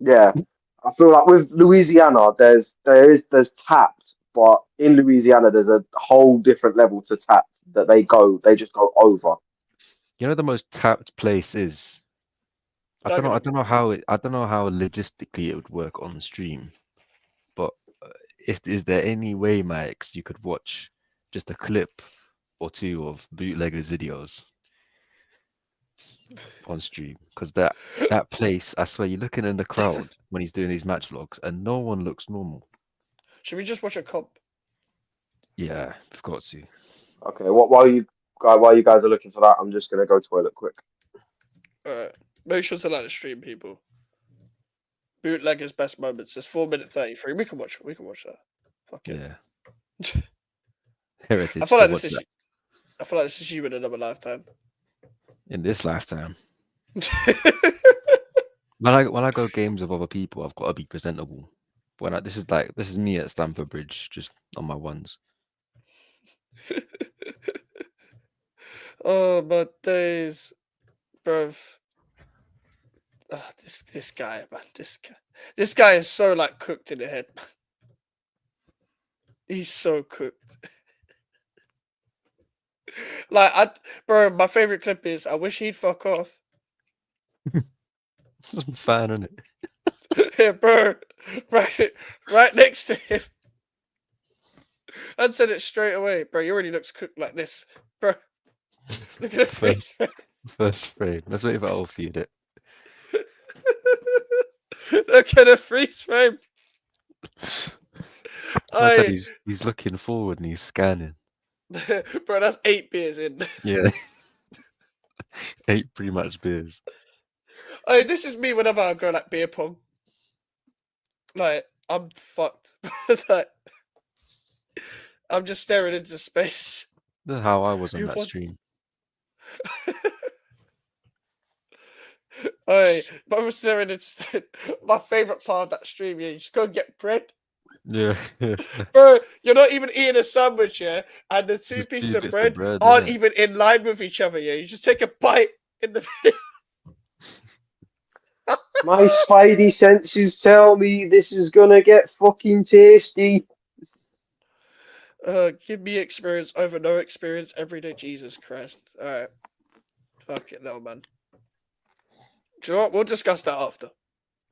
Speaker 2: Yeah. I feel like with Louisiana, there's tapped, but in Louisiana there's a whole different level to tapped that they just go over.
Speaker 3: You know the most tapped place is I don't know how I don't know how logistically it would work on stream, but is there any way, Max, you could watch just a clip or two of bootleggers videos on stream? Because that place, I swear, you're looking in the crowd when he's doing these match vlogs, and no one looks normal.
Speaker 1: Should we just watch a comp?
Speaker 3: Yeah, we've got to.
Speaker 2: Okay, while you guys are looking for that, I'm just gonna go toilet quick.
Speaker 1: Alright. Make sure to like the stream, people. Bootleggers best moments. It's 4 minute 33. We can watch that. Fuck it.
Speaker 3: Yeah. Heritage
Speaker 1: I feel
Speaker 3: to
Speaker 1: like
Speaker 3: watch
Speaker 1: this is
Speaker 3: that
Speaker 1: I feel like this is you in another lifetime.
Speaker 3: in this lifetime. When I go games with other people, I've got to be presentable. This is me at Stamford Bridge, just on my ones.
Speaker 1: Oh my days, bruv. Oh, this guy, man. This guy is so like cooked in the head, man. He's so cooked. Bro, my favorite clip is I wish he'd fuck off.
Speaker 3: Some fan, isn't it?
Speaker 1: Yeah, bro. Right next to him. I'd said it straight away, bro. He already looks cooked like this, bro. Look at the face, man.
Speaker 3: First frame. Let's wait for I'll feed it.
Speaker 1: Look at the freeze frame.
Speaker 3: I said he's looking forward and he's scanning.
Speaker 1: Bro, that's 8 beers in.
Speaker 3: Yeah. 8 pre-match beers.
Speaker 1: This is me whenever I go like beer pong. Like, I'm fucked. Like, I'm just staring into space.
Speaker 3: That's how I was on that stream.
Speaker 1: But I was staring into my favorite part of that stream. Yeah, you just go and get bread.
Speaker 3: Yeah.
Speaker 1: Bro, you're not even eating a sandwich, yeah? And the two pieces of bread aren't even in line with each other, yeah? You just take a bite in the...
Speaker 2: My spidey senses tell me this is gonna get fucking tasty.
Speaker 1: Give me experience over no experience every day. Jesus Christ. Alright. Fuck it, no, man. Do you know what? We'll discuss that after.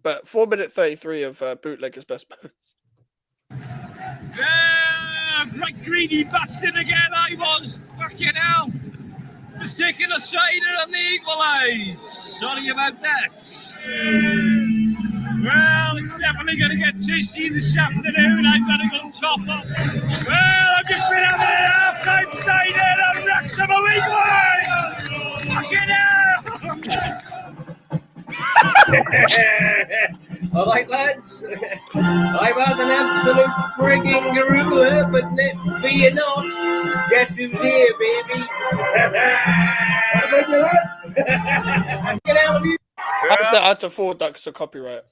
Speaker 1: But 4 minute 33 of bootleggers best moments.
Speaker 4: Right greedy bastard again, I was. Fucking hell. Just taking a cider on the equalise. Sorry about that. Well, it's definitely going to get tasty this afternoon. I've got to go top up. Well, I've just been having a half-time cider on Wrexham equalise. Fucking hell. All right, lads. I've had an absolute frigging gorilla, but be you not. Guess who's here, baby? Get out of you.
Speaker 1: I had to forward that because of copyright.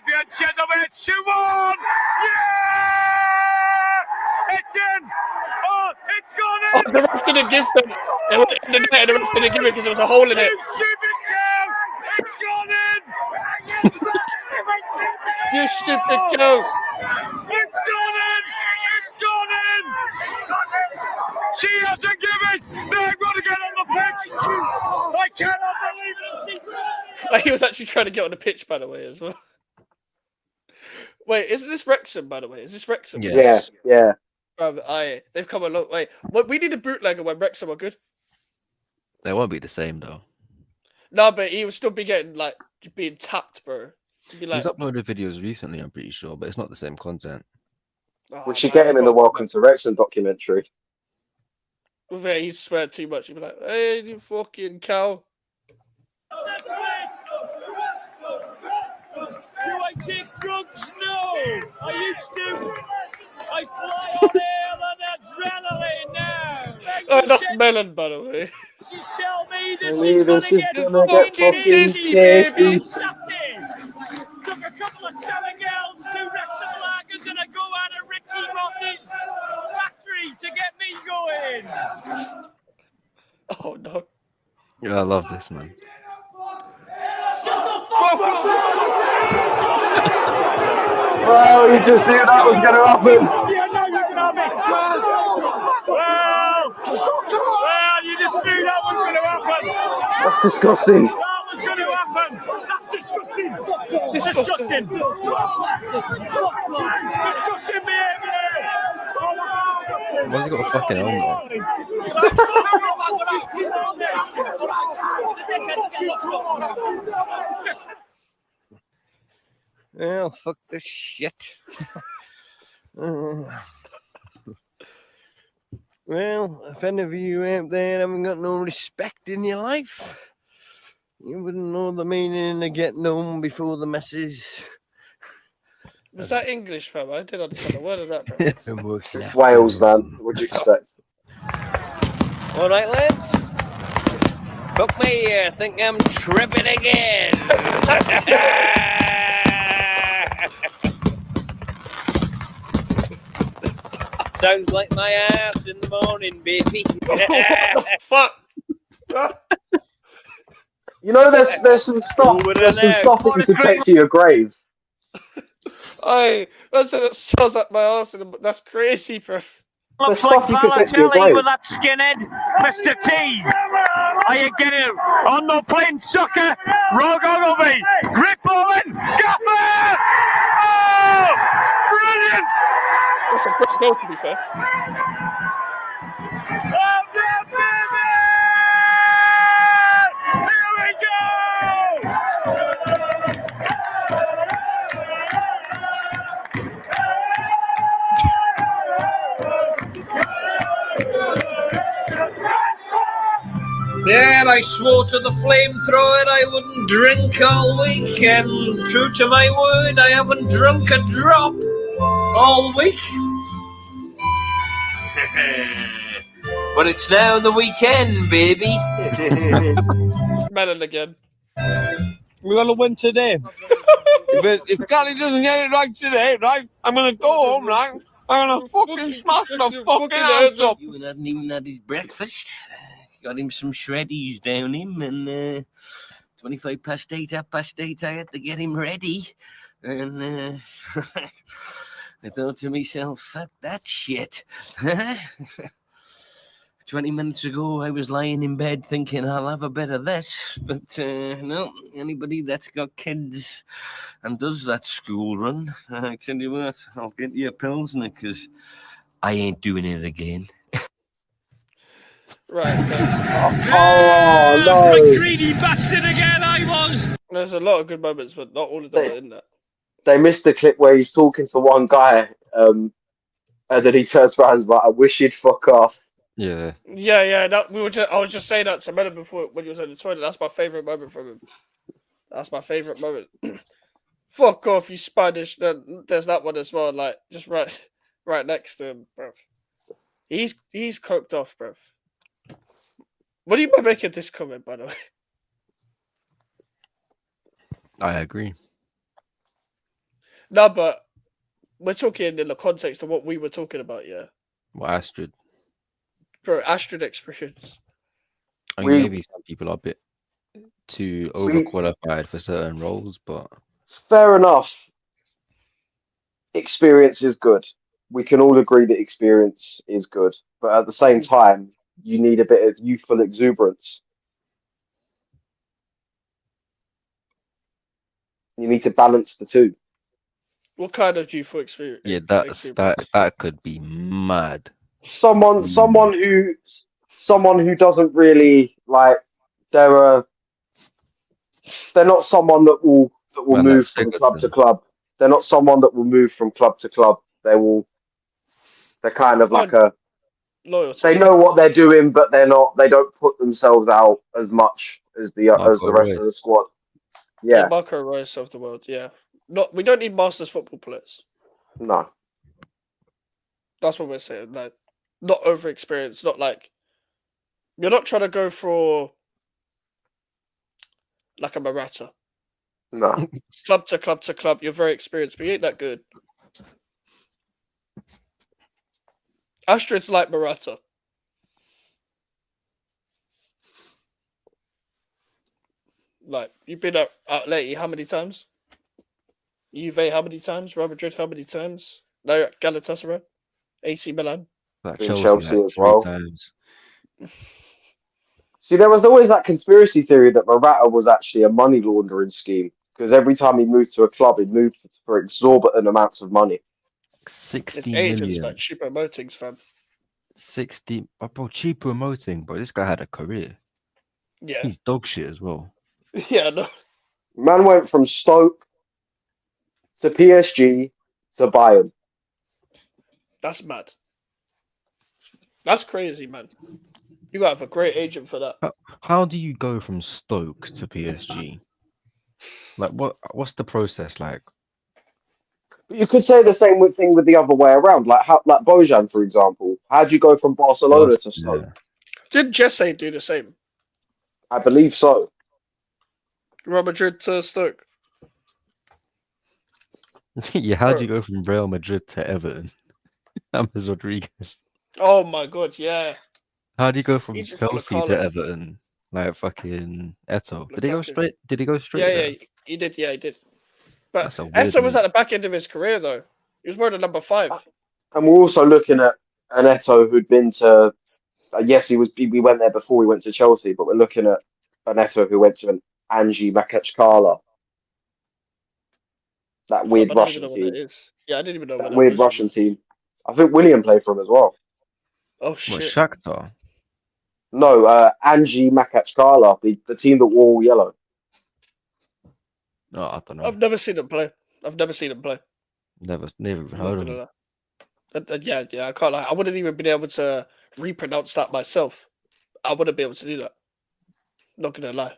Speaker 4: Good gentlemen, 2-1! Yeah! It's in! Oh, it's gone in!
Speaker 1: Oh, the ref didn't give them. They went in the net and the ref didn't give it because there was a hole in it.
Speaker 4: It's gone in!
Speaker 1: You stupid cow!
Speaker 4: It's gone in! It's gone in! She hasn't given it! They're going to get on the pitch! I cannot believe it!
Speaker 1: Like, he was actually trying to get on the pitch, by the way, as well. Wait, isn't this Wrexham, by the way? Is this Wrexham?
Speaker 2: Yeah.
Speaker 1: They've come a long way. Well, we need a bootlegger when Wrexham are good.
Speaker 3: They won't be the same though.
Speaker 1: No, but he would still be getting like being tapped, bro. He's
Speaker 3: uploaded videos recently, I'm pretty sure, but it's not the same content.
Speaker 2: We should get him in the Welcome to Wrexham documentary.
Speaker 1: Yeah, he swear too much. He'd be like, "Hey, you fucking cow."
Speaker 4: Do I take drugs? No. I used to. I fly on air and adrenaline now.
Speaker 1: Oh, that's Melon, by the way.
Speaker 4: She tell me this
Speaker 2: This
Speaker 4: is gonna get fucking tasty, baby. Took a couple of Saka girls, 2 Wrexham lagers, and a go out of Richie Moss's factory to get me going.
Speaker 1: Oh no.
Speaker 3: Yeah, I love this, man.
Speaker 2: Well, you just knew that was going to happen.
Speaker 4: Well, you just knew that was going to happen.
Speaker 2: That's disgusting.
Speaker 4: That was going to happen. Disgusting. Disgusting behaviour.
Speaker 3: Why's he got a fucking helmet on?
Speaker 5: Oh, fuck this shit. Well, if any of you out there haven't got no respect in your life, you wouldn't know the meaning of getting home before the messes.
Speaker 1: Was that English, fam? I didn't understand a word of that, bro.
Speaker 5: I'm working
Speaker 2: It's
Speaker 5: out.
Speaker 2: Wales, man. What do you expect?
Speaker 5: All right, lads. Fuck me, I think I'm tripping again. Sounds like my ass in the morning, baby.
Speaker 1: Fuck.
Speaker 2: You know, there's some stuff.
Speaker 5: Over
Speaker 2: There's some
Speaker 5: there.
Speaker 2: stuff that you could take to your grave.
Speaker 1: Hey, that's it. Smells like my ass. That's crazy, bro.
Speaker 2: There's stuff you could take to your grave.
Speaker 4: with that skinhead, Mr. T. Are you getting on the plane, sucker? Rogue Ogilvy, Grip Owen, Gaffer! Oh, brilliant!
Speaker 1: That's a great goal, to be fair.
Speaker 4: Oh, baby! Here we go!
Speaker 5: Yeah, I swore to the flamethrower I wouldn't drink all week, and true to my word, I haven't drunk a drop all week. But it's now the weekend, baby.
Speaker 1: It's Melon again.
Speaker 6: We're gonna win today. If Gally doesn't get it right today, right, I'm gonna go home, right? I'm gonna fucking smash the fucking house up.
Speaker 5: You hadn't even had his breakfast. Got him some shreddies down him, and 25 past 8, half past 8, I had to get him ready. And I thought to myself, fuck that shit. 20 minutes ago, I was lying in bed thinking I'll have a bit of this. But no, anybody that's got kids and does that school run, I tell you what, I'll get you a Pilsner, because I ain't doing it again.
Speaker 1: Right.
Speaker 2: Oh no!
Speaker 4: Greedy bastard again, I was.
Speaker 1: There's a lot of good moments, but not all of them are in that.
Speaker 2: They missed the clip where he's talking to one guy, and then he turns around and is like, "I wish you'd fuck off."
Speaker 3: Yeah.
Speaker 1: Yeah. I was just saying that to Melon before when he was on the toilet. That's my favorite moment from him. That's my favorite moment. Fuck off, you Spanish. Then there's that one as well. Like just right next to him, bro. He's coked off, bro. What do you make of this comment, by the way?
Speaker 3: I agree.
Speaker 1: No, but we're talking in the context of what we were talking about, yeah.
Speaker 3: Well, Astrid.
Speaker 1: Bro, Astrid experience.
Speaker 3: I mean, maybe some people are a bit too overqualified for certain roles, but
Speaker 2: Fair enough. Experience is good. We can all agree that experience is good, but at the same time, you need a bit of youthful exuberance. You need to balance the two.
Speaker 1: What kind of youthful experience?
Speaker 3: yeah, that could be mad.
Speaker 2: Someone who doesn't really like. They're not someone that will
Speaker 3: Man,
Speaker 2: move
Speaker 3: that's
Speaker 2: from club to
Speaker 3: Sigurdsson.
Speaker 2: club. They're not someone that will move from club to club. They're kind of like
Speaker 1: Loyalty.
Speaker 2: they know what they're doing, but they don't put themselves out as much as the rest of the squad. Yeah.
Speaker 1: Marco Reus of the world, yeah. We don't need masters football players.
Speaker 2: No.
Speaker 1: That's what we're saying. Like, not over experienced, not like you're not trying to go for like a Morata.
Speaker 2: No.
Speaker 1: Club to club to club, you're very experienced, but you ain't that good. Astrid's like Morata. Like, you've been out lately how many times? Juve how many times? Real Madrid how many times? No, Galatasaray? AC Milan?
Speaker 3: Like
Speaker 2: In
Speaker 3: Chelsea,
Speaker 2: Chelsea
Speaker 3: like
Speaker 2: as
Speaker 3: 3
Speaker 2: well.
Speaker 3: times.
Speaker 2: See, there was always that conspiracy theory that Morata was actually a money laundering scheme because every time he moved to a club, he moved for exorbitant amounts of money.
Speaker 3: 60
Speaker 1: It's agents
Speaker 3: million.
Speaker 1: like cheap emotings, fam.
Speaker 3: 60. Bro, cheap promoting, bro. This guy had a career.
Speaker 1: Yeah,
Speaker 3: He's dog shit as well.
Speaker 1: yeah, no,
Speaker 2: Man went from Stoke to PSG to Bayern.
Speaker 1: that's mad. That's crazy, man. You gotta have a great agent for that.
Speaker 3: How do you go from Stoke to PSG? Like, what's the process like?
Speaker 2: But you could say the same thing with the other way around. Like Bojan, for example. How do you go from Barcelona to Stoke?
Speaker 3: Yeah.
Speaker 1: Did Jesse do the same?
Speaker 2: I believe so.
Speaker 1: Real Madrid to Stoke.
Speaker 3: Yeah, how do
Speaker 1: Bro.
Speaker 3: you go from Real Madrid to Everton? James Rodriguez.
Speaker 1: Oh my god, yeah.
Speaker 3: How do you go from
Speaker 1: Egypt for
Speaker 3: Chelsea to
Speaker 1: Lukaku.
Speaker 3: Everton? Like fucking Eto. Did he go
Speaker 1: Lukaku.
Speaker 3: straight? Did he go straight
Speaker 1: Yeah,
Speaker 3: there?
Speaker 1: yeah, he did. Yeah, he did. But
Speaker 3: That's a weird
Speaker 1: Esso was
Speaker 3: move.
Speaker 1: at the back end of his career, though. He was more than number 5.
Speaker 2: And we're also looking at an Eto'o who'd been to. Yes, we went there before we went to Chelsea, but we're looking at an Eto'o who went to an Angie Makachkala, that
Speaker 1: Fam,
Speaker 2: weird
Speaker 1: I don't even
Speaker 2: Russian
Speaker 1: know what that
Speaker 2: team.
Speaker 1: is. Yeah, I didn't even know what
Speaker 2: That
Speaker 1: that
Speaker 2: weird
Speaker 1: was.
Speaker 2: Russian team. I think William played for him as well.
Speaker 1: Oh
Speaker 3: What,
Speaker 1: shit!
Speaker 3: Shakhtar?
Speaker 2: No, Angie Makachkala, the team that wore all yellow.
Speaker 3: Oh, I don't know.
Speaker 1: I've never seen him play. I've never seen him play.
Speaker 3: Never even
Speaker 1: I'm
Speaker 3: heard
Speaker 1: not
Speaker 3: of
Speaker 1: gonna
Speaker 3: him.
Speaker 1: lie. Yeah, I can't lie. I wouldn't even been able to repronounce that myself. I wouldn't be able to do that. Not gonna lie.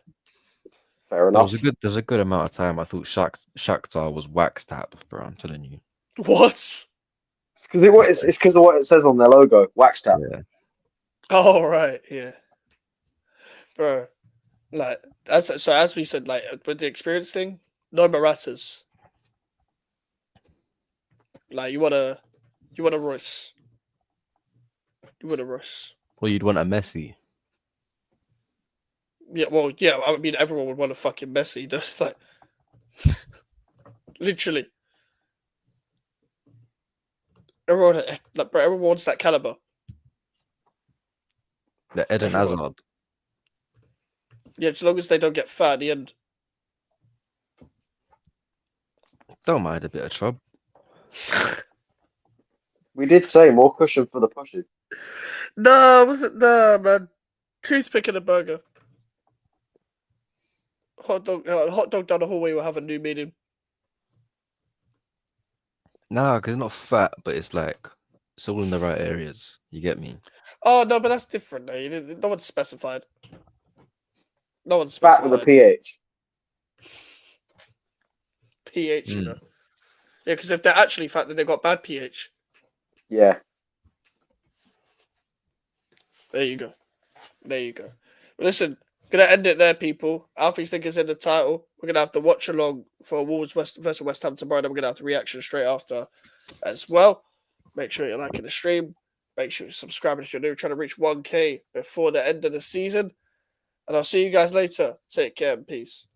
Speaker 2: Fair enough.
Speaker 3: There's a good amount of time I thought Shakhtar was wax tap, bro. I'm telling you.
Speaker 1: What?
Speaker 2: It's because of what it says on their logo, wax tap.
Speaker 3: Yeah.
Speaker 1: Oh right, yeah, bro. Like as we said, like with the experience thing, no Maratas. Like you want a Royce. You want a Royce.
Speaker 3: Well, you'd want a Messi.
Speaker 1: Yeah, well, yeah. I mean, everyone would want a fucking Messi. Just like literally, everyone like bro, everyone wants that caliber.
Speaker 3: The Eden
Speaker 1: Everyone.
Speaker 3: Hazard.
Speaker 1: Yeah, as long as they don't get fat at the end.
Speaker 3: Don't mind a bit of trouble.
Speaker 2: We did say more cushion for the pushing.
Speaker 1: No, was it no man? Toothpick in a burger. Hot dog down the hallway will have a new meaning.
Speaker 3: Nah, because it's not fat, but it's like it's all in the right areas. You get me?
Speaker 1: Oh no, but that's different. No, no one's specified. No one's
Speaker 2: Fat with a
Speaker 1: specified.
Speaker 2: pH.
Speaker 1: pH, you know. Yeah, because if they're actually fat, then they've got bad pH.
Speaker 2: Yeah.
Speaker 1: There you go. There you go. But listen, gonna end it there, people. Alfie's think is in the title. We're gonna have to watch along for Wolves versus West Ham tomorrow. Then we're gonna have the reaction straight after as well. Make sure you're liking the stream. Make sure you're subscribing if you're new. Trying to reach 1K before the end of the season. And I'll see you guys later. Take care and peace.